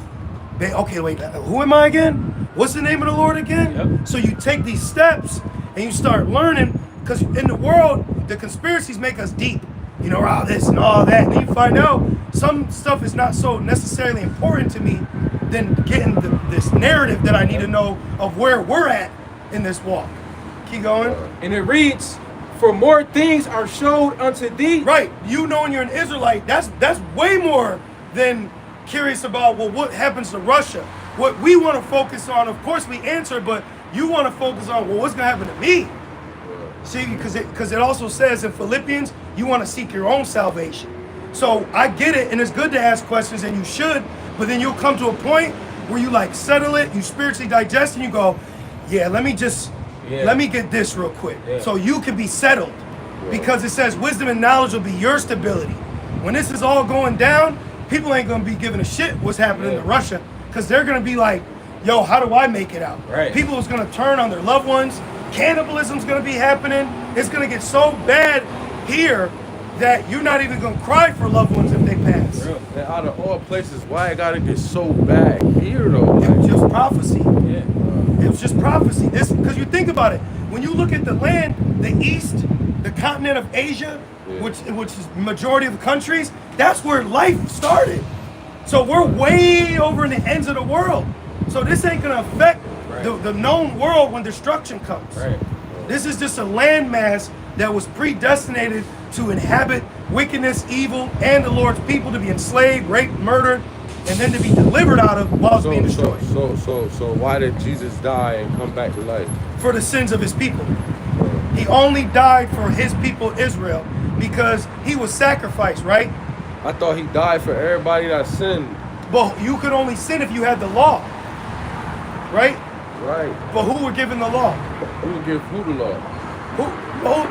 Okay, wait, who am I again? What's the name of the Lord again? Yep. So you take these steps and you start learning, because in the world, the conspiracies make us deep. You know, all this and all that. And you find out some stuff is not so necessarily important to me than getting this narrative that I need to know of where we're at in this walk. Keep going. And it reads, for more things are showed unto thee. Right. You knowing you're an Israelite, that's way more than curious about, well, what happens to Russia? What we want to focus on, of course we answer, but you want to focus on, well, what's going to happen to me? See, because it also says in Philippians, you want to seek your own salvation. So I get it, and it's good to ask questions, and you should, but then you'll come to a point where you like settle it, you spiritually digest, and you go, yeah, let me get this real quick. Yeah. So you can be settled. Because it says wisdom and knowledge will be your stability. When this is all going down, people ain't going to be giving a shit what's happening to Russia, because they're going to be like, yo, how do I make it out? Right. People is going to turn on their loved ones. Cannibalism's going to be happening. It's going to get so bad here that you're not even going to cry for loved ones if they pass. Real. And out of all places, why it gotta get so bad here though? It was just prophecy. Yeah. It was just prophecy. This, because you think about it, when you look at the land, the East, the continent of Asia, which is majority of the countries, that's where life started. So we're way over in the ends of the world. So this ain't gonna affect the known world when destruction comes. Right. This is just a landmass that was predestinated to inhabit wickedness, evil, and the Lord's people, to be enslaved, raped, murdered, and then to be delivered out of while it's being destroyed. So why did Jesus die and come back to life? For the sins of his people. He only died for his people Israel because he was sacrificed, right? I thought he died for everybody that sinned. But you could only sin if you had the law, right? Right. But who were given the law? Who give who the law?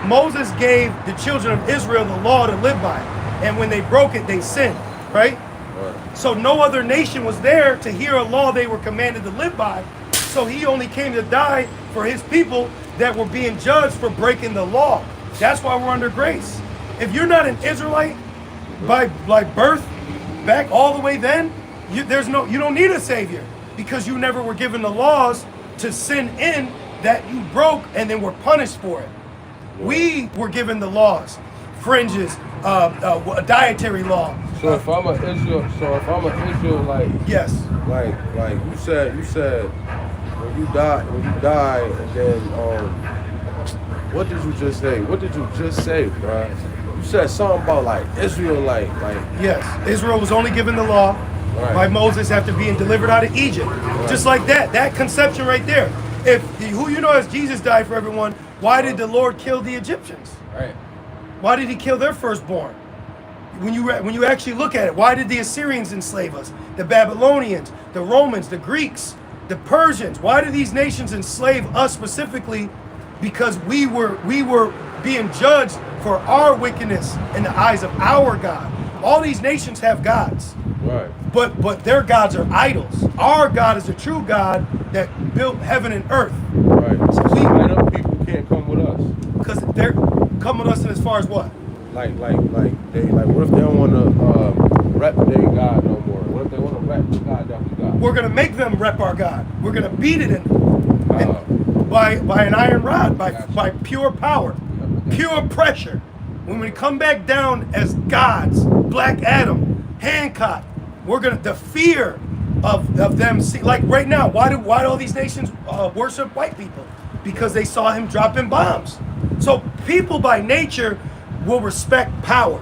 Moses gave the children of Israel the law to live by. And when they broke it, they sinned, right? Right. So no other nation was there to hear a law they were commanded to live by. So he only came to die for his people that were being judged for breaking the law. That's why we're under grace. If you're not an Israelite by birth, back all the way then, you don't need a savior, because you never were given the laws to sin in that you broke and then were punished for it. We were given the laws, fringes, a dietary law. So if I'm an Israelite, Yes. like you said, when you die, and then what did you just say? What did you just say, bro? You said something about like Israelite, like Yes, Israel was only given the law by Moses after being delivered out of Egypt. Just like that conception right there. if who you know as Jesus died for everyone, why did the Lord kill the Egyptians? Right. Why did he kill their firstborn? When you actually look at it, why did the Assyrians enslave us? The Babylonians, the Romans, the Greeks, the Persians. Why did these nations enslave us specifically? Because we were being judged for our wickedness in the eyes of our God. All these nations have gods. Right. But their gods are idols. Our God is a true God that built heaven and earth. Right. So Them people can't come with us. because they're coming us in as far as what? Like what if they don't want to rep their God no more? What if they want to rep the God that we got? We're gonna make them rep our God. We're gonna beat it in by an iron rod, by pure power, pure pressure. When we come back down as gods, Black Adam, Hancock, we're gonna the fear of them. See, like right now, why do all these nations worship white people? Because they saw him dropping bombs. So people by nature will respect power.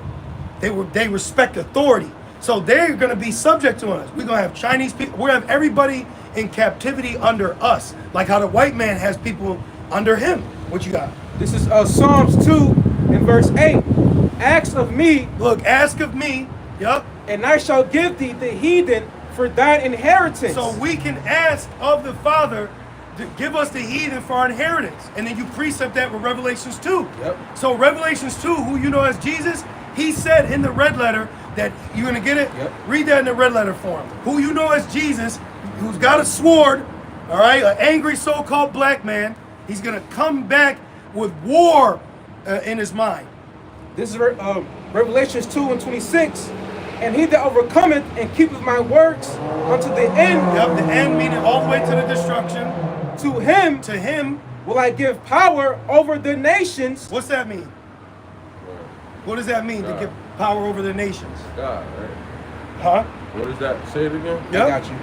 They respect authority. So they're going to be subject to us. We're going to have Chinese people. We're going to have everybody in captivity under us, like how the white man has people under him. What you got? This is Psalms 2 and verse 8. Ask of me, Look, ask of me. Yup. and I shall give thee the heathen for thine inheritance. So we can ask of the Father to give us the heathen for our inheritance. And then you precept that with Revelations 2. Yep. So Revelations 2, who you know as Jesus, he said in the red letter that you're going to get it? Yep. Read that in the red letter form. Who you know as Jesus, who's got a sword, all right, an angry so-called black man. He's going to come back with war in his mind. This is Revelations 2 and 26. And he that overcometh and keepeth my works unto the end, Yep, the end meaning all the way to the destruction. to him To him, will I give power over the nations. what's that mean? What does that mean to give power over the nations? God, right? Huh? What is that? Say it again. Yep. I got you.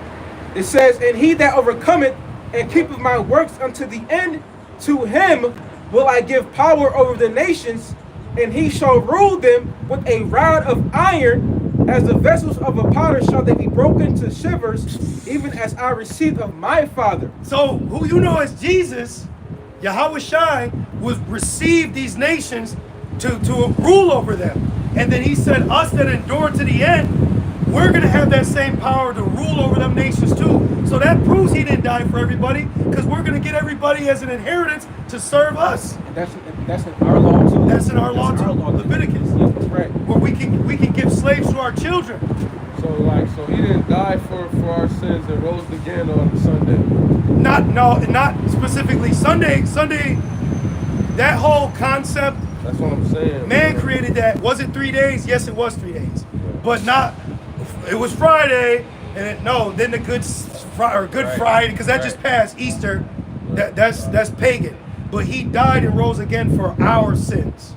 It says, and he that overcometh and keepeth my works unto the end, to him will I give power over the nations, and he shall rule them with a rod of iron. As the vessels of a potter shall they be broken to shivers, even as I received of my Father. So who you know as Jesus, Yahweh Shai, was received these nations to rule over them. And then he said, us that endure to the end, we're going to have that same power to rule over them nations too. So that proves he didn't die for everybody, because we're going to get everybody as an inheritance to serve us. And that's in our law too. That's in our law too, Leviticus. Yeah, that's right. Where we can give slaves to our children. So he didn't die for our sins and rose again on Sunday. Not specifically Sunday. That whole concept, That's what I'm saying. man created that. Was it 3 days? Yes, it was 3 days. But not, it was Friday, and then the Good Friday, because that just passed Easter. That's pagan. But he died and rose again for our sins.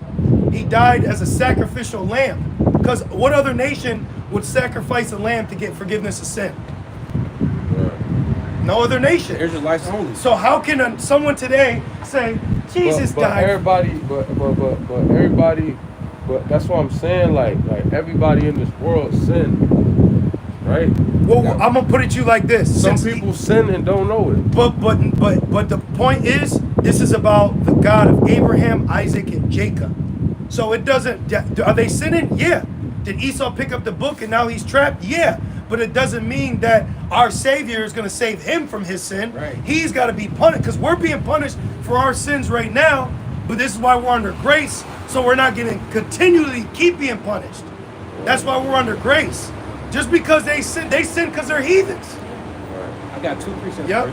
He died as a sacrificial lamb. Because what other nation would sacrifice a lamb to get forgiveness of sin? No other nation. Israelites only. So how can someone today say Jesus died? But that's what I'm saying. Like everybody in this world sin, right? Well, I'm gonna put it to you like this. Some people sin and don't know it. But the point is, this is about the God of Abraham, Isaac, and Jacob. So it doesn't. Are they sinning? Yeah. Did Esau pick up the book and now he's trapped? Yeah. But it doesn't mean that our Savior is going to save him from his sin. Right. He's got to be punished, because we're being punished for our sins right now. But this is why we're under grace, so we're not going to continually keep being punished. That's why we're under grace. Just because they sin because they're heathens. I got two precepts. Yep.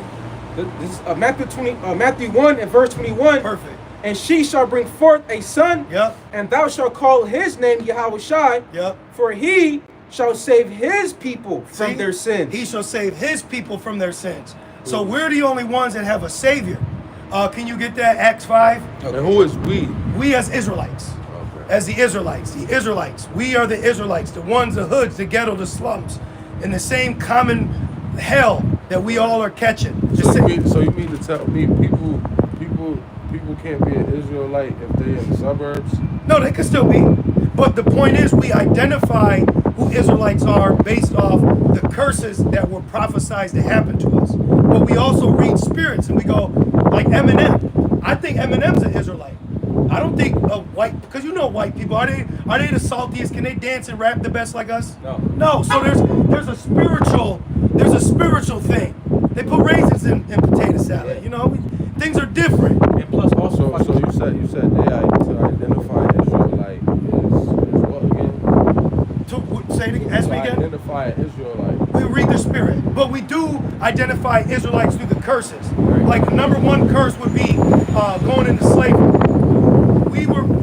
For you. This is Matthew 1 and verse 21. Perfect. And she shall bring forth a son, Yep. and thou shalt call his name Yahweh Shai, Yep. for he shall save his people from See? their sins. He shall save his people from their sins. So we're the only ones that have a Savior. Can you get that? Acts 5? And who is we? We as Israelites. As the Israelites. We are the Israelites, the ones, the hoods, the ghetto, the slums, in the same common hell that we all are catching. So you mean to tell me people can't be an Israelite if they're in the suburbs? No, they could still be. But the point is, we identify who Israelites are based off the curses that were prophesied to happen to us. but we also read spirits, and we go like Eminem. I think Eminem's an Israelite. I don't think a white, because you know white people, are they the saltiest? Can they dance and rap the best like us? No. So there's a spiritual thing. They put raisins in potato salad. You know, things are different. And plus also, So you said they to identify Israelite is what again? Say it again. Ask me again. Identify Israelite. We read the spirit, but we do identify Israelites through the curses. Like the number one curse would be going into slavery.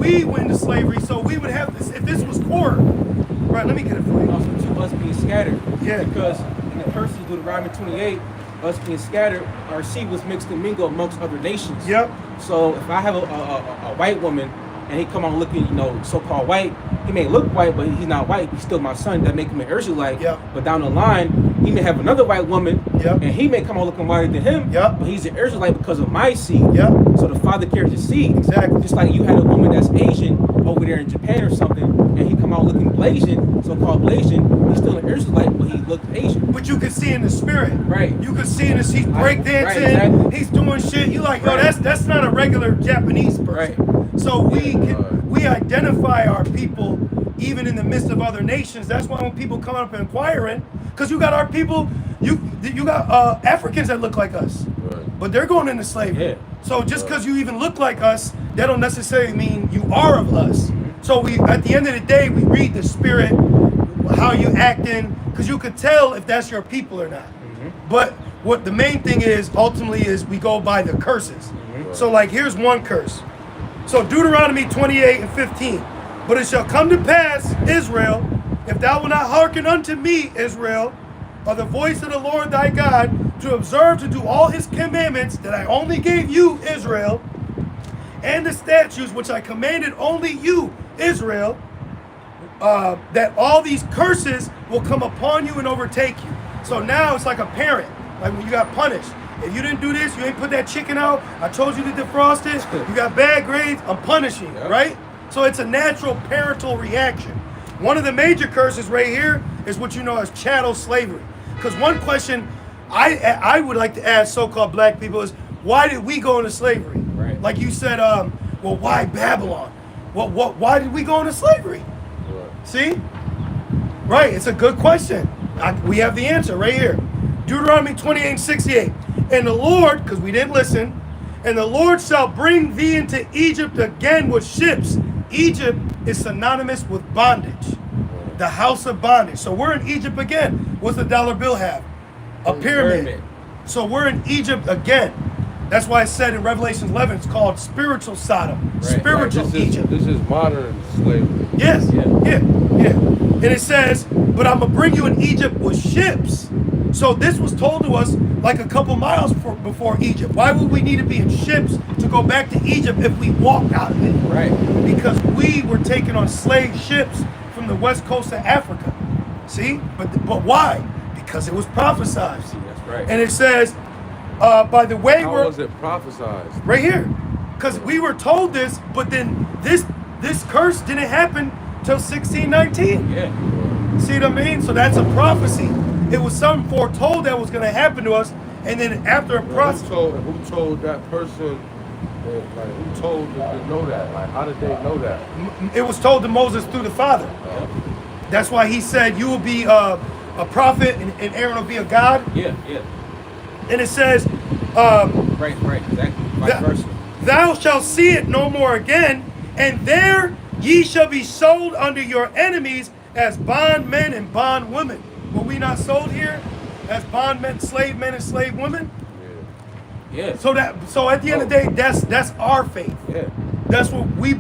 We went into slavery, so we would have this. If this was Korah, right? Let me get it for you. also to us being scattered. Yeah. Because in the curses of Deuteronomy 28, us being scattered, our seed was mixed and mingled amongst other nations. Yep. So if I have a white woman and he come on looking, so-called white, he may look white, but he's not white. He's still my son. That make him an Israelite. Yep. But down the line, he may have another white woman, Yep. and he may come on looking whiter than him. Yep. But he's an Israelite because of my seed. Yep. So the father carries the seed. Exactly. Just like you had a woman that's Asian over there in Japan or something, and he come out looking Blasian, so-called Blasian, he's still an Israelite, but he looked Asian. But you can see in the spirit. Right. You can see in this. He's breakdancing. Right, exactly. He's doing shit. You like, yo, Right. that's not a regular Japanese person. Right. So we identify our people even in the midst of other nations. That's why when people come up inquiring, because you got our people, you got Africans that look like us, Right. but they're going into slavery. Yeah. So just because you even look like us, that don't necessarily mean you are of us. So we, at the end of the day, we read the spirit, how you acting, because you could tell if that's your people or not. But what the main thing is, ultimately, is we go by the curses. So like, here's one curse. So Deuteronomy 28:15. But it shall come to pass, Israel, if thou wilt not hearken unto me, Israel, or the voice of the Lord thy God, to observe to do all his commandments that I only gave you, Israel, and the statutes which I commanded only you, Israel, that all these curses will come upon you and overtake you. So now it's like a parent, like when you got punished. If you didn't do this, you ain't put that chicken out, I told you to defrost it, you got bad grades, I'm punishing you, right? So it's a natural parental reaction. One of the major curses right here is what you know as chattel slavery. Because one question I would like to ask so-called black people is, why did we go into slavery? Right. Like you said, well, why Babylon? Why did we go into slavery? Right. See? Right, it's a good question. We have the answer right here. Deuteronomy 28:68. And the Lord, because we didn't listen, and the Lord shall bring thee into Egypt again with ships. Egypt is synonymous with bondage, the house of bondage. So we're in Egypt again. What's the dollar bill have? A pyramid. So we're in Egypt again. That's why it said in Revelation 11, it's called spiritual Sodom, spiritual Egypt. This is modern slavery. Yes, yeah. And it says, but I'm going to bring you in Egypt with ships. So this was told to us like a couple miles before Egypt. Why would we need to be in ships to go back to Egypt if we walk out of it? Right. Because we were taken on slave ships from the west coast of Africa. See? But why? Because it was prophesied. That's right. And it says, by the way, How was it prophesied? right here. Because we were told this, but then this curse didn't happen till 1619. Yeah. See what I mean? So that's a prophecy. It was something foretold that was going to happen to us, and then after a process. Who told that person? Like, who told them to know that? Like, how did they know that? It was told to Moses through the Father. That's why he said, you will be a prophet, and Aaron will be a god. Yeah. And it says, Right, exactly. Vice versa. thou shalt see it no more again, and there ye shall be sold unto your enemies as bondmen and bondwomen. Were we not sold here as bondmen, slave men, and slave women? Yeah. So at the end of the day, that's our faith. Yeah. That's what we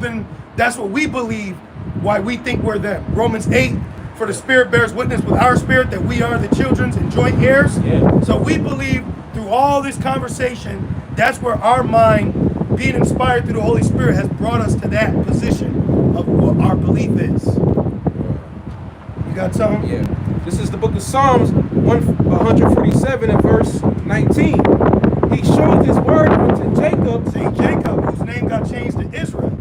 believe, why we think we're them. Romans 8, for the Spirit bears witness with our spirit that we are the children's and joint heirs. Yeah. So we believe through all this conversation, that's where our mind, being inspired through the Holy Spirit, has brought us to that position of what our belief is. You got something? Yeah. This is the book of Psalms 147 and verse 19. He showed his word unto Jacob, See, Jacob, whose name got changed to Israel,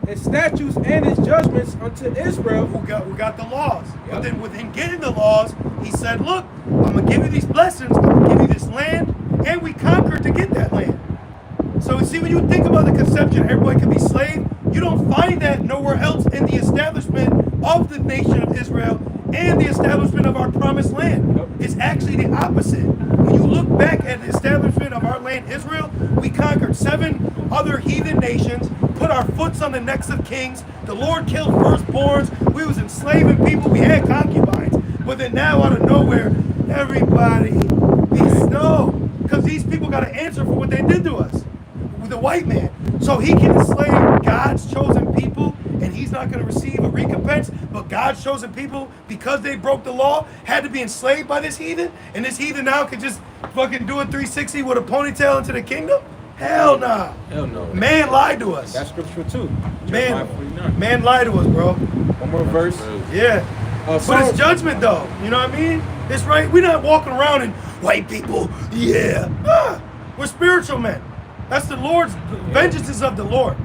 his statutes and his judgments unto Israel. who got the laws. But Yep. then within getting the laws, he said, look, I'm going to give you these blessings. I'm going to give you this land. and we conquered to get that land. So see, when you think about the conception, everybody can be slave. You don't find that nowhere else in the establishment of the nation of Israel and the establishment of our promised land. It's actually the opposite. When you look back at the establishment of our land, Israel, we conquered 7 other heathen nations, put our foots on the necks of kings. The Lord killed firstborns. We was enslaving people. We had concubines. But then now, out of nowhere, everybody be snow. Because these people got to answer for what they did to us with the white man. So he can enslave God's chosen people, and he's not going to receive a recompense. But God's chosen people, because they broke the law, had to be enslaved by this heathen. And this heathen now could just fucking do a 360 with a ponytail into the kingdom? Hell nah. Hell no. Man lied to us. That's scripture too. Man lied to us, bro. One more verse. Yeah. But it's judgment, though. You know what I mean? It's right. We're not walking around and white people, yeah. We're spiritual men. That's the Lord's, vengeance is of the Lord.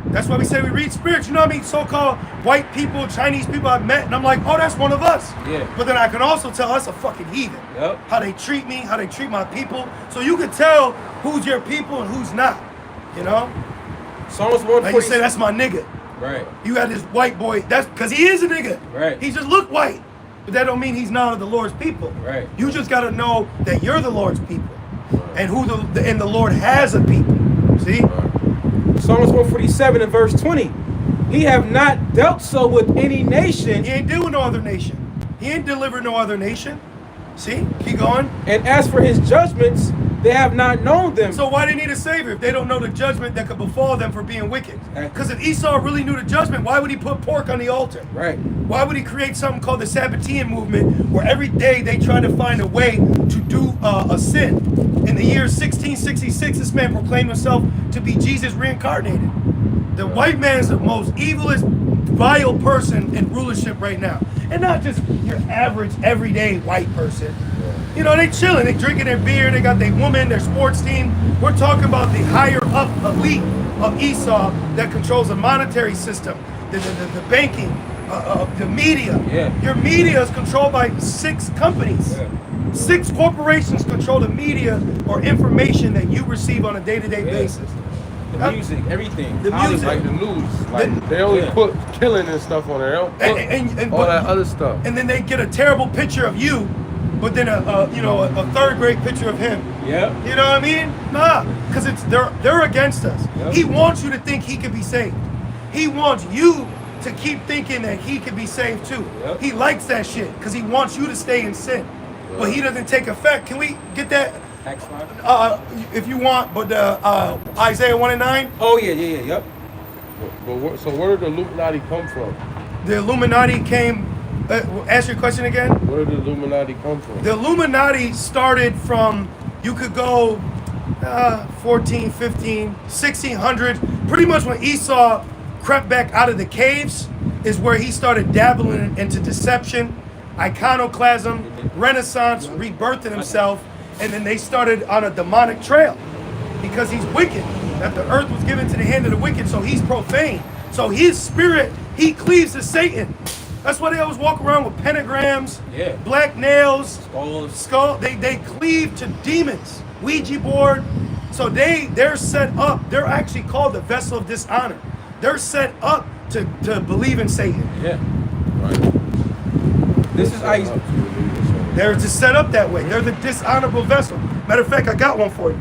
That's why we say we read spirits. You know what I mean? So-called white people, Chinese people I've met, and I'm like, oh, that's one of us. Yeah. But then I can also tell that's a fucking heathen. Yep. How they treat me, how they treat my people. So you can tell who's your people and who's not. You know? Psalms 146. Like you say, that's my nigga. Right. You had this white boy, that's because he is a nigga. Right. He just look white. But that don't mean he's not of the Lord's people. Right. You just got to know that you're the Lord's people. And who the Lord has a people. See? Psalms 147 and verse 20. He have not dealt so with any nation. He ain't doing no other nation. He ain't delivered no other nation. See? Keep going. And as for his judgments, they have not known them. So why they need a savior if they don't know the judgment that could befall them for being wicked? Because if Esau really knew the judgment, why would he put pork on the altar? Right. Why would he create something called the Sabbatean movement, where every day they try to find a way to do a sin? In the year 1666, this man proclaimed himself to be Jesus reincarnated. The white man is the most evilest, vile person in rulership right now. And not just your average, everyday white person. You know, they chilling, they drinking their beer, they got their woman, their sports team. We're talking about the higher up elite of Esau that controls the monetary system, the banking, the media. Yeah. Your media is controlled by 6 companies. Yeah. 6 corporations control the media or information that you receive on a day-to-day basis. The music, everything. The music. Like the news. Like they only put killing and stuff on there. They don't put all that other stuff. And then they get a terrible picture of you, but then a 3rd grade picture of him. Yeah. You know what I mean? Nah, because they're against us. Yep. He wants you to think he could be saved. He wants you to keep thinking that he could be saved too. Yep. He likes that shit because he wants you to stay in sin. But he doesn't take effect. Can we get that? Acts 5? If you want, but Isaiah 1 and 9. Oh, yep. So where did the Illuminati come from? The Illuminati came. Ask your question again. Where did the Illuminati come from? The Illuminati started from, you could go 14, 15, 1600. Pretty much when Esau crept back out of the caves is where he started dabbling into deception, iconoclasm, Renaissance, rebirthing himself, and then they started on a demonic trail because he's wicked. That the earth was given to the hand of the wicked, so he's profane. So his spirit, he cleaves to Satan. That's why they always walk around with pentagrams, black nails, skull. They cleave to demons, Ouija board. So they're set up. They're actually called the vessel of dishonor. They're set up to believe in Satan. Yeah. Right. This is Isaac. They're just set up that way. They're the dishonorable vessel. Matter of fact, I got one for you.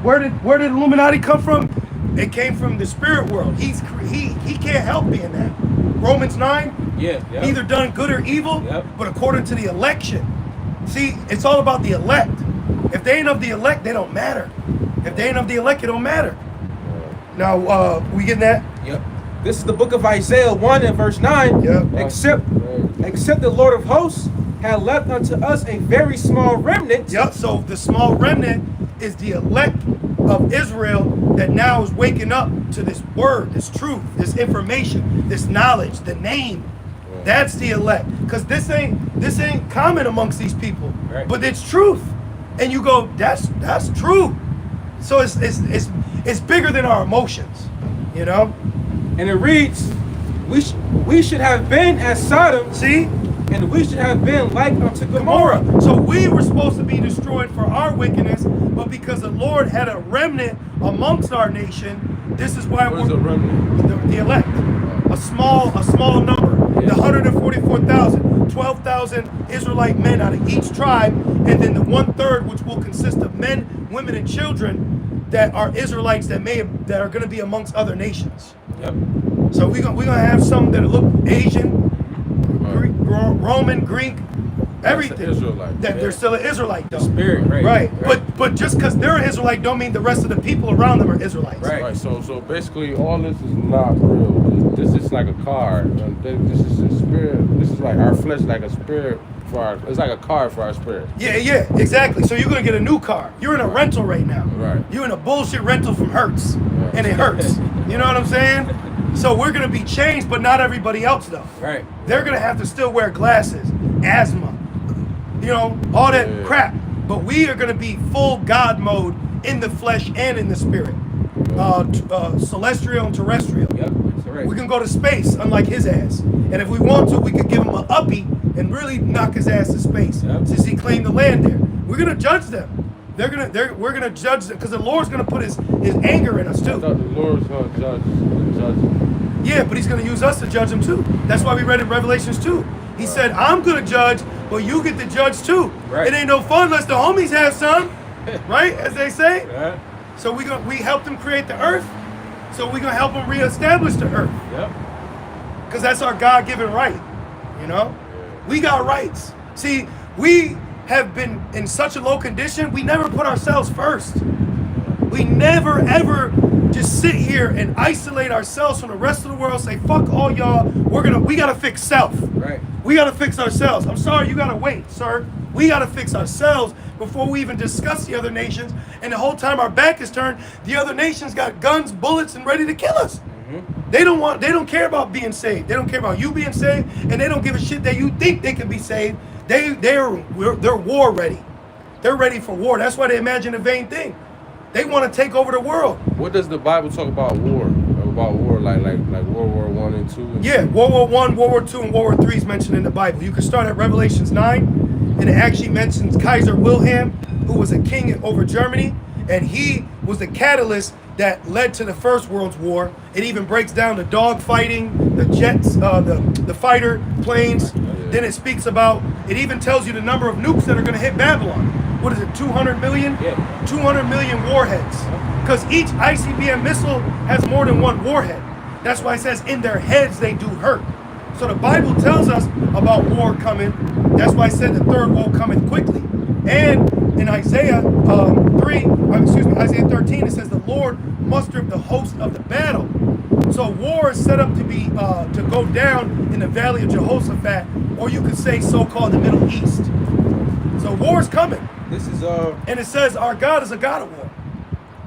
Where did Illuminati come from? It came from the spirit world. He can't help being that. Romans 9. Yeah. Neither done good or evil, but according to the election. See, it's all about the elect. If they ain't of the elect, they don't matter. If they ain't of the elect, it don't matter. Now, we getting that? Yep. This is the book of Isaiah 1 and verse 9. Yep. Except the Lord of hosts had left unto us a very small remnant. Yep, so the small remnant is the elect of Israel that now is waking up to this word, this truth, this information, this knowledge, the name. That's the elect. Because this ain't common amongst these people. Right. But it's truth. And you go, that's true. So it's bigger than our emotions, you know? And it reads, we should have been as Sodom. See? And we should have been like unto Gomorrah. Gomorrah. So we were supposed to be destroyed for our wickedness, but because the Lord had a remnant amongst our nation, this is why What is a we're remnant? the elect. A small number. The 144,000, 12,000 Israelite men out of each tribe, and then the 1/3, which will consist of men, women, and children that are Israelites that are going to be amongst other nations. Yep. So we're gonna have some that look Asian, Greek, Roman, Greek, everything. Israelite. That they're still an Israelite though. Spirit, right? Right. But just because they're an Israelite don't mean the rest of the people around them are Israelites. Right. Right. So basically, all this is not real. This is like a car. This is a spirit. This is like our flesh, like a spirit for our. It's like a car for our spirit. Yeah, exactly. So you're gonna get a new car. You're in a rental right now. Right. You're in a bullshit rental from Hertz, Right. and it hurts. You know what I'm saying? So we're gonna be changed, but not everybody else though. Right. They're gonna have to still wear glasses, asthma, you know, all that Yeah. crap. But we are gonna be full God mode in the flesh and in the spirit, celestial and terrestrial. Yep. That's right. We can go to space, unlike his ass. And if we want to, we could give him an uppie and really knock his ass to space, Yep. since he claimed the land there. We're gonna judge them. We're gonna judge them because the Lord's gonna put his anger in us I too. thought the Lord's gonna judge the judges. Yeah, but he's going to use us to judge him too. That's why we read in Revelations 2. He said, I'm going to judge, but you get to judge too. Right. It ain't no fun unless the homies have some, right? As they say. Yeah. So we helped them create the earth, so we're going to help them reestablish the earth. Yep. Because that's our God-given right, you know? We got rights. See, we have been in such a low condition, we never put ourselves first. We never, ever just sit here and isolate ourselves from the rest of the world, say, fuck all y'all, we gotta fix self. Right. We gotta fix ourselves. I'm sorry, you gotta wait, sir. We gotta fix ourselves before we even discuss the other nations. And the whole time our back is turned, the other nations got guns, bullets, and ready to kill us. They don't care about being saved. They don't care about you being saved, and they don't give a shit that you think they can be saved. They're war ready. They're ready for war. That's why they imagine a vain thing. They want to take over the world. What does the Bible talk about war? About war, like World War I and II? Yeah, World War I, World War II, and World War III is mentioned in the Bible. You can start at Revelations 9, and it actually mentions Kaiser Wilhelm, who was a king over Germany, and he was the catalyst that led to the First World War. It even breaks down the dog fighting, the jets, the fighter planes. Then it speaks about, it even tells you the number of nukes that are going to hit Babylon. What is it, 200 million? Yeah. 200 million warheads. Because each ICBM missile has more than one warhead. That's why it says in their heads they do hurt. So the Bible tells us about war coming. That's why I said the third woe cometh quickly. And in Isaiah Isaiah 13, it says the Lord mustered the host of the battle. So war is set up to be to go down in the valley of Jehoshaphat, or you could say so-called the Middle East. So war is coming. This is And it says our God is a God of war.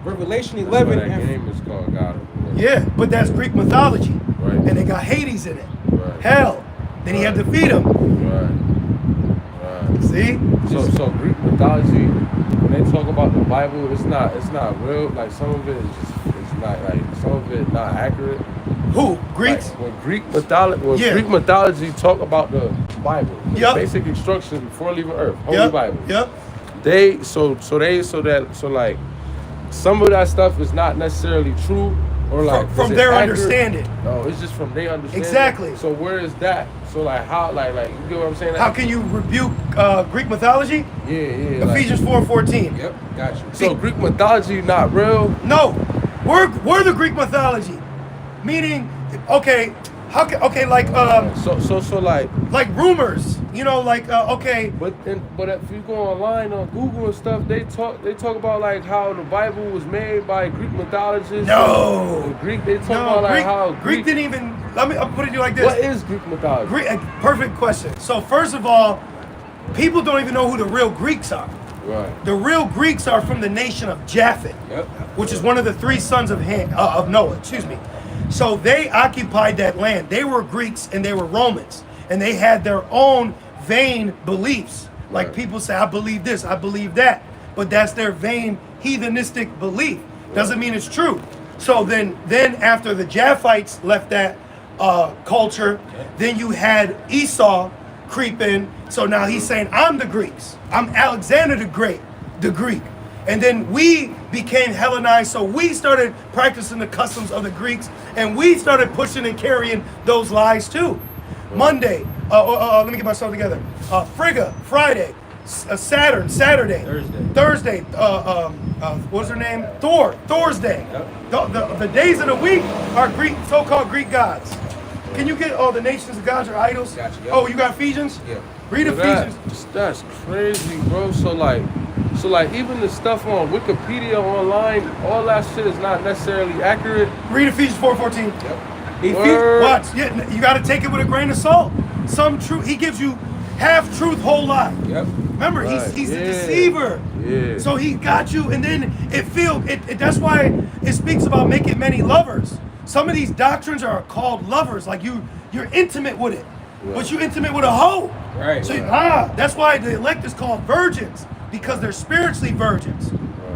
Revelation That's 11. why that game is called God of War. Yeah, but that's Greek mythology. Right. And they got Hades in it. Right. Hell. Then he had to feed him. Right. See? So Greek mythology, when they talk about the Bible, it's not real. Like some of it is just, it's not like some of it not accurate. Who? Greeks? Like, when Greek mythology talk about the Bible, the Yep. basic instructions before leaving Earth, Holy Yep. Bible. Yep. So like some of that stuff is not necessarily true, or like From is it their accurate? understanding. No, it's just from their understanding. Exactly. So where is that? So like how like you get what I'm saying? How can you rebuke Greek mythology? Yeah. Like, Ephesians 4:14. Yep. Got you. so Greek mythology not real. No, we're the Greek mythology, meaning okay. How can So like rumors, you know, like okay. But if you go online on Google and stuff, they talk about like how the Bible was made by Greek mythologists. No. And Greek they talk No, about like Greek, how Greek didn't even. I'll put it to you like this. What is Greek mythology? Greek, perfect question. So first of all, people don't even know who the real Greeks are. Right. The real Greeks are from the nation of Japhet, Yep. which is one of the three sons of Noah. Excuse me. So they occupied that land. They were Greeks and they were Romans, and they had their own vain beliefs. Like Right. people say, I believe this, I believe that, but that's their vain heathenistic belief. Doesn't mean it's true. So then after the Japhites left that culture, then you had Esau creep in. So now he's saying, I'm the Greeks. I'm Alexander the Great, the Greek. And then we became Hellenized, so we started practicing the customs of the Greeks, and we started pushing and carrying those lies too. Monday, let me get myself together. Frigga, Friday. Saturn, Saturday. Thursday. What's her name? Thursday. Yep. The days of the week are Greek, so-called Greek gods. Can you get all the nations of gods or idols? Gotcha, yep. Oh, you got Ephesians? Yeah. Read Ephesians. That's crazy, bro. So like even the stuff on Wikipedia online, all that shit is not necessarily accurate. Read Ephesians 4:14. Yep. Watch. Yeah, you got to take it with a grain of salt. Some truth. He gives you half truth, whole lie. Yep. Remember, Right, he's yeah. a deceiver. Yeah. So he got you, and then that's why it speaks about making many lovers. Some of these doctrines are called lovers, like you're intimate with it, but you're intimate with a hoe. Right. So that's why the elect is called virgins, because they're spiritually virgins.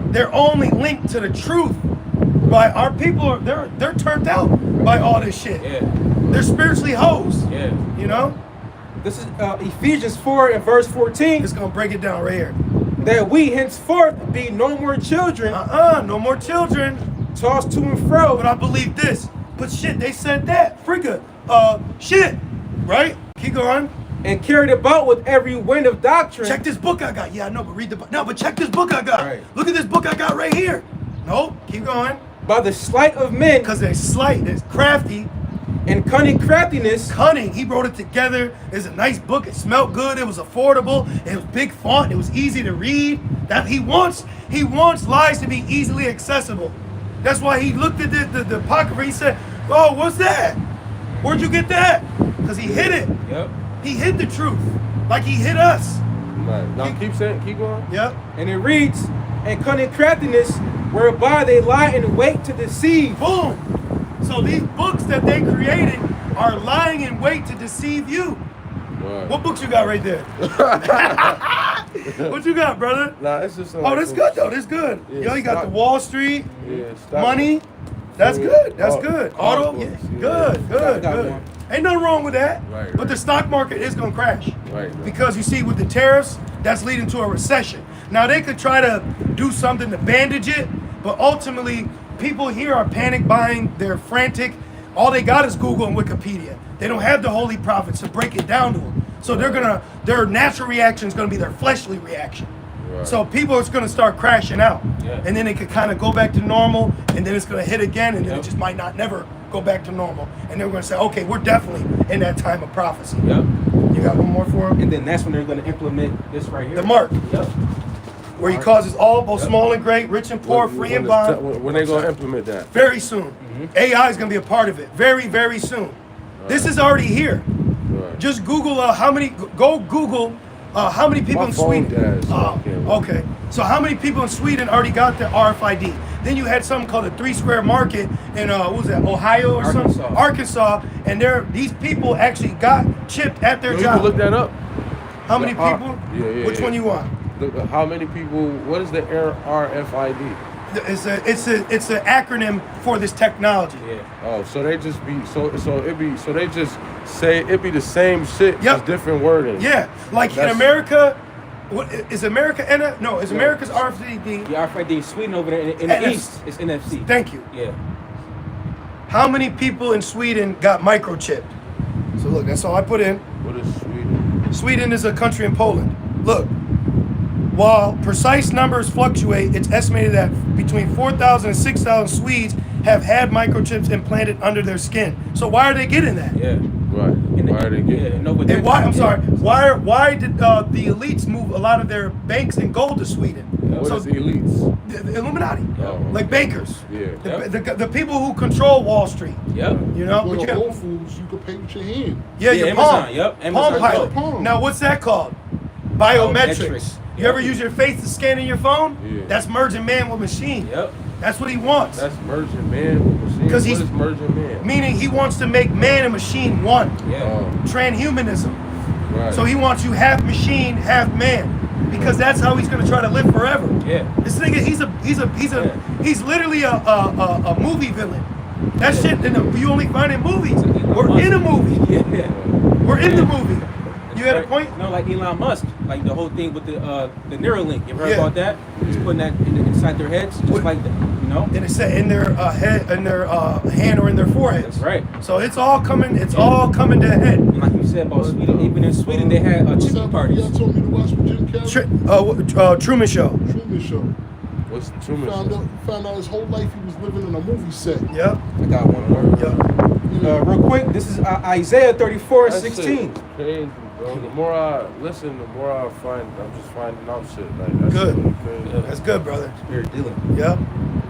They're only linked to the truth. By our people, they're turned out by all this shit. Yeah. They're spiritually hoes. Yeah. You know? This is Ephesians 4 and verse 14. It's gonna break it down right here. That we henceforth be no more children, No more children. tossed to and fro. But I believe this. But shit, they said that. Frigga. Shit. Right? Keep going. And carried about with every wind of doctrine. Check this book I got. Yeah, I know, but read the book. No, but check this book I got. Right. Look at this book I got right here. No, keep going. By the sleight of men Because they're slight, they're crafty, and cunning craftiness. cunning. He wrote it together. It's a nice book. It smelled good. It was affordable. It was big font. It was easy to read. That he wants lies to be easily accessible. That's why he looked at the Apocrypha. He said, "Oh, what's that? Where'd you get that?" Because he hid it. Yep. He hid the truth, like he hid us. Right. Now keep going. Yep. And it reads, and cunning craftiness, whereby they lie in wait to deceive. Boom. So these books that they created are lying in wait to deceive you. Right. What books you got right there? What you got, brother? Nah, it's just. Oh, that's good though. That's good. Yeah, Yo, you got stock- the Wall Street, Yeah, stock- money. That's Yeah. good. That's Art- good. art Auto. books, Yeah. yeah. Good. Good. Got Good. one. Ain't nothing wrong with that. Right, But right. the stock market is gonna crash. Right. Because you see, with the tariffs, that's leading to a recession. Now they could try to do something to bandage it, but ultimately, people here are panic buying. They're frantic. All they got is Google and Wikipedia. They don't have the holy prophets to break it down to them. So their natural reaction is gonna be their fleshly reaction. Right. So people are gonna start crashing out, Yeah. and then it could kind of go back to normal, and then it's gonna hit again, and then Yep. it just might not never go back to normal. And they're gonna say, okay, we're definitely in that time of prophecy. Yep. You got one more for him? And then that's when they're going to implement this right here. The mark, Yep. where he causes all, both small and great, rich and poor, free and bond. When they gonna implement that? Very soon. AI is gonna be a part of it. Very, very soon. This is already here. Right. Just Google go Google how many people My in phone Sweden. died, so I can't look. Okay. So how many people in Sweden already got the RFID? Then you had something called the 3 Square Market in what was that, Ohio or something? Arkansas. And these people actually got chipped at their You job. can look that up. How many The people? yeah, Which yeah. one you want? How many people? What is the RFID? It's an acronym for this technology. Yeah. Oh, so they just be they just say it be the same shit, Yep. just different wording. Yeah, like in That's- America, what is America? No, is America's RFID? The RFID is Sweden over there in NFC. the east. It's NFC. Thank you. Yeah. How many people in Sweden got microchipped? So look, that's all I put in. What is Sweden? Sweden is a country in Poland. Look, while precise numbers fluctuate, it's estimated that between 4,000 and 6,000 Swedes have had microchips implanted under their skin. So why are they getting that? Yeah. Right. And Why are they getting? Yeah, no, but And why? I'm yeah. sorry. Why did the elites move a lot of their banks and gold to Sweden? What So is elites? the Illuminati, Oh. like bankers, Yeah. the people who control Wall Street. Yep. You know, Go but to you Whole Foods, you can pay with your hand. yeah, Yeah, your Amazon, palm, yep, palm Amazon pilot. Palm. Now, what's that called? Biometrics. Biometrics. You ever use your face to scan in your phone? Yeah. That's merging man with machine. Yep. That's what he wants. That's merging man with machine. 'Cause What he's- is merging man? Meaning he wants to make man and machine one. Yeah. Oh, Transhumanism. right. So he wants you half machine, half man, because that's how he's gonna try to live forever. Yeah. This nigga, he's literally a movie villain. That shit you only find in movies. We're in a movie. Yeah. We're in the movie. You had a point? No, like Elon Musk, like the whole thing with the Neuralink. You ever heard Yeah. about that? He's putting that inside their heads, just like that. You know. And it's in their head, in their hand, or in their foreheads. That's right. So it's all coming. It's all coming to a head. And like you said about Sweden, even in Sweden they had What's chicken that movie parties. y'all told me to watch with Jim Carrey? Truman Show. Truman Show. What's the Truman Found out his whole life he was living in a movie set. Yep. I got one more. Yep. Real quick, this is Isaiah 34, That 16. shit crazy, bro. The more I listen, the more I find. I'm just finding out shit. Like that's Good. really crazy. That's good, brother. Spirit dealing. Yep.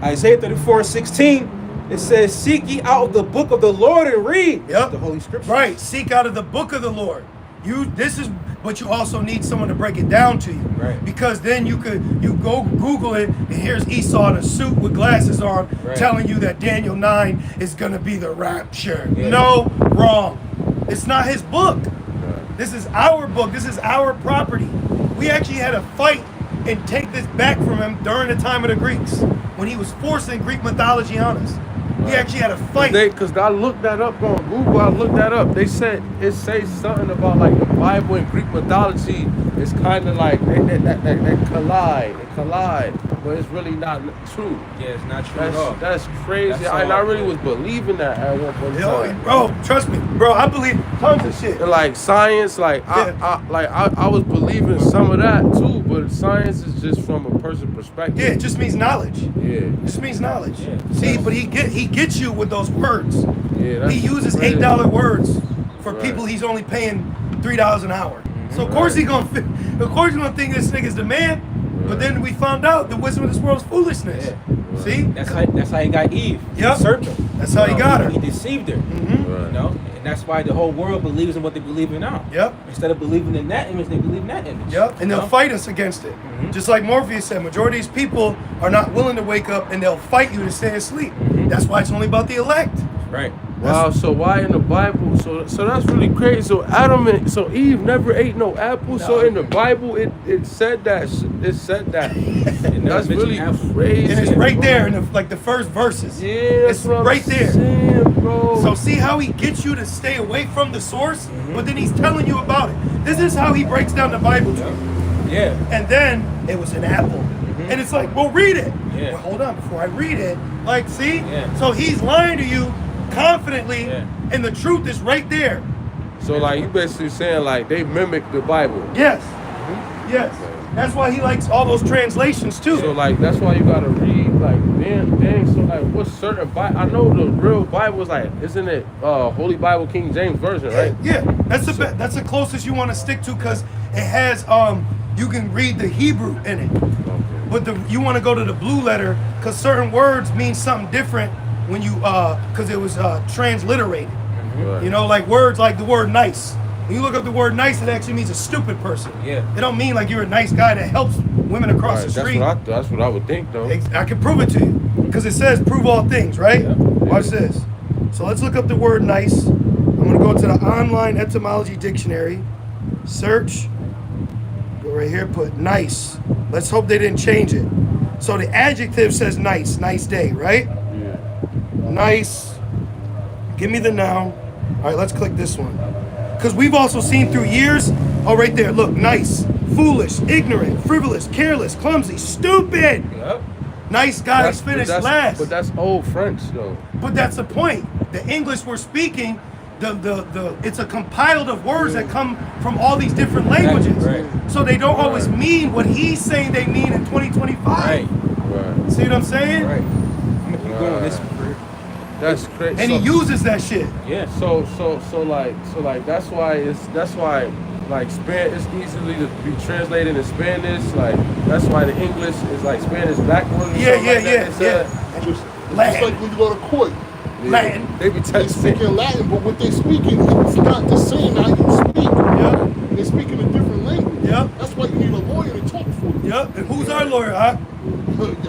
Isaiah 34, 16. It says, "Seek ye out the book of the Lord and read." Yep. The Holy Scriptures. Right. Seek out of the book of the Lord. But you also need someone to break it down to you. Right. Because then you go Google it, and here's Esau in a suit with glasses on, Right. telling you that Daniel 9 is gonna be the rapture. Yeah. No, wrong. It's not his book. This is our book. This is our property. We actually had to fight and take this back from him during the time of the Greeks, when he was forcing Greek mythology on us. We actually had to fight. Because I looked that up on Google. I looked that up. They said it says something about like the Bible and Greek mythology is kind of like they collide, but it's really not true. Yeah, it's not true at all. That's crazy. That's I all. really was believing that at one point. in Yo, time. bro, trust me, bro. I believe tons of shit. And like science, like Yeah. I was believing some of that too, but science is just from a person's perspective. Yeah, it just means knowledge. Yeah. It just means knowledge. Yeah. See, but he gets you with those words. Yeah, that's He uses crazy. $8 words for Right. people he's only paying $3 an hour. So of course he's gonna think this nigga's the man. But then we found out the wisdom of this world is foolishness. Yeah. See? That's how he got Eve. Yep. The serpent. That's how he got her. He deceived her. Mhm. You know, and that's why the whole world believes in what they believe in now. Yep. Instead of believing in that image, they believe in that image. Yep. And they'll You know? fight us against it. Just like Morpheus said, majority of these people are not willing to wake up, and they'll fight you to stay asleep. That's why it's only about the elect. Right. Wow, so why in the Bible? So that's really crazy. So Eve never ate no apple. So in the Bible, it said that. It said that. That's really crazy. And it's right bro. there in the first verses. Yeah, It's that's what I'm right there. saying, bro. So see how he gets you to stay away from the source, but then he's telling you about it. This is how he breaks down the Bible to you. Yeah. And then it was an apple. And it's like, well, read it. Yeah. Well, hold on, before I read it. Like, see? Yeah. So he's lying to you confidently, Yeah. and the truth is right there. So like you basically saying like they mimic the Bible. Yes. Yes. That's why he likes all those translations too. So like that's why you gotta read like dang. So like what's certain Bible? I know the real Bible is like, isn't it Holy Bible King James version, right? Yeah, that's the closest you want to stick to, because it has you can read the Hebrew in it, but you want to go to the blue letter, because certain words mean something different when you because it was transliterated. Right. You know, like words like the word nice. When you look up the word nice, it actually means a stupid person. Yeah. It don't mean like you're a nice guy that helps women across Right, the street. that's what I would think though. I can prove it to you, because it says prove all things, right? Yeah. Watch this. So let's look up the word nice. I'm going to go to the online etymology dictionary, search, go right here, put nice. Let's hope they didn't change it. So the adjective says nice day, right? Yeah. Nice. Give me the noun. All right, let's click this one. Because we've also seen through years, oh, right there, look, nice, foolish, ignorant, frivolous, careless, clumsy, stupid. Yep. Nice guys finish last. But that's old French though. But that's the point. The English we're speaking, it's a compiled of words that come from all these different languages. Right. So they don't always mean what he's saying they mean in 2025. Right. Right. See what I'm saying? Right. I'm gonna keep going with this. That's crazy. And he uses that shit. Yeah. So like that's why like Spanish is easily to be translated in Spanish. Like that's why the English is like Spanish backwards. or Yeah, something like that. It's, Just Latin. like when you go to court. yeah, Latin. They be They touching speak in Latin, but what they speaking, it's not the same how you speak. Yep. They speak in a different language. Yep. That's why you need a lawyer to talk for you. Yep. And who's our lawyer, huh?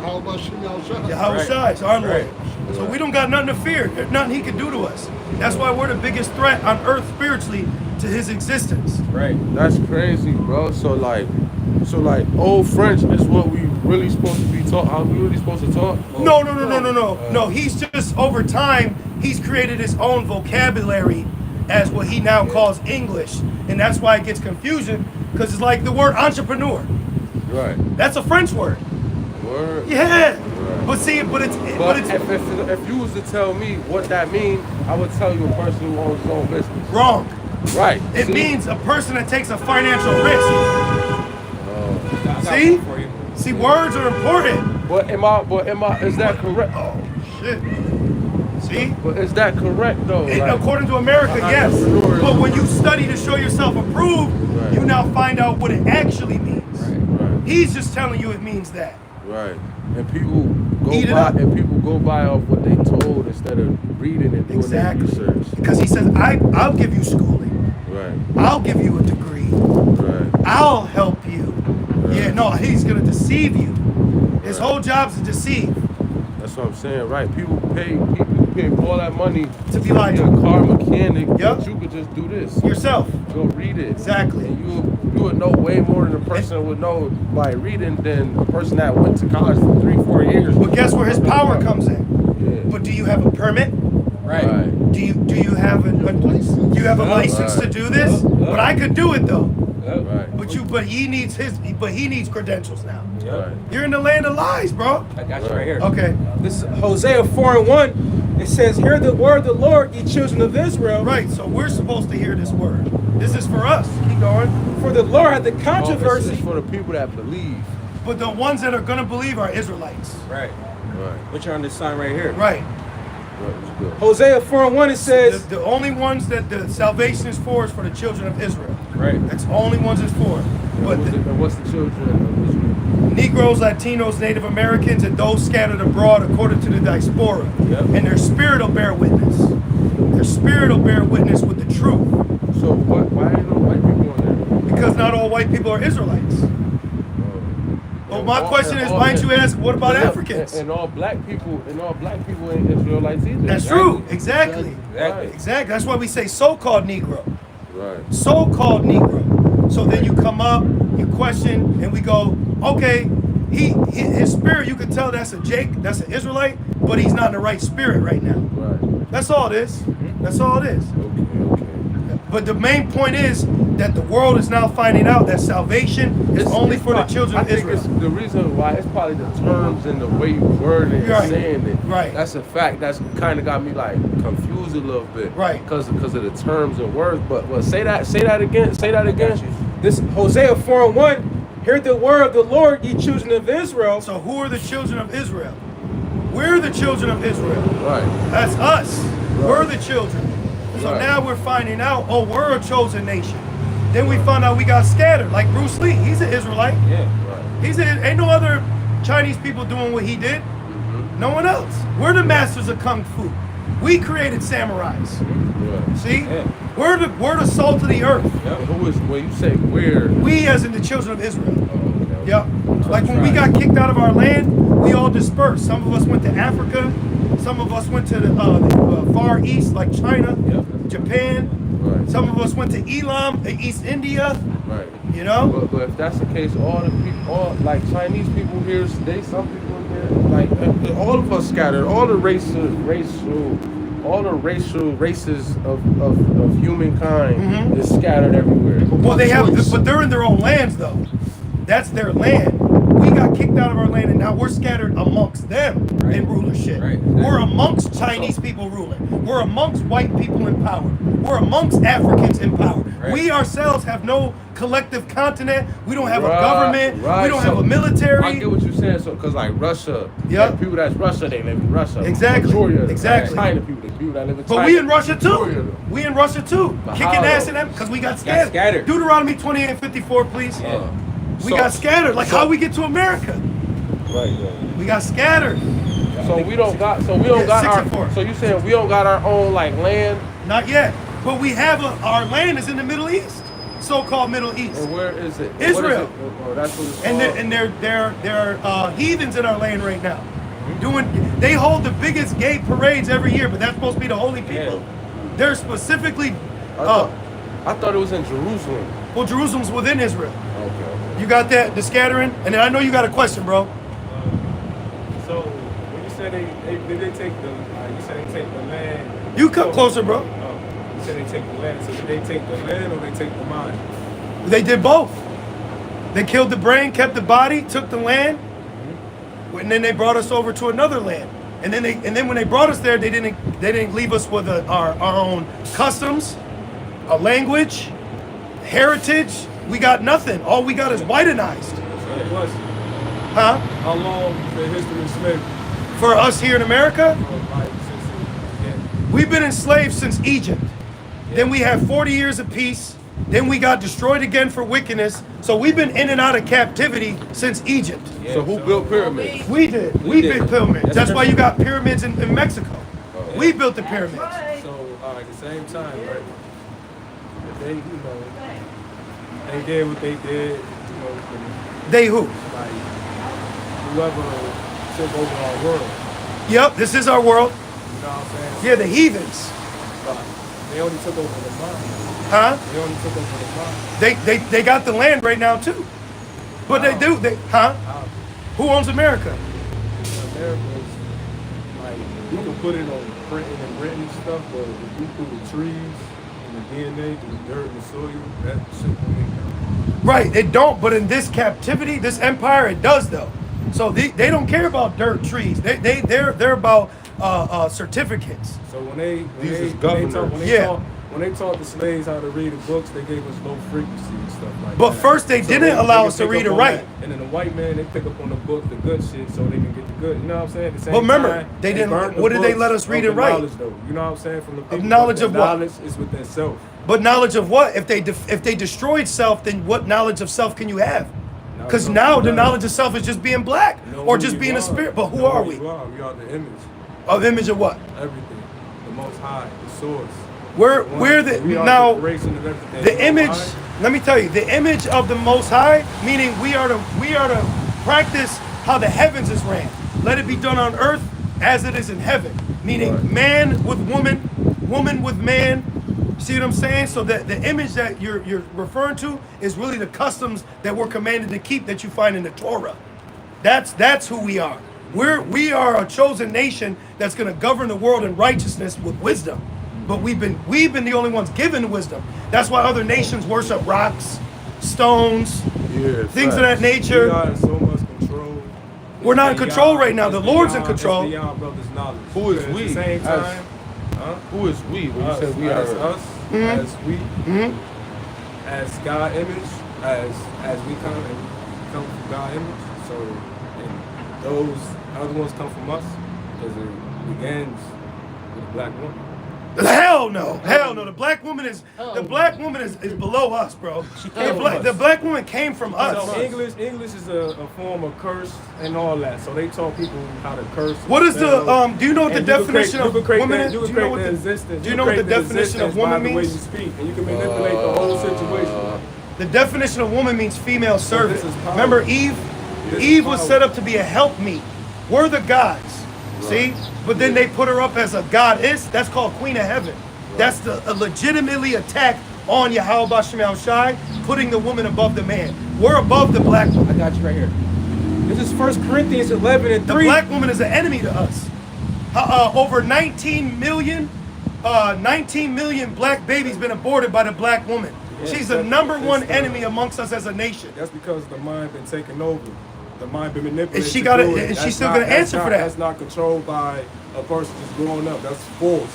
How about Shimei Yahweh Right. Shai is our lawyer. Right. So we don't got nothing to fear. There's nothing he can do to us. That's why we're the biggest threat on earth spiritually to his existence. Right. That's crazy, bro. So like old French is what we really supposed to be taught. How we really supposed to talk? No. No, he's just, over time, he's created his own vocabulary as what he now calls English, and that's why it gets confusion, because it's like the word entrepreneur. Right. That's a French word. Word. Yeah. Right. But see, but it's if you was to tell me what that means, I would tell you a person who owns his own business. wrong. Right. It See? means a person that takes a financial risk. I got See? one for you. See, words are important. But is that correct? Oh shit. See? But is that correct though? Like, According to America, yes. entrepreneur is- But when you study to show yourself approved, Right. you now find out what it actually means. right. He's just telling you it means that. Right. And people Eat it go by up. off what they told instead of reading and doing Exactly. their research. Because he says, I'll give you schooling. Right. I'll give you a degree. Right. I'll help you. Right. Yeah, no, he's gonna deceive you. His whole job is to deceive. That's what I'm saying. Right. People pay all that money To be like- a car mechanic. Yep. But you could just do this. Yourself. Go read it. Exactly. And you would know way more than a person would know by reading than a person that went to college for 3-4 years. But guess where his power comes in? Yeah. But do you have a permit? Right. Do you have a license to do this? But I could do it though. Right. But he needs credentials now. Right. You're in the land of lies, bro. I got you right here. Okay. This is Hosea 4:1. It says, "Hear the word of the Lord, ye children of Israel. Right. So we're supposed to hear this word. This is for us. Keep going. For the Lord had the Oh, controversy." this is for the people that believe. But the ones that are gonna believe are Israelites. Right. Right. Which are on this sign right here. Right. Right. Good. Hosea 4:1 it says, The only ones that the salvation is for the children of Israel. right. That's the only ones it's for. But And what's the children of Israel? Negroes, Latinos, Native Americans, and those scattered abroad according to the diaspora. Yep. And their spirit will bear witness. Their spirit will bear witness with the truth. So why ain't no white people in Because not all white people are Israelites. there? Well, my question is, why don't you ask, what about Africans? And all black people ain't Israelites either. That's true. Exactly. Exactly. Exactly. That's why we say so-called Negro. Right. So-called Negro. So then you come up, you question, and we go, okay, his spirit, you can tell that's that's an Israelite, but he's not in the right spirit right now. Right. That's all it is. That's all it is. Okay. But the main point is that the world is now finding out that salvation is only for the children of Israel. I think it's the reason why it's probably the terms and the way you word it and Right. saying it. Right. That's a fact. That's kind of got me like confused a little bit. Right. Because of the terms and words. But say that again. Say that again. This Hosea 4:1. Hear the word of the Lord, ye children of Israel. So who are the children of Israel? We're the children of Israel. Right. That's us. We're the children. So Right. now we're finding out, oh, we're a chosen nation. Then we found out we got scattered, like Bruce Lee. He's an Israelite. Yeah. Right. Ain't no other Chinese people doing what he did. No one else. We're the masters of kung fu. We created samurais. Right. See, Yeah. we're the salt of the earth. And who is when you say where? We, as in the children of Israel. Okay. Yep. Like when we got kicked out of our land, we all dispersed. Some of us went to Africa. Some of us went to the Far East, like China, Yep. Japan. Right. Some of us went to Elam, East India. Right. You know. But if that's the case, all the people, all like Chinese people here, some people in there, like all of us scattered, all the races of humankind is scattered everywhere. Well, but they're in their own lands though. That's their land. We got kicked out of our land, and now we're scattered amongst them in rulership. Right. We're amongst Chinese people ruling. We're amongst white people in power. We're amongst Africans in power. Right. We ourselves have no collective continent. We don't have a Right, government. right. We don't So, have a military. I get what you're saying, so because like Russia, Yep. like, people that's Russia, they live in Russia. Exactly. Manchuria, Exactly. China people that live in China. But we in Russia Manchuria. too. We in Russia too. But Kicking how, ass though? in them because we got Got scattered. scattered. Deuteronomy 28:54, please. Yeah. We So- got scattered. Like so- how we get to America. Right. We got scattered. So we don't got Yeah, our. 64. So you saying we don't got our own like land? Not yet. But we have our land is in the Middle East. So-called Middle East. And where is it? Israel. What is it? Oh, that's what it's called. And they're heathens in our land right now. They hold the biggest gay parades every year, but that's supposed to be the holy people. They're specifically I thought it was in Jerusalem. well, Jerusalem's within Israel. Okay. You got that, the scattering? And then I know you got a question, bro. So when you say they take the you said they take the land. You come closer, bro. said they take the land. So did they take the land or they take the mind? They did both. They killed the brain, kept the body, took the land, and then they brought us over to another land. And then when they brought us there, they didn't leave us with our own customs, a language, heritage. We got nothing. All we got is whitenized. So question. Huh? How long is the history of slavery? For us here in America, Like, since we've been enslaved since Egypt. Then we had 40 years of peace. Then we got destroyed again for wickedness. So we've been in and out of captivity since Egypt. So who built pyramids? We did. We built pyramids. That's why you got pyramids in Mexico. We built the pyramids. So, at the same time, right? If they, they did what they did, They who? like whoever took over our world. Yep, this is our world. You know what I'm saying? Yeah, the heathens. But they only took over the mind. Huh? They only took over the mind. They got the land right now too. But they do. Huh? Who owns America? America is like you can put it on printing and written stuff, but if you through the trees and the DNA, through the dirt and the soil, that shit don't make sense. Right, it don't, but in this captivity, this empire, it does though. So they don't care about dirt trees. They're about certificates. So when they Yeah. when they taught the slaves how to read the books, they gave us low frequency and stuff like But that. first they didn't allow can us to pick read up or on write. that. And then the white man, they pick up on the book, the good shit, so they can get the good. You know what I'm saying? At the same But remember, time, they didn't- burnt the what did they books let us read of and the write? knowledge, though. You know what I'm saying? From the people. knowledge but of the what? knowledge is within self. But knowledge of what? If they destroyed self, then what knowledge of self can you have? Because now the knowledge of self is just being black or just being a spirit. But who are we? We are the image, Of image of what? everything, the Most High, the Source. We're the We are now the creation of everything. the Most image. High. Let me tell you, the image of the Most High, meaning we are to practice how the heavens is ran. Let it be done on earth as it is in heaven. Meaning man with woman, woman with man. See what I'm saying? So that the image that you're referring to is really the customs that we're commanded to keep that you find in the Torah. That's who we are. We are a chosen nation that's going to govern the world in righteousness with wisdom. But we've been the only ones given wisdom. That's why other nations worship rocks, stones, things of that We nature. are in so much control. We're not in It's control beyond- right now. The it's Lord's in beyond- control. It's beyond brother's knowledge. Who is But we? At the same As- time, Who is we? When you us, said we as are us, as we, as God image, as we come from God image. So, and those other ones come from us because it begins with a black woman. Hell no. The black woman is below us, bro. The black woman came from us. So English is a form of curse and all that. So they taught people how to curse. What is the spell. do you know what the And you can definition create- of you can create woman that- is? You Do can you know create what the the existence. do you know what the create definition of existence by woman the way you means? speak, and you can manipulate the whole situation. The definition of woman means female servant. this is power. Remember Eve? This is Eve was power. set up to be a helpmeet. We're the gods. See? But then they put her up as a goddess. That's called Queen of Heaven. That's a legitimately attack on Yahweh Bashem Yahweh Shai, putting the woman above the man. We're above the black woman. I got you right here. This is 1 Corinthians 11 and The 3. black woman is an enemy to us. Over 19 million black babies been aborted by the black woman. She's the number one enemy amongst us as a nation. That's because the mind been taken over. The mind been manipulated. And she to gotta- do it. and she's That's still not- gonna that's answer not- for that. That's not controlled by a person just growing up. That's force.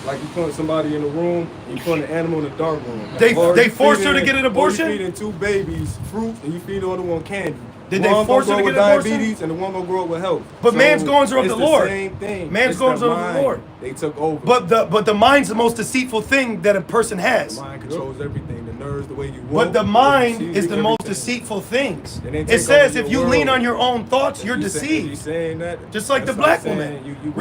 Like you put somebody in a room, you put an animal in a dark room. They Or you forced her to feeding- get an abortion? Or you feeding two babies fruit and you feed the other one candy. Did they One force her gonna to grow get an with abortion? diabetes and the one gonna grow up with health. But man's goings are of it's the Lord. Same thing. Man's It's goings the are of the mind Lord. They took over. But the mind's the most deceitful thing that a person has. the mind controls everything. The nerves, the way you But walk, the way you mind see, is the most everything. deceitful things. And they It take says over if your you lean world. on your own thoughts, you're You deceived. saying that, Just like the that's black what I'm woman. saying. You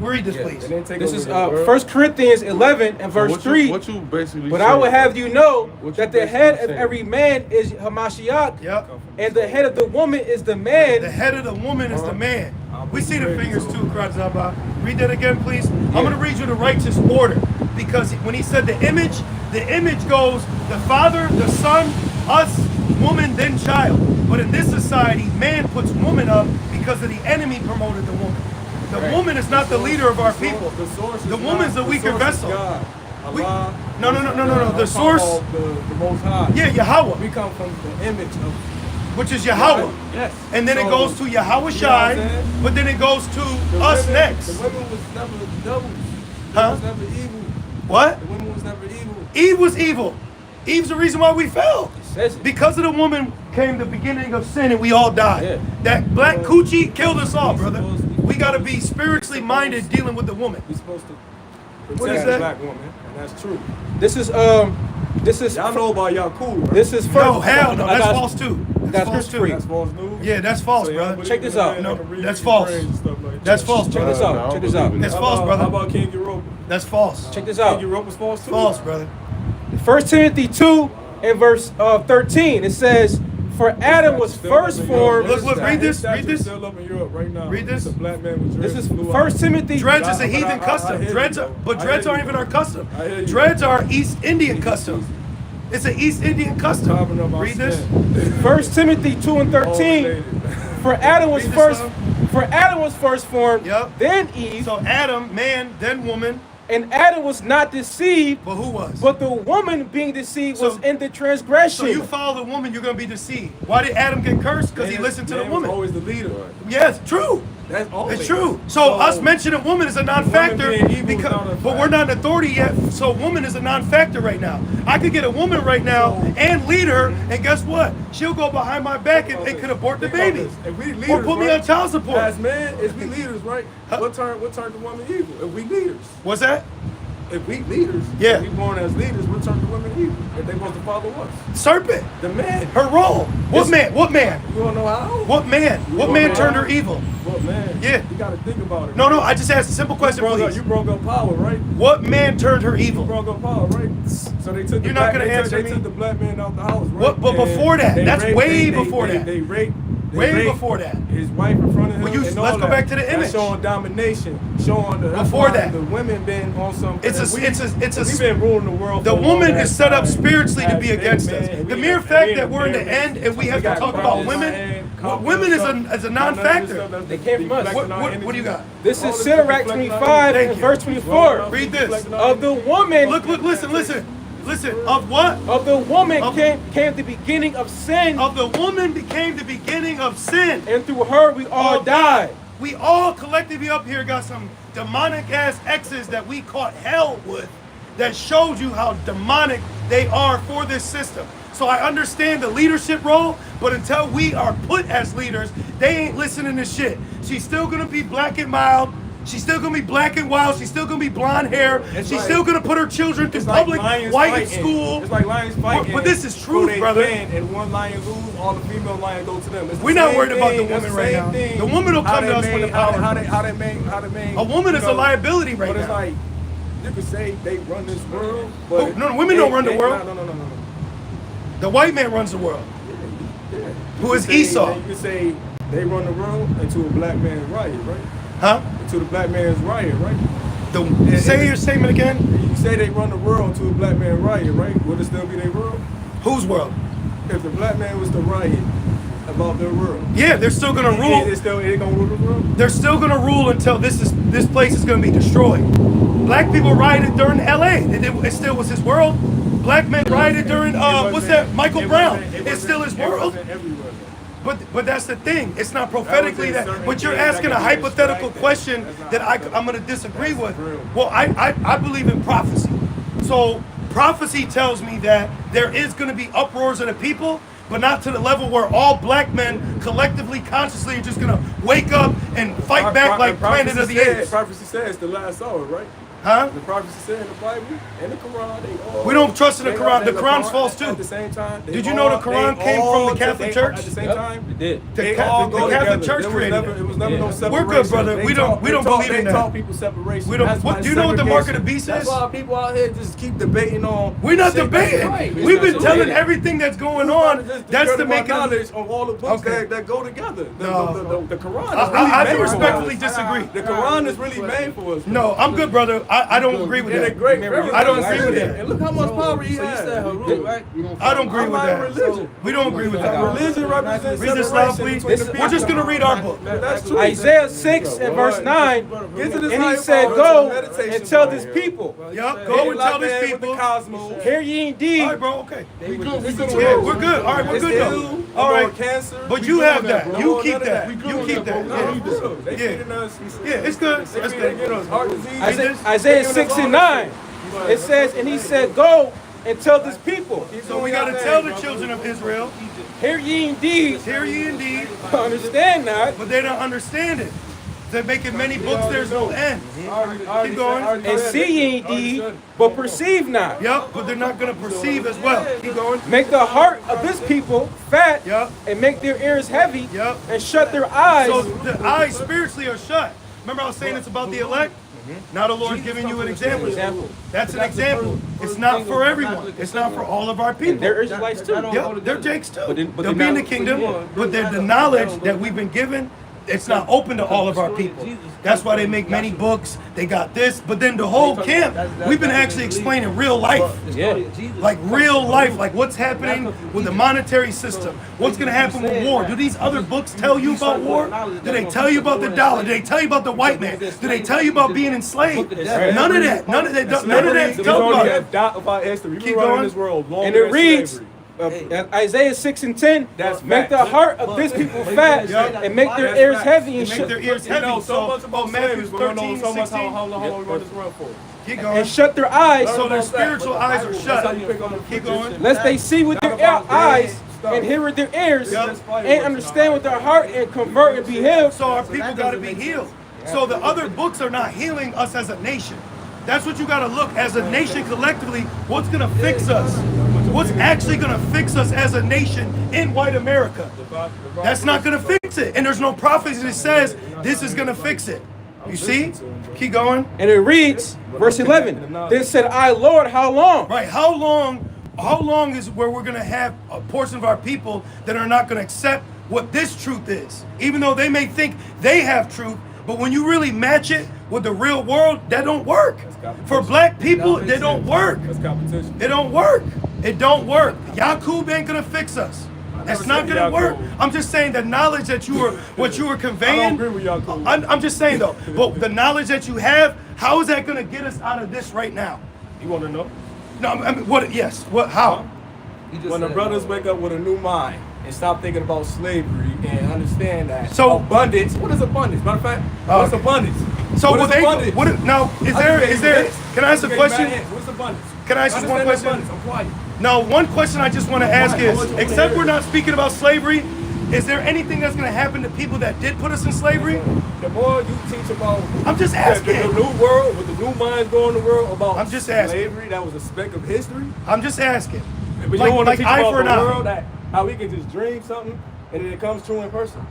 Read this, Yeah, please. and then take This over is your world. 1 Corinthians 11 and verse 3. What you basically But saying, I would have you know What that you the head basically of saying. every man is Hamashiach, Yep. and the head of the woman is the The man. head of the woman is the man. I'll We put see the you fingers ready, too, Krazaba. Read that again, please. I'm going to read you the righteous order because when he said the image goes the father, the son, us, woman, then child. But in this society, man puts woman up because of the enemy promoted the woman. The woman is not the leader of our people. The source is The woman's not- the weaker source is vessel. God. Allah. No. The I'm source, talking about the Most High. yeah, Yahweh, We come from the image of. which is Yahweh. Yes. And then it So, goes to Yahweh you know what I'm Shai, saying? but then it goes to The us women- next. The women was never devils. They Huh? was never evil. What? The women was never evil. Eve was evil. Eve's the reason why we fell. It says it. Because of the woman came the beginning of sin and we all died. Yeah. That black coochie killed us all, brother. We gotta be spiritually minded dealing with the woman. We supposed to What is protect that? the black woman, and that's true. This is Y'all know about Yaqub, right? this is first. No, hell no. I That's got- false too. got That's false scripture for you. too. That's false news. Yeah, that's false, So y'all brother. believe Check in this the out. man No, that can read that's your false. brains and stuff like That's that? false, Check brother. this out. No, I Check don't this out. believe in That's that. false, brother. How about King Europa? That's false. Check this out. King Europa was false too. False, brother. 1 Timothy 2 and verse 13. It says, "For Adam was first formed." Look, read this, read this. Still up in Europe right now. Read this. It's a black man with This dreads is and blue 1 eyes. Timothy. Dreads is a But heathen I custom. hear you, Dreads, though. but I dreads hear aren't you, even our though. custom. I hear you. Dreads are East Indian custom. It's an East Indian Carving custom. up our Read this. skin. 1 Timothy 2 and All 13. related. For Adam was Read this, first. son. For Adam was first formed. Yep. Then Eve. So Adam, man, then woman, And Adam was not deceived, but who was? but the woman being deceived was So- in the So transgression. you follow the woman, you're gonna be deceived. Why did Adam get cursed? Because he Man, listened to the man was woman. always the leader. Yes, true. That's always. It's true. So us mentioning woman is a non-factor being evil is because, not a but fact. we're not an authority yet. So woman is a non-factor right now. I could get a woman right now and lead her, and guess what? She'll go behind my back and could abort the Think about baby, this. If we leaders, or put me right? on child support. As men, if we leaders, right? Huh? What turned the woman evil? If we leaders. What's that? If we leaders, Yeah. if we born as leaders, what turned the women evil? If they supposed to follow us. Serpent. The man. Her role. What It's- man? What man? You wanna know how? What man? What man turned her evil? What man? Yeah. You gotta think about it. No, I just asked a simple question, please. You broke up power, right? What man turned her You evil? broke up power, right? So they took You're the not black, gonna they took- answer they me. took the black man out the house, right? What- but And before that, they that's raped- way they- before that. They raped. They Way raped before that. his wife in front of him. Well, you- and let's all go that. back to the That's image. showing domination, showing the. that's Before why that. the women been on some. It's a- and we've been ruling the world. The for a woman long is ass set up time. spiritually to As be big against men, us. and The we mere in- fact we that we're in the marriage. end and we have to got talk about problems, women, man, women is confidence, a non-factor. They came from us. What do you got? This All is this Sirach reflecting on 25 Thank and you. verse 24. Read this. Of the woman, Look, listen. Of what? of the woman Of- came the beginning of sin, Of the woman became the beginning of sin. and through her we all died. We all collectively up here got some demonic ass exes that we caught hell with that showed you how demonic they are for this system. So I understand the leadership role, but until we are put as leaders, they ain't listening to shit. She's still gonna be black and mild. She's still gonna be black and wild. She's still gonna be blonde hair. It's She's like- still gonna put her children through It's like public lions white fighting. school. It's like lions fighting. But this is so truth, they brother. win, and one lion lose, all the female lions go to them. It's the We're not same worried about the thing. That's woman the right same now. thing. The woman will How come to they us when made- the power How comes. they made. A woman is a liability right But it's now. like you could say they run this world, Oh, but no, women don't run the world. No. The white man runs the world. Yeah. Who You is could say- Esau? You could say they run the world until a black man's riot, right? Huh? Until the black man's riot, right? Say your statement again. You say they run the world until a black man riot, right? Would it still be their world? Whose world? If the black man was to riot about their world, Yeah, they're still gonna rule. It gonna rule the world. They're still gonna rule until this place is gonna be destroyed. Black people rioted during LA. It still was his world. Black men rioted during what's that? Michael Brown. It's still his world. It wasn't everywhere. But that's the thing. It's not prophetically That was that. in But you're certain asking a things that can be hypothetical distracted. question That's that not I'm gonna disagree That's with. real. Well, I believe in prophecy. So prophecy tells me that there is gonna be uproars of the people, but not to the level where all black men collectively, consciously are just gonna wake up and fight back like Planet of the Apes. Prophecy says the last hour, right? Huh? The prophecy said in the Bible and the Quran, they all. We don't trust in the they Quran. all- The Quran's false At too. the same time, they Did you know the all- Quran they came from all the Catholic Church? At the same Yep, time, it did. The they Ca- all the go Catholic together. Church There was created never, it. it was never Yeah. no We're separation. good, brother. They We don't- taught- we don't they taught- believe in They that. taught people separation. We don't- That's what- why do you know what the mark of the segregation- beast That's is? why people out here just keep debating on. We're not shit debating. that's right. We've been not telling debating. everything that's going on. That's to make it. knowledge of all the books Okay. that go together. No. The Quran. Is I really have to made for respectfully us. disagree. The Quran is really made for us. No, I'm good, brother. I don't agree with And the that. great I don't agree with that. And look how much power he So you has. said Harut, right? I don't agree with that. Religion. We don't agree with that. Religion represents Read this loud, please. We're just going to read our book. That's true. Isaiah 6 and verse 9, Get to this and he high said, power go meditation and tell bro. this people, Yup, go and tell these With the people. cosmos. hear ye indeed. All right, bro, okay. We good. We good. Yeah, we're good. All right, we're It's good, ill, though. All right. cancer. But you have that. bro. You No, keep none of that. We You good keep on that, that. bro. No, We for good. real. They Yeah. feeding us. Yeah, it's good. They That's feeding good. us heart disease. Isaiah 6 and 9, it says, and he said, go and tell this people, So we got to tell the children of Israel, hear ye indeed, hear ye indeed, understand not, but they don't understand it. They're making many books, there's no end. Keep going. and see ye indeed, but perceive not. Yep, but they're not going to perceive as well. Keep going. Make the heart of this people fat, Yep. and make their ears heavy, Yep. and shut their eyes. So the eyes spiritually are shut. Remember I was saying it's about the elect? Now the Lord's giving you an example. That's an example. It's not for everyone. It's not for all of our And people. they're Israelites too. Yep, they're Jakes too. But They'll be in the kingdom, but the knowledge that we've been given, it's not open to all of our people. That's why they make many books. They got this, but then the whole camp, we've been actually explaining real life. Yeah. Like real life, like what's happening with the monetary system. What's going to happen with war? Do these other books tell you about war? Do they tell you about the dollar? Do they tell you about the white man? Do they tell you about being enslaved? None of that. None of that. None of that. Talk about it. About history. We've Keep been running going. this world longer And it than reads, slavery. Isaiah 6 and 10, That's make the facts. heart of this people fat, Yeah. and make their That's ears facts. heavy, and Make shut their ears We heavy. know so much about Matthew slavery, but we don't 13, know so much 16. how long we run this world for. Keep and going. shut their eyes, So their spiritual eyes are That's how shut. you pick on the Keep going. lest they see with their eyes, and hear with their ears, Yep. and understand with their heart, and convert and be healed. So our people got to be healed. So the other books are not healing us as a nation. That's what you got to look as a nation collectively. What's going to fix us? What's actually going to fix us as a nation in white America? That's not going to fix it. And there's no prophecy that says this is going to fix it. You see? Keep going. And it reads, verse 11, then said I, Lord, how long? Right. How long is where we're going to have a portion of our people that are not going to accept what this truth is? Even though they may think they have truth, but when you really match it with the real world, that don't work. For black people, they don't work. That's competition. It don't work. It don't work. Yakub ain't gonna fix us. That's not gonna work. I'm just saying the knowledge that you were, what you were conveying. I don't agree with Yakub. I'm just saying though, but the knowledge that you have, how is that gonna get us out of this right now? You want to know? No, I mean, what? Yes. What? How? When the brothers wake up with a new mind and stop thinking about slavery and understand that So- abundance. What is abundance? Matter of fact, what's Okay. abundance? So what what is they? abundance? What? Now, is there? Can I ask a question? What's abundance? Can I ask just one question? Abundance. I'm quiet. No, one question I just want to ask is, except we're not speaking about slavery, is there anything that's going to happen to people that did put us in slavery? The more you teach about I'm just the asking. new world, with the new minds going in the world about I'm just asking. slavery, that was a speck of history. I'm just asking. But you Like- don't want like to teach eye about for the an eye. world, that how we can just dream something and then it comes true in person.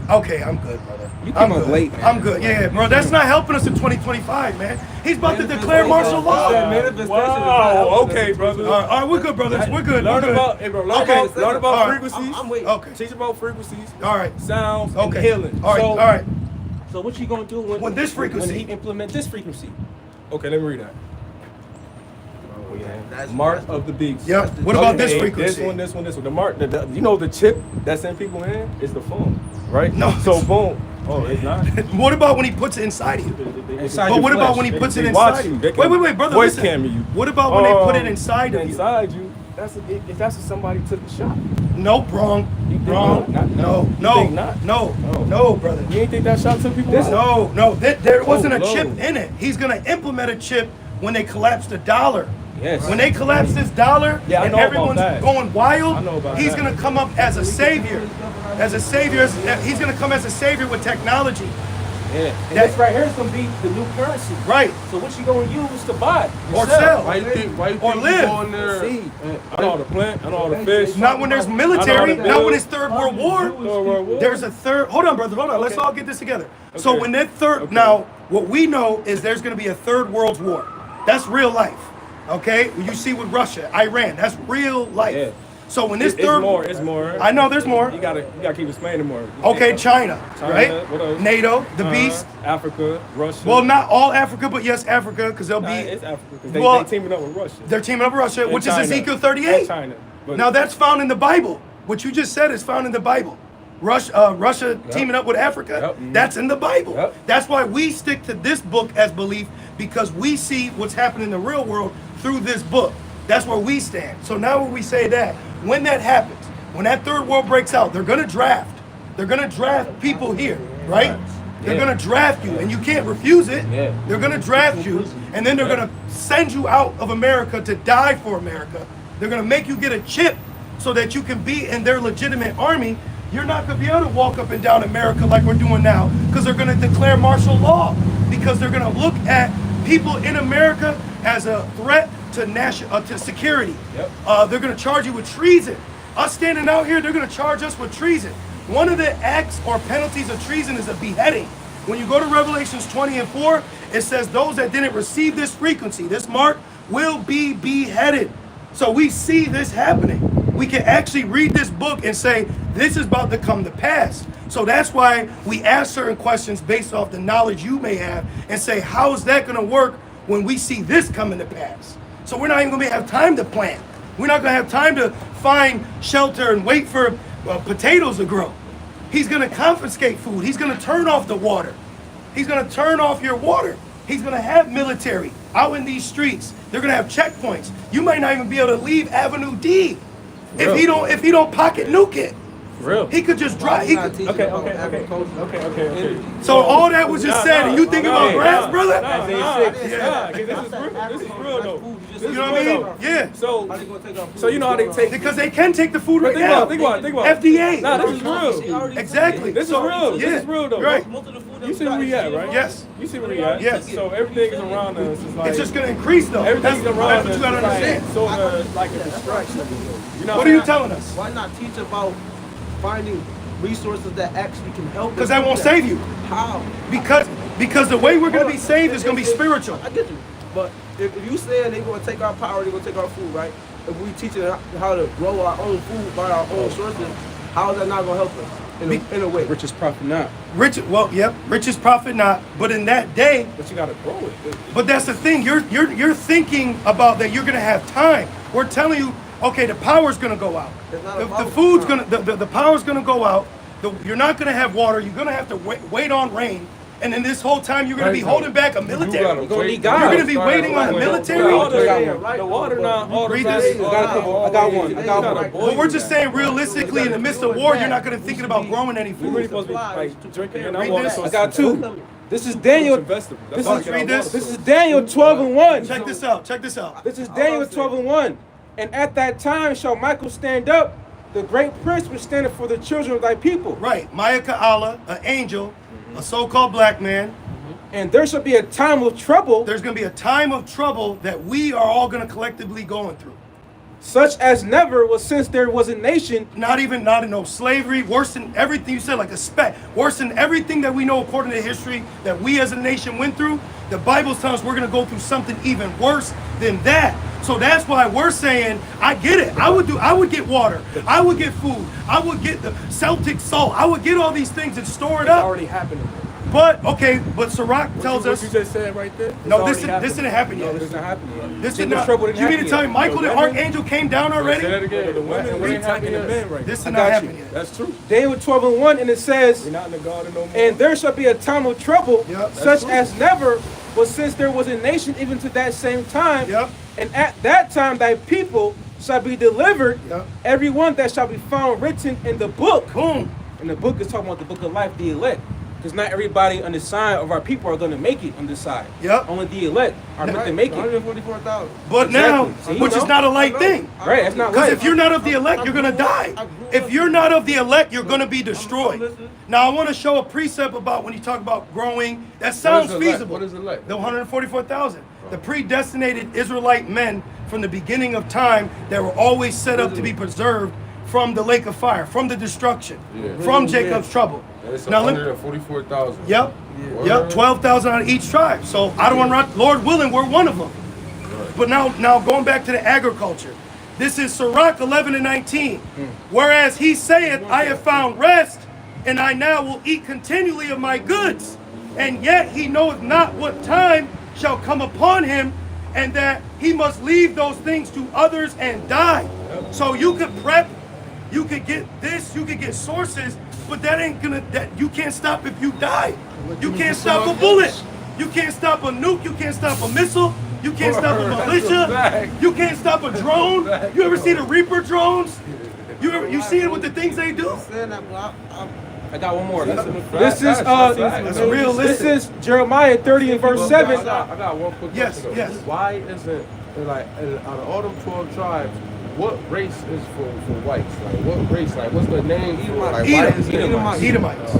Okay, I'm good, brother. You I'm came up good. late, man. I'm good. Yeah, bro. That's not helping us in 2025, man. He's about to declare martial law. Wow. Okay, brother. All right, we're good, brothers. We're good. Learn We're good. about, hey, bro, learn Okay. about, learn about All right. frequencies. I'm waiting. Okay. Teach about frequencies, All right. sounds, Okay. and healing. All right. So, All right. So what you gonna do When this frequency- when he implement this frequency? Okay, let me read that. Mark of the beast. Yep. What about this Okay, frequency? This one. The mark. You know the chip that's in people in is the phone, right? No. So boom. Oh, it's not. What about when he puts it inside you? Inside But your what about flesh. when he puts it They watch inside you. you? They can Wait, brother. voice Listen. camera you. What about when they put it inside of you? Inside you. If that's if somebody took the shot. Nope, wrong. You think Wrong. not? No, You no, think not? no, Oh. no, brother. You ain't think that shot took people out? No, there wasn't a Lord. chip in it. He's gonna implement a chip when they collapse the dollar. Yes. When they collapse this dollar Yeah, I and know about everyone's that. going wild, I know about he's that. gonna come up as a savior. As a savior, he's gonna come as a savior with technology. Yeah. And this right here is gonna be the new currency. Right. So what you gonna use to buy? Or Yourself. sell. Why you think? Why you Or think live. you go in there? See. I know how to plant. I know how to fish. Not when there's I know military, how to not when build. it's Third World War. Third World War. There's a third. Hold on, brother. Hold on. Let's all get this together. So Okay. when that third, Okay. now what we know is there's going to be a third world war. That's real life. Okay. You see with Russia, Iran. That's real life. Yeah. So when this It's third, more. It's more. I know there's more. You gotta keep explaining more. Okay, China, China, right? what else? NATO, the beast. Africa, Russia. Well, not all Africa, but yes, Africa, because they'll Nah, be. it's Africa because Well, they teaming up with Russia. They're teaming up with Russia, And which China. is Ezekiel And 38. China. But Now that's found in the Bible. What you just said is found in the Bible. Russia teaming up with Africa, Yep. that's in the Bible. Yep. That's why we stick to this book as belief, because we see what's happening in the real world through this book. That's where we stand. So now when we say that, when that happens, when that third world breaks out, they're gonna draft. They're gonna draft people here, right? They're Yeah. gonna draft you, and you can't refuse it. Yeah. They're gonna draft you, and then they're gonna send you out of America to die for America. They're gonna make you get a chip so that you can be in their legitimate army. You're not gonna be able to walk up and down America like we're doing now, because they're gonna declare martial law, because they're gonna look at people in America as a threat to security. Yep. They're gonna charge you with treason. Us standing out here, they're gonna charge us with treason. One of the acts or penalties of treason is a beheading. When you go to Revelations 20:4, it says those that didn't receive this frequency, this mark, will be beheaded. So we see this happening. We can actually read this book and say, this is about to come to pass. So that's why we ask certain questions based off the knowledge you may have and say, how is that gonna work when we see this coming to pass? So we're not even gonna have time to plant. We're not gonna have time to find shelter and wait for potatoes to grow. He's gonna confiscate food. He's gonna turn off the water. He's gonna turn off your water. He's gonna have military out in these streets. They're gonna have checkpoints. You might not even be able to leave Avenue D if he don't pocket nuke it. Real. He could just drive. Okay. So all that was just said, and you thinking about grass, brother? Nah, this is real though. You know what I mean? Yeah. So you know how they take. Because they can take the food But right now. think about it. FDA. Nah, this is real. Exactly. This is real. Yeah. This is real though. Right. You see where we at, right? Yes. You see where we at? Yes. So everything is around us. Is like It's just gonna increase though. everything's That's around what us. you gotta is like understand. sort of like a distraction. You know What are you telling us? Why not teach about finding resources that actually can help us? Because that do won't save you. How? Because the way we're gonna be saved is gonna be spiritual. I get you. But if you saying they're gonna take our power, they're gonna take our food, right? If we teach them how to grow our own food by our own sources, how is that not gonna help us in a way? Richest profit not. Richest profit not. But in that day, But you gotta grow it. but that's the thing. You're thinking about that. You're gonna have time. We're telling you, okay, the power's gonna go out. It's not The about food's time. gonna the power's gonna go out. You're not gonna have water. You're gonna have to wait on rain. And then this whole time you're gonna be holding back a military. You're gonna need God. You're gonna be waiting on the military. The water not all the Read time. this. I got one. But we're just saying, realistically, in the midst of war, you're not gonna thinking about growing any We really food. supposed to be like drinking and Read I'm this. I got two. This is Daniel. Read this. This is Daniel 12:1. Check this out. Check this out. This is Daniel 12:1. And at that time shall Michael stand up, the great prince which standeth for the children of thy people. Right, Ma'aka Allah, an angel, a so-called black man. And there shall be a time of trouble, There's gonna be a time of trouble that we are all gonna collectively going through. such as never was since there was a nation. Not in no slavery, worse than everything you said, like a speck, worse than everything that we know according to history that we as a nation went through. The Bible's telling us we're gonna go through something even worse than that. So that's why we're saying, I get it. I would get water. I would get food. I would get the Celtic salt. I would get all these things and store it It's up. already happening. But Sirach tells What us. you just said right there? No, this didn't happen No, yet. this is not happening yet. This did Jacob's not. trouble didn't You mean to happen tell me yet. Michael the archangel came down Say that already? again. The women, we ain't tapping the men right This now. did I not got happen you. yet. That's true. Daniel 12:1, and it says, We're not in the garden no more. and there shall be a time of trouble, Yep, such that's true. as never was since there was a nation even to that same time. Yep. And at that time thy people shall be delivered, Yep. every one that shall be found written in the book. Boom. And the book is talking about the book of life, the elect. Because not everybody on the side of our people are going to make it on this side. Yep. Only the elect are meant to make it. 144,000. But now, Exactly. See, which you is know? not a light thing. Right, that's not Because right. if you're not of the elect, you're gonna die. If you're not of the elect, you're gonna be destroyed. Now I want to show a precept about when you talk about growing. That sounds elect? feasible. What is elect? The 144,000. The predestinated Israelite men from the beginning of time that were always set up to be preserved from the lake of fire, from the destruction, from Jacob's trouble. It's Now let 144,000. Yep. Yep. 12,000 out of each tribe. So I don't want to. Lord willing, we're one of them. But now going back to the agriculture, This is Sirach 11 and 19. Whereas he saith, I have found rest, and I now will eat continually of my goods. And yet he knoweth not what time shall come upon him, and that he must leave those things to others and die. So you could prep, you could get this, you could get sources, but that ain't gonna, that you can't stop if you die. You can't stop a bullet. You can't stop a nuke. You can't stop a missile. You can't stop a militia. You can't stop a drone. You ever see the Reaper drones? You see it with the things they do? I got one more. This is realistic. This is Jeremiah 30 and verse 7. I got one quick Yes, question. yes. Why isn't like out of all them 12 tribes, what race is for whites? Like what race? Like what's the name for? Like why is it Edomites. Edomites?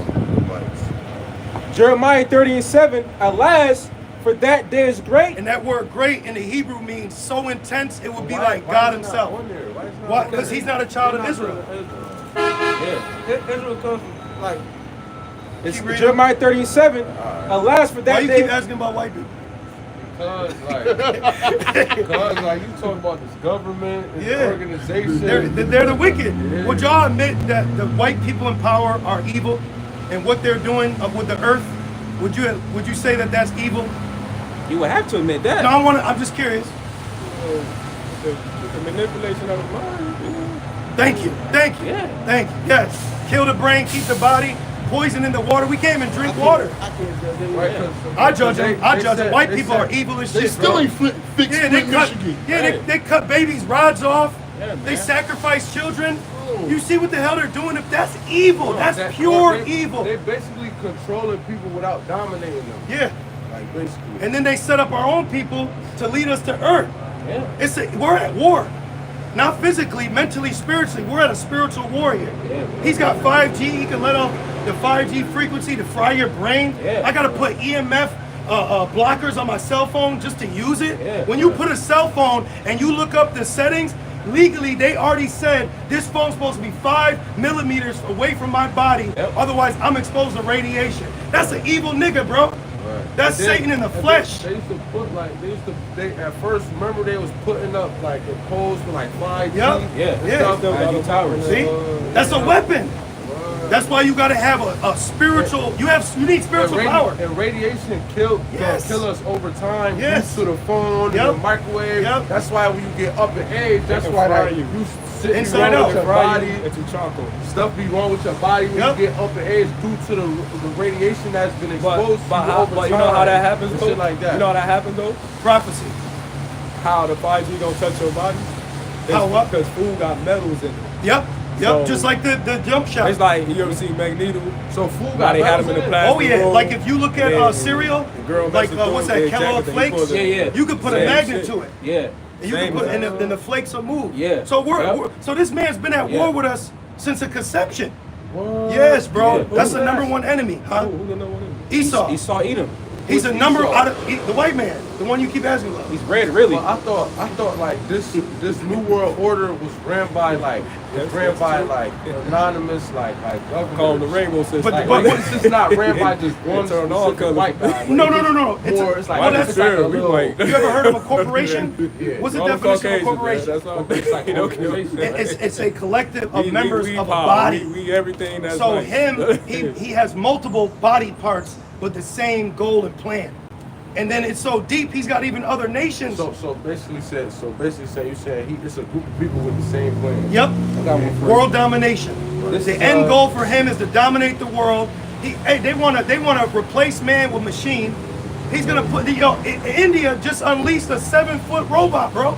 Jeremiah 30 and 7. Alas, for that day is great. And that word great in the Hebrew means so intense it would be like God himself. Why? Because he's not a child of Israel. Israel comes from, like, it's Keep reading. Jeremiah 30 and 7. Alas, for Why that you day. keep asking about white people? Because like you talking about this government and Yeah. organization. They're the wicked. Would y'all admit that the white people in power are evil, and what they're doing with the earth? Would you say that that's evil? You would have to admit that. No, I'm just curious. The manipulation of the mind. Thank you. Thank you. Yeah. Thank you. Yes. Kill the brain, keep the body, poison in the water. We can't even drink water. I judge them. I judge them. White people are evil as They shit, still bro. ain't fixed Yeah, they cut. Michigan. Yeah, they cut babies' rods off. Yeah, They man. sacrifice children. You see what the hell they're doing? If that's evil, that's pure evil. They basically controlling people without dominating them. Yeah. Like basically. And then they set up our own people to lead us to earth. Yeah. We're at war. Not physically, mentally, spiritually. We're at a spiritual war here. He's got 5G. He can let off the 5G frequency to fry your brain. Yeah. I got to put EMF blockers on my cell phone just to use it. Yeah. When you put a cell phone and you look up the settings, legally they already said this phone's supposed to be 5 millimeters away from my body. Yep. Otherwise, I'm exposed to radiation. That's an evil nigga, bro. That's And then- Satan in the and then flesh. They used to put like they at first remember they was putting up like the codes for like 5G. Yep. Yeah. and Yeah. stuff. Still got the towers. See? That's a weapon. That's why you gotta have a spiritual. You need spiritual power. And radiation Yes. can kill us over time Yes. due to the phone, Yep. and the microwave. Yep. That's why when you get up in age, that's can why fry like, you. you sit Inside wrong out. with your Fry body. you into charcoal. Stuff be wrong with your body when Yep. you get up in age due to the radiation that's been exposed to you over But you time. know how that happens and though? shit like that. You know how that happens though? Prophecy. How the 5G don't touch your body? How what? Because food got metals in it. Yep. So- Just like the jump shot. It's like, you ever see Magneto? So food How got they had metals him in the it? plastic Oh yeah, roll. like if you look at Yeah. cereal, The girl like messing what's through that, it, Kellogg they flakes? pulled it. Yeah. You could put a Same magnet shit. to it. Yeah. And you Same can put thing. and the flakes will move. Yeah. So Yep. so this man's been at Yeah. war with us since a conception. What? Yes, bro. Yeah. That's the Who's number that? one enemy, huh? Who the number one is? Esau. Esau Edom. He's a Who's number Esau? out of the white man, the one you keep asking about. He's red, really. Well, I thought like this new world order was ran by like anonymous like government. Call them the rainbow system. But- Like, but- it's just not ran by just one Turn all specific colors. white guy. Like, No. It's more, it's like, well, it's that's like a fair. We little, white. You ever heard of a corporation? Yeah. What's the All definition of a Caucasians, man. corporation? That's all. It's like You know, organization. It's a collective of we members we of a power. body. We everything that's So nice. him, he has multiple body parts with the same goal and plan. And then it's so deep, he's got even other nations. So basically saying you said it's a group of people with the same plan. Yep. I got one for you. World domination. This The is, end goal for him is to dominate the world. They wanna replace man with machine. He's gonna put India just unleashed a 7-foot robot, bro,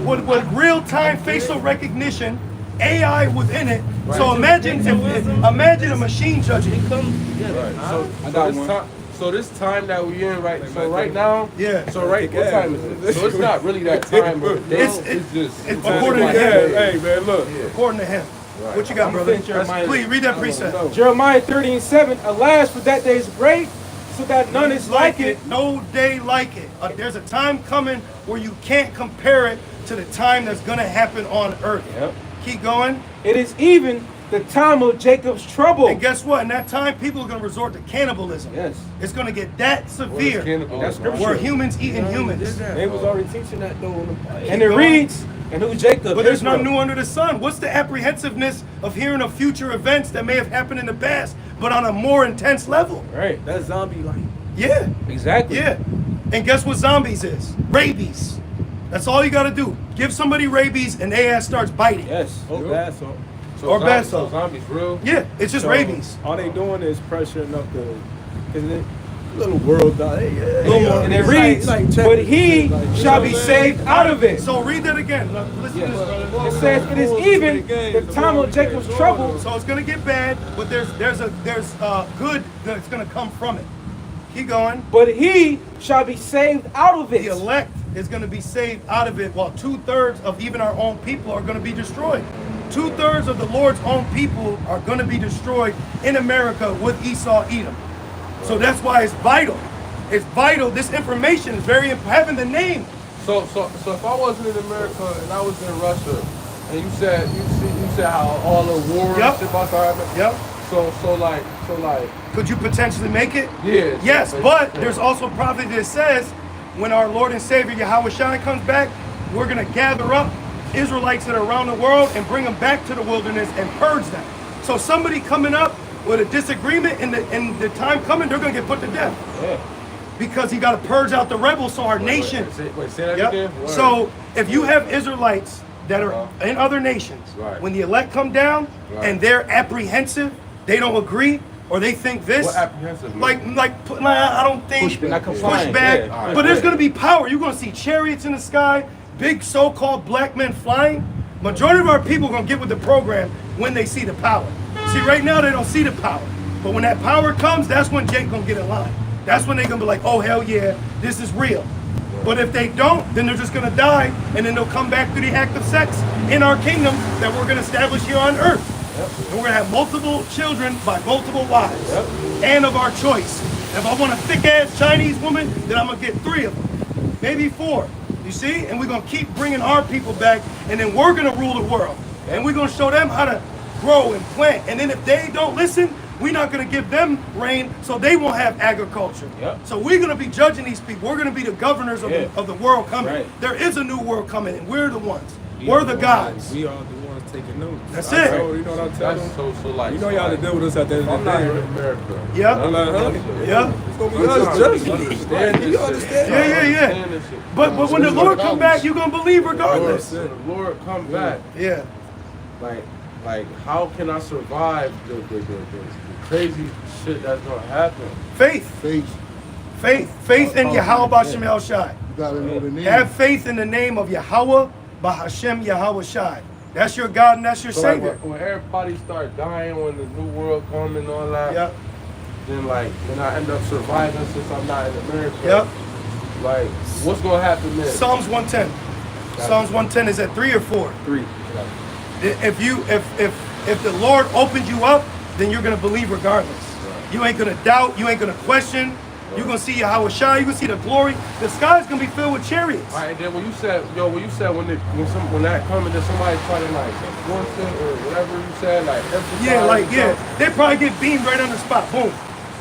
with real-time facial recognition, AI within it. So imagine a machine judging. Right. I got one. So this time that we in right. So right now. Yeah. So what time is it? So it's not really that time of the day. It's just. according to Yeah, him. hey man, look. According to him. Right. What you got, I'm brother? gonna Jeremiah- Please read that precept. Jeremiah 30 and 7. Alas, for that day is great, so that none is like it. No day like it. There's a time coming where you can't compare it to the time that's gonna happen on earth. Yep. Keep going. It is even the time of Jacob's trouble. And guess what? In that time, people are going to resort to cannibalism. Yes. It's going to get that severe. That's scripture. Where humans eating humans. They was already teaching that though. And it reads, and who's Jacob? But there's Israel. nothing new under the sun. What's the apprehensiveness of hearing of future events that may have happened in the past, but on a more intense level? Right. That zombie like. Yeah. Exactly. Yeah. And guess what zombies is? Rabies. That's all you got to do. Give somebody rabies and their ass starts biting. Yes. Oh, bad so. Or bad So so. zombies real? Yeah, it's just rabies. All they doing is pressuring up the, little world. And it reads, but he shall be saved out of it. So read that again. Look, listen to this. It says, it is even the time of Jacob's trouble. So it's gonna get bad, but there's good that's gonna come from it. Keep going. But he shall be saved out of it. The elect is gonna be saved out of it, while 2/3 of even our own people are gonna be destroyed. 2/3 of the Lord's own people are gonna be destroyed in America with Esau, Edom. So that's why it's vital. It's vital. This information is very important. Having the name. So if I wasn't in America and I was in Russia, and you said how all the war Yep. and shit about to happen. Yep. So like. Could you potentially make it? Yeah. Yes, but there's also a prophet that says when our Lord and Savior Yahweh Shai comes back, we're going to gather up Israelites that are around the world and bring them back to the wilderness and purge them. So somebody coming up with a disagreement in the time coming, they're going to get put to death. Yeah. Because he got to purge out the rebels so our nation. Wait, say that Yep. again? Word. So if you have Israelites that are in other nations, Right. when the elect come down Right. and they're apprehensive, they don't agree, or they think this, What apprehensive mean? I don't think Push back, push back. yeah. Alright. But there's going to be power. You're going to see chariots in the sky, big so-called black men flying. Majority of our people are going to get with the program when they see the power. See, right now they don't see the power, but when that power comes, that's when Jake gonna get in line. That's when they're gonna be like, oh hell yeah, this is real. But if they don't, then they're just gonna die, and then they'll come back through the act of sex in our kingdom that we're gonna establish here on earth. And we're gonna have multiple children by multiple wives, and of our choice. If I want a thick-ass Chinese woman, then I'm gonna get 3 of them, maybe 4. You see? And we're gonna keep bringing our people back, and then we're gonna rule the world. And we're gonna show them how to grow and plant. And then if they don't listen, we're not gonna give them rain, so they won't have agriculture. Yep. So we're gonna be judging these people. We're gonna be the governors of, of the world coming. Right. There is a new world coming, and we're the ones. We're the gods. We are the ones taking notes. That's I it. know, you know what I'm telling That's them? so like. You know y'all to deal with us at the end I'm of the not day. in America. Yeah. I'm like, huh? Yeah. It's gonna be us judging. Understand You this understand? shit. Yeah, yeah. Understand this shit. But when the Lord come back, you're gonna believe regardless. Lord, the Lord come back. Yeah. Like how can I survive the crazy shit that's gonna happen? Faith. Faith in Yahweh B'Hashem El Shai. You gotta know the name. Have faith in the name of Yahweh B'Hashem Yahweh Shai. That's your God and that's your So like Savior. when everybody start dying, when the new world come and all that, Yeah. then I end up surviving since I'm not in America. Yep. Like what's gonna happen then? Psalms 110. Psalms 110 is at 3 or 4. 3. If the Lord opens you up, then you're gonna believe regardless. You ain't gonna doubt. You ain't gonna question. You're gonna see Yahweh Shai. You're gonna see the glory. The sky's gonna be filled with chariots. All right, then when you said when that coming, then somebody try to like force it or whatever you said, like emphasize stuff, They probably get beamed right on the spot. Boom.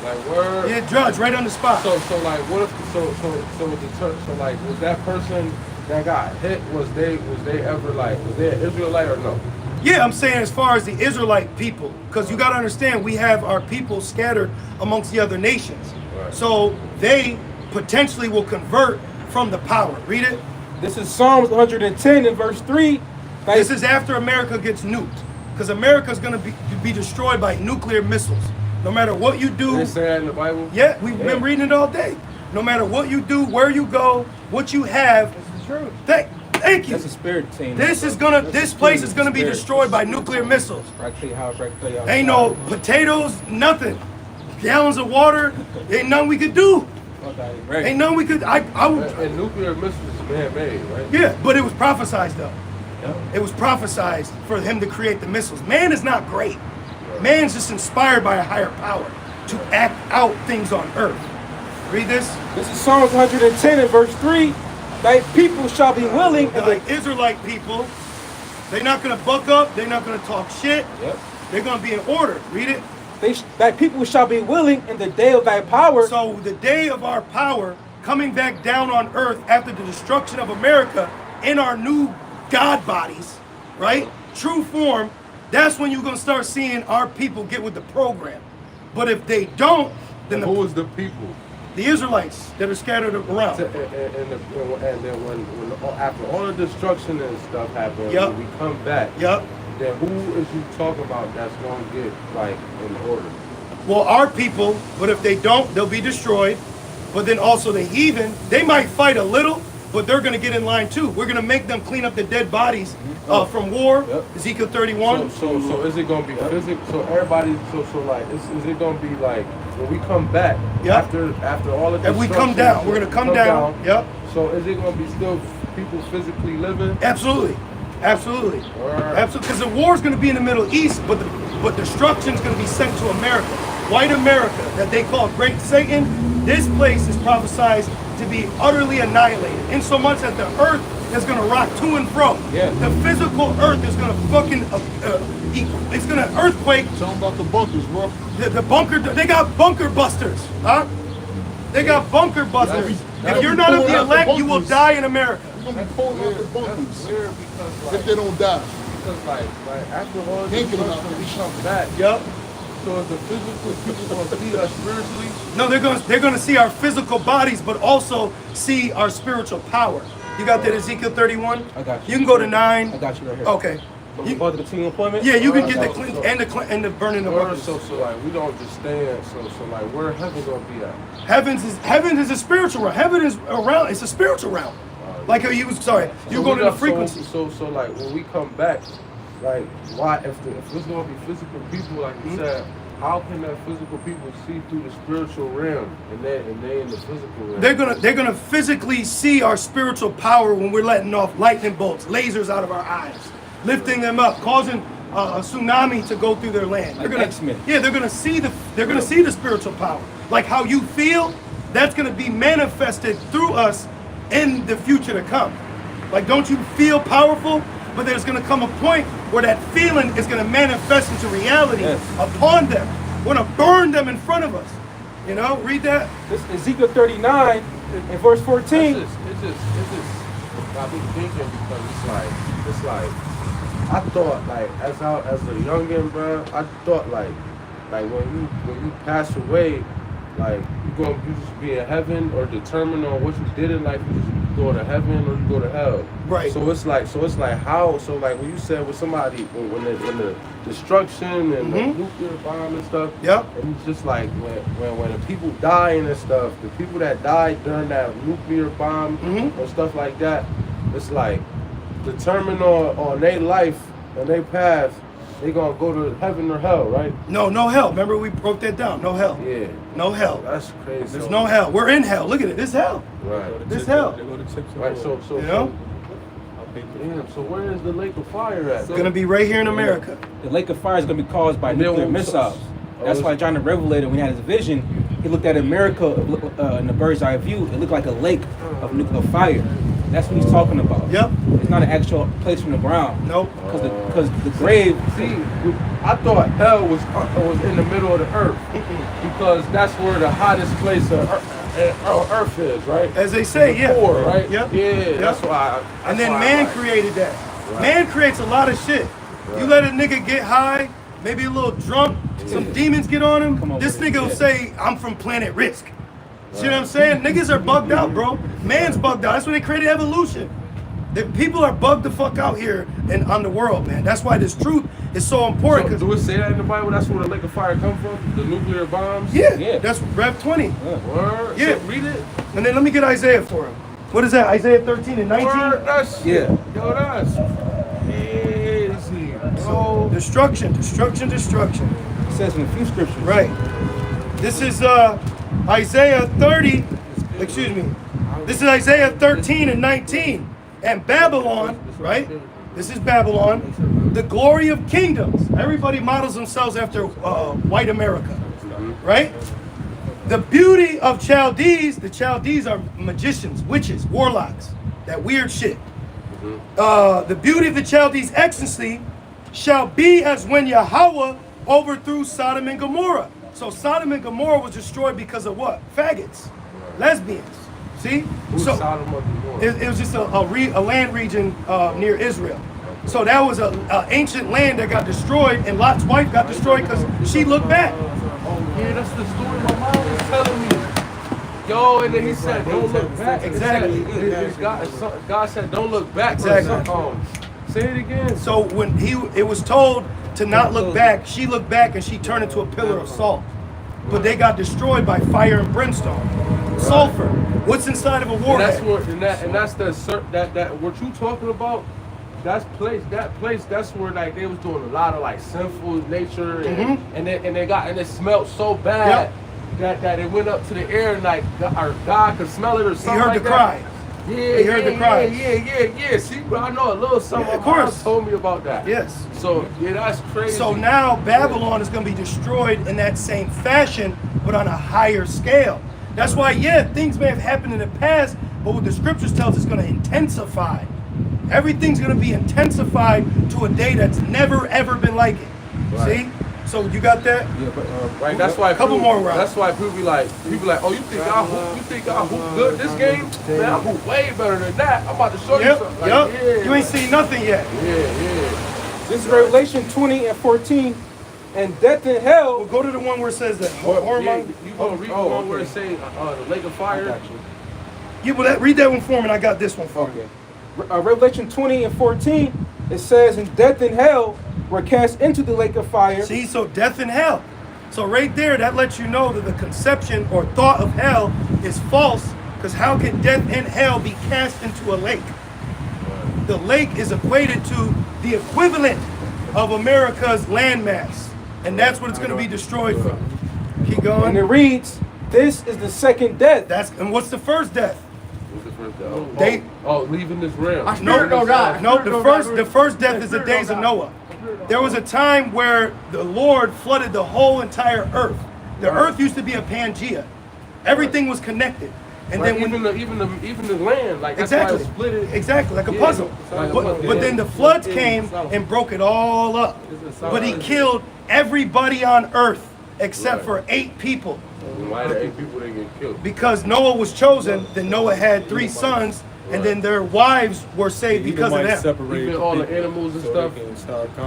like word. Yeah, judge right on the spot. So like what if so like was that person that got hit was they ever like was they an Israelite or no? Yeah, I'm saying as far as the Israelite people, because you got to understand we have our people scattered amongst the other nations. Right. So they potentially will convert from the power. Read it. This is Psalms 110 and verse 3. This is after America gets nuked, because America's going to be destroyed by nuclear missiles. No matter what you do. They say that in the Bible? Yeah, we've been reading it all day. No matter what you do, where you go, what you have. This is true. Thank you. That's a spirit team. This place is gonna be destroyed by nuclear missists. Ain't no potatoes, nothing. Gallons of water, ain't nothing we could do. Ain't nothing we could. I would. And nuclear missiles is man-made, right? Yeah, but it was prophesized though. It was prophesized for him to create the missiles. Man is not great. Man's just inspired by a higher power to act out things on earth. Read this. This is Psalms 110 and verse 3. Thy people shall be willing. And like Israelite people, they're not gonna buck up. They're not gonna talk shit. Yep. They're going to be in order. Read it. Thy people shall be willing in the day of thy power. So the day of our power coming back down on earth after the destruction of America in our new God bodies, right? True form, that's when you're going to start seeing our people get with the program. But if they don't, then Who is the people? the Israelites that are scattered around. And then when after all the destruction and stuff happens, Yup. when we come back, Yep. then who is you talking about that's going to get like in order? Well, our people, but if they don't, they'll be destroyed. But then also the heathen, they might fight a little, but they're going to get in line too. We're going to make them clean up the dead bodies from war. Yep. Ezekiel 31. So is it going to be physical? So everybody, so like, is it going to be like when we come back Yep. after all of If we come down, we're going to come down. Yep. So is it going to be still people physically living? Absolutely. Absolutely. Word. Absolutely. Because the war's going to be in the Middle East, but destruction's going to be sent to America. White America, that they call Great Satan, this place is prophesied to be utterly annihilated, in so much that the earth is going to rock to and fro. Yeah. The physical earth is going to fucking, it's going to earthquake. Tell them about the bunkers, bro. The bunker, they got bunker busters, huh? They got bunker busters. If you're not of the elect, you will die in America. We're going to be pulling out the That's bunkers weird because if they don't die. because like after all this Thinking about destruction, we this. come back. Yep. So is the physical people going to see us spiritually? No, they're going to see our physical bodies, but also see our spiritual power. You got that Ezekiel 31? I got you. You can go to 9. I got you right here. Okay. About the continuing employment? Yeah, you can get the So- clean so- and the burning of Or others. so like we don't just stand. So like where heaven going to be at? Heaven is a spiritual realm. Heaven is around. It's a spiritual realm. Like you was sorry, you So go we to the got- frequency. So like when we come back, like why if it's going to be physical people like you said, how can that physical people see through the spiritual realm and they in the physical realm? They're gonna physically see our spiritual power when we're letting off lightning bolts, lasers out of our eyes, lifting them up, causing a tsunami to go through their land. Like They're gonna, X-Men. yeah, they're gonna see the spiritual power. Like how you feel, that's gonna be manifested through us in the future to come. Like, don't you feel powerful? But there's gonna come a point where that feeling is gonna manifest into reality Yes. upon them. We're gonna burn them in front of us. You know, read that. This Ezekiel 39 and verse 14. It's just got me thinking because it's like I thought like as a youngin, bro, I thought like when you pass away, like you just be in heaven or determined on what you did in life, you just go to heaven or you go to hell. Right. So it's like how when you said with somebody when the destruction and the nuclear bomb and stuff. Yep. And it's just like when the people dying and stuff, the people that died during that nuclear bomb or stuff like that, it's like determined on their life and their path, they gonna go to heaven or hell, right? No hell. Remember we broke that down. No hell. Yeah. No hell. That's crazy. There's no hell. We're in hell. Look at it. This hell. Right. This hell. They go to chips. Right. So You know? damn. So where is the lake of fire at? It's gonna be right here in America. The lake of fire is going to be caused by And then nuclear when- missiles. Oh, That's it's- why John the Revelator, when he had his vision, he looked at America in the bird's eye view. It looked like a lake of nuclear fire. That's what he's talking about. Yep. It's not an actual place from the ground. Nope. Because the grave. See, I thought hell was in the middle of the earth because that's where the hottest place of earth is, right? As they say, yeah. Core, right? Yep. Yeah. Yep. That's why. And then man created that. Right. Man creates a lot of shit. You let a nigga get high, maybe a little drunk, some demons get on him. Come on This with it, nigga will yeah. say, I'm from Planet Risk. See what I'm saying? Niggas are bugged out, bro. Man's bugged out. That's why they created evolution. The people are bugged the fuck out here and on the world, man. That's why this truth is so important. So, 'cause- do it say that in the Bible? That's where the lake of fire come from? The nuclear bombs? yeah, Yeah. that's Rev 20. Word? Yeah. So read it. And then let me get Isaiah for him. What is that? Isaiah 13 and 19? Word? That's Yeah. Yo, that's crazy. Bro. Destruction, destruction, destruction. It says in a few scriptures. Right. This is Isaiah 30. Excuse me. This is Isaiah 13 and 19. And Babylon, right? This is Babylon, the glory of kingdoms. Everybody models themselves after white America, right? The beauty of Chaldees, the Chaldees are magicians, witches, warlocks, that weird shit. The beauty of the Chaldees' excellency shall be as when Yahweh overthrew Sodom and Gomorrah. So Sodom and Gomorrah was destroyed because of what? Faggots, lesbians. See? Who's So Sodom or Gomorrah? it was just a land region near Israel. So that was an ancient land that got destroyed, and Lot's wife got destroyed because she looked back. Yeah, that's the story my mom was telling me. Yo, and then he said, don't look back. Exactly. God said, don't look back. Exactly. Say it again. So when it was told to not look back, she looked back and she turned into a pillar of salt. But they got destroyed by fire and brimstone, sulfur. What's inside of a warhead? That's what you talking about. That place, that's where like they was doing a lot of like sinful nature, and it smelled so bad that it went up to the air and like God could smell it or something. He heard like the that. cry. He heard the cries. Yeah. See, bro, I know a little something. Yeah, of course. My mom told me about that. Yes. So yeah, that's crazy. So now Babylon is going to be destroyed in that same fashion, but on a higher scale. That's why, things may have happened in the past, but what the scriptures tells us is going to intensify. Everything's going to be intensified to a day that's never ever been like it. Right. See? So you got that? Yeah, but right. That's why. Couple more rounds. That's why people be like, oh, you think I hoop good this game? Man, I hoop way better than that. I'm about to show you something. Like, yeah, You ain't seen nothing yet. Yeah. This is Revelation 20 and 14. And death and hell. Well, go to the one where it says that. You gonna read the one okay. where it say the lake of fire? Yeah, well, read that one for me, and I got this one for you. Revelation 20 and 14, it says, and death and hell were cast into the lake of fire. See, so death and hell. So right there, that lets you know that the conception or thought of hell is false, because how can death and hell be cast into a lake? The lake is equated to the equivalent of America's landmass, and that's what it's going to be destroyed from. Keep And going. it reads, this is the second death. And what's the first death? What's the first death? Leaving this realm. No, the first death is the days of Noah. There was a time where the Lord flooded the whole entire earth. The earth used to be a Pangea. Everything was connected. And then even the land, like that's why exactly, it split it. exactly, like a puzzle. But then the floods came and broke it all up. But he killed everybody on earth except for 8 people. Why the 8 people didn't get killed? Because Noah was chosen, then Noah had 3 sons, and then their wives were saved because of them. Even all the animals and stuff.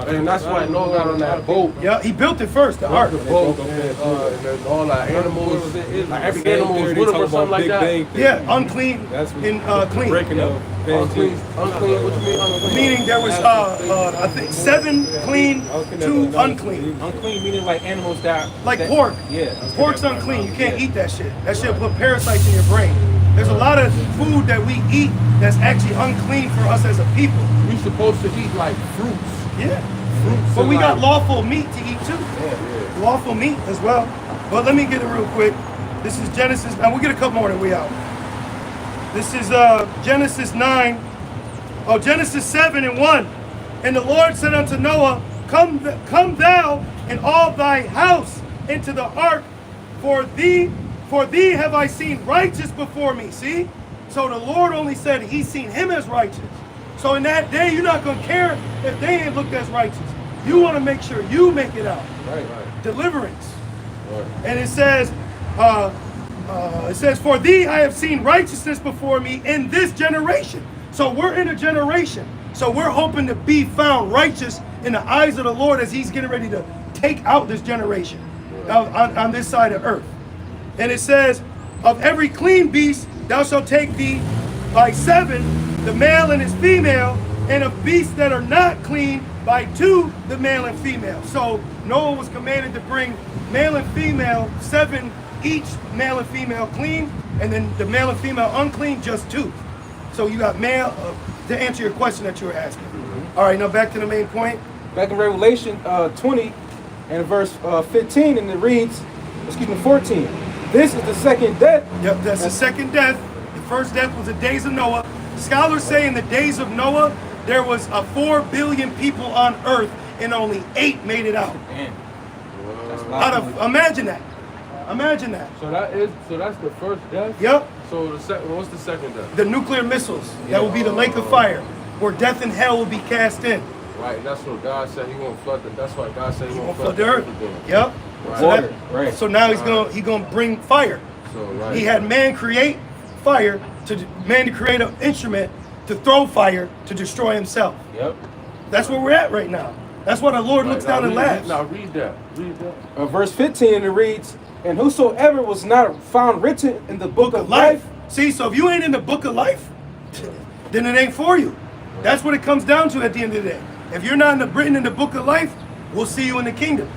And that's why Noah got on that boat. Yeah, he built it first, the ark. The boat, and then all the animals, like every animal was with him or something like that. Yeah, unclean and clean. Breaking up. Unclean, what you mean unclean? Meaning there was, I think, 7 clean, 2 unclean. Unclean meaning like animals that... Like pork. Yeah. Pork's unclean. You can't eat that shit. That shit will put parasites in your brain. There's a lot of food that we eat that's actually unclean for us as a people. We supposed to eat like fruits. Yeah. Fruits. But we got like, lawful meat to eat too. Yeah. Lawful meat as well. But let me get it real quick. This is Genesis. Now we'll get a couple more and we out. This is Genesis 9. Oh, Genesis 7 and 1. And the Lord said unto Noah, Come thou and all thy house into the ark, for thee have I seen righteous before me. See? So the Lord only said he's seen him as righteous. So in that day, you're not going to care if they ain't looked as righteous. You want to make sure you make it out. Right. Deliverance. Right. And it says, for thee I have seen righteousness before me in this generation. So we're in a generation. So we're hoping to be found righteous in the eyes of the Lord as he's getting ready to take out this generation on this side of earth. And it says, of every clean beast thou shalt take thee by 7, the male and his female, and of beasts that are not clean by 2, the male and female. So Noah was commanded to bring male and female, 7 each, male and female clean, and then the male and female unclean, just 2. So you got male, to answer your question that you were asking. All right, now back to the main point. Back in Revelation 20 and verse 15, and it reads, 14. This is the second death. Yep, that's the second death. The first death was the days of Noah. Scholars say in the days of Noah, there was 4 billion people on earth and only 8 made it out. Damn. Imagine that. Imagine that. So that's the first death? Yep. So what's the second death? The nuclear missiles. That will be the lake of fire, where death and hell will be cast in. Right, and that's what God said he won't flood. That's why God said he won't Flood flood the earth. again. Yep. Right. So, Water, right. so now he's gonna bring fire. So right. He had man create fire to create an instrument to throw fire to destroy himself. Yep. That's where we're at right now. That's why the Lord looks down and laughs. Now read that. Read that. Verse 15, and it reads, and whosoever was not found written in the book of life. See, so if you ain't in the book of life, then it ain't for you. That's what it comes down to at the end of the day. If you're not written in the book of life, we'll see you in the kingdom.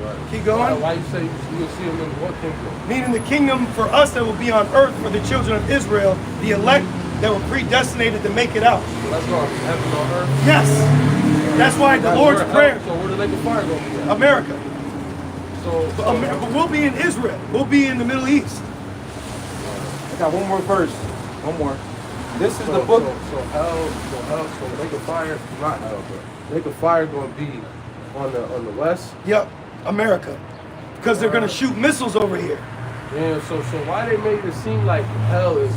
Right. Keep going. Why you say you'll see him in what kingdom? Meaning the kingdom for us that will be on earth for the children of Israel, the elect that were predestinated to make it out. So that's going to be heaven on earth. Yes. That's why the Lord's Prayer. So where the lake of fire going to be at? America. So But we'll be in Israel. We'll be in the Middle East. I got one more verse. One more. This is the book. So lake of fire, not hell, but lake of fire going to be on the west. Yep, America. Because they're going to shoot missiles over here. Yeah, so why they made it seem like hell is,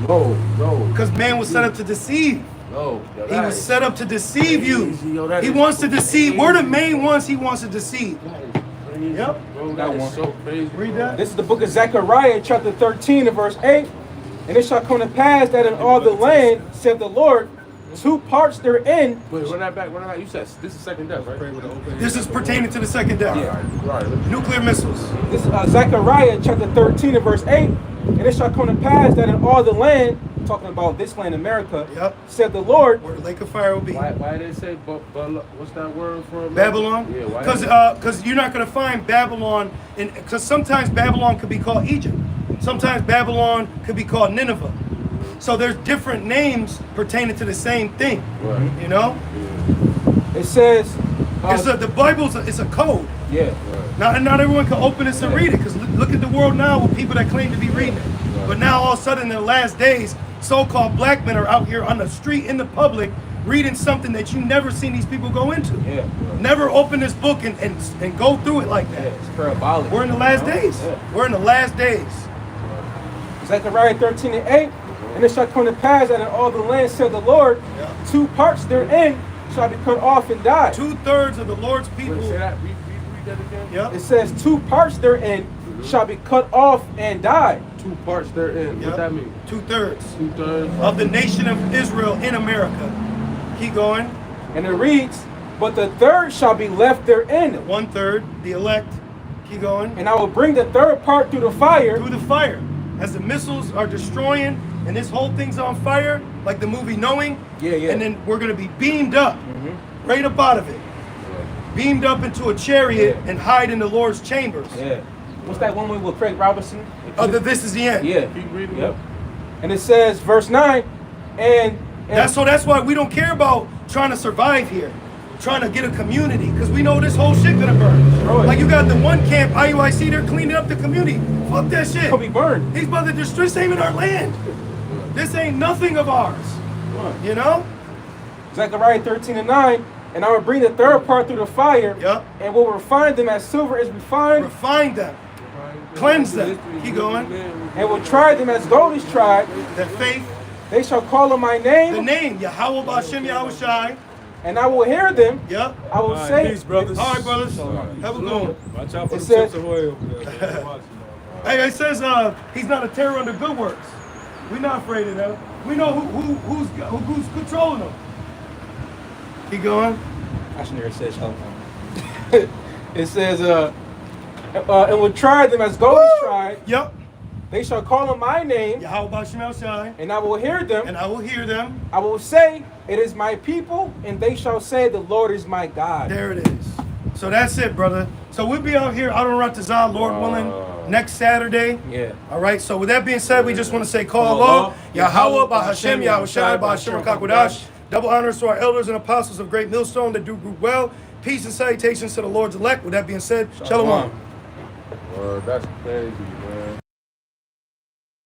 no. Because man was set up to deceive. No. He was set up to deceive you. Yo, He wants to deceive. We're the main ones he wants to deceive. Yep. Bro, That that one. is so crazy. Read that. This is the book of Zechariah, chapter 13, and verse 8. And it shall come to pass that in all the land, saith the Lord, two parts therein. Wait, run that back. You said this is second death, right? This is pertaining to the second death. Right. Nuclear missiles. This is Zechariah, chapter 13, and verse 8. And it shall come to pass that in all the land, talking about this land, America, Yep. said the Lord, Where the lake of fire will be. Why did they say, what's that word for Babylon? Yeah, why? Because you're not going to find Babylon, because sometimes Babylon could be called Egypt. Sometimes Babylon could be called Nineveh. So there's different names pertaining to the same thing. Right. You know? it says, The Bible's it's a code. yeah, Not everyone can open this and read it, because look at the world now with people that claim to be reading it. But now all of a sudden in the last days, so-called black men are out here on the street in the public reading something that you never seen these people go into. yeah, Never open this book and go through it like yeah, that. it's parabolic. We're in the last days. Yeah. We're in the last days. Zechariah 13 and 8, and it shall come to pass that in all the land, said the Lord, two parts therein shall be cut off and die. 2/3 of the Lord's people. Say that. Read that again. Yep. It says two parts therein shall be cut off and die. Two parts therein. Yep. What that mean? 2/3 2/3. of the nation of Israel in America. Keep going. And it reads, but the third shall be left therein. 1/3, the elect. Keep going. And I will bring the third part through the fire. Through the fire. As the missiles are destroying and this whole thing's on fire, like the movie Knowing. Yeah. And then we're going to be beamed up, right up out of it. Beamed up into a chariot and hide in the Lord's chambers. Yeah. What's that one with Craig Robinson? This is the end. Yeah. Keep reading. Yep. And it says, verse 9, and That's why we don't care about trying to survive here, trying to get a community, because we know this whole shit gonna burn. Destroy. Like you got the one camp, IUIC, they're cleaning up the community. Fuck that shit. it'll be burned. He's about to destroy. This ain't even our land. This ain't nothing of ours. You know? Zechariah 13 and 9, and I will bring the third part through the fire, Yep. and will refine them as silver is refined, Refine them. Cleanse them. Keep going. and will try them as gold is tried. That faith, They shall call on my the name, name, Yahweh B'Hashem Yahweh Shai. and I will hear them. Yep. I will say, Peace, brothers. All right, brothers. Have a good one. Watch out for It the says- chips ahoy over there. Hey, it says he's not a terror under good works. We're not afraid of them. We know who's controlling them. Keep going. I should never say shalom. It says, and will try them as gold is tried. Yep. They shall call on my name, Yahweh B'Hashem Shai. and I will hear them. And I will hear them. I will say, it is my people, and they shall say, the Lord is my God. There it is. So that's it, brother. So we'll be out here out on Ratazah, Lord willing, next Saturday. Yeah. All right. So with that being said, we just want to say, call Allah, Yahweh B'Hashem Yahweh Shai B'Hashem Kakwadash. Double honors to our elders and apostles of Great Millstone that do group well. Peace and salutations to the Lord's elect. With that being said, Shalom. That's crazy.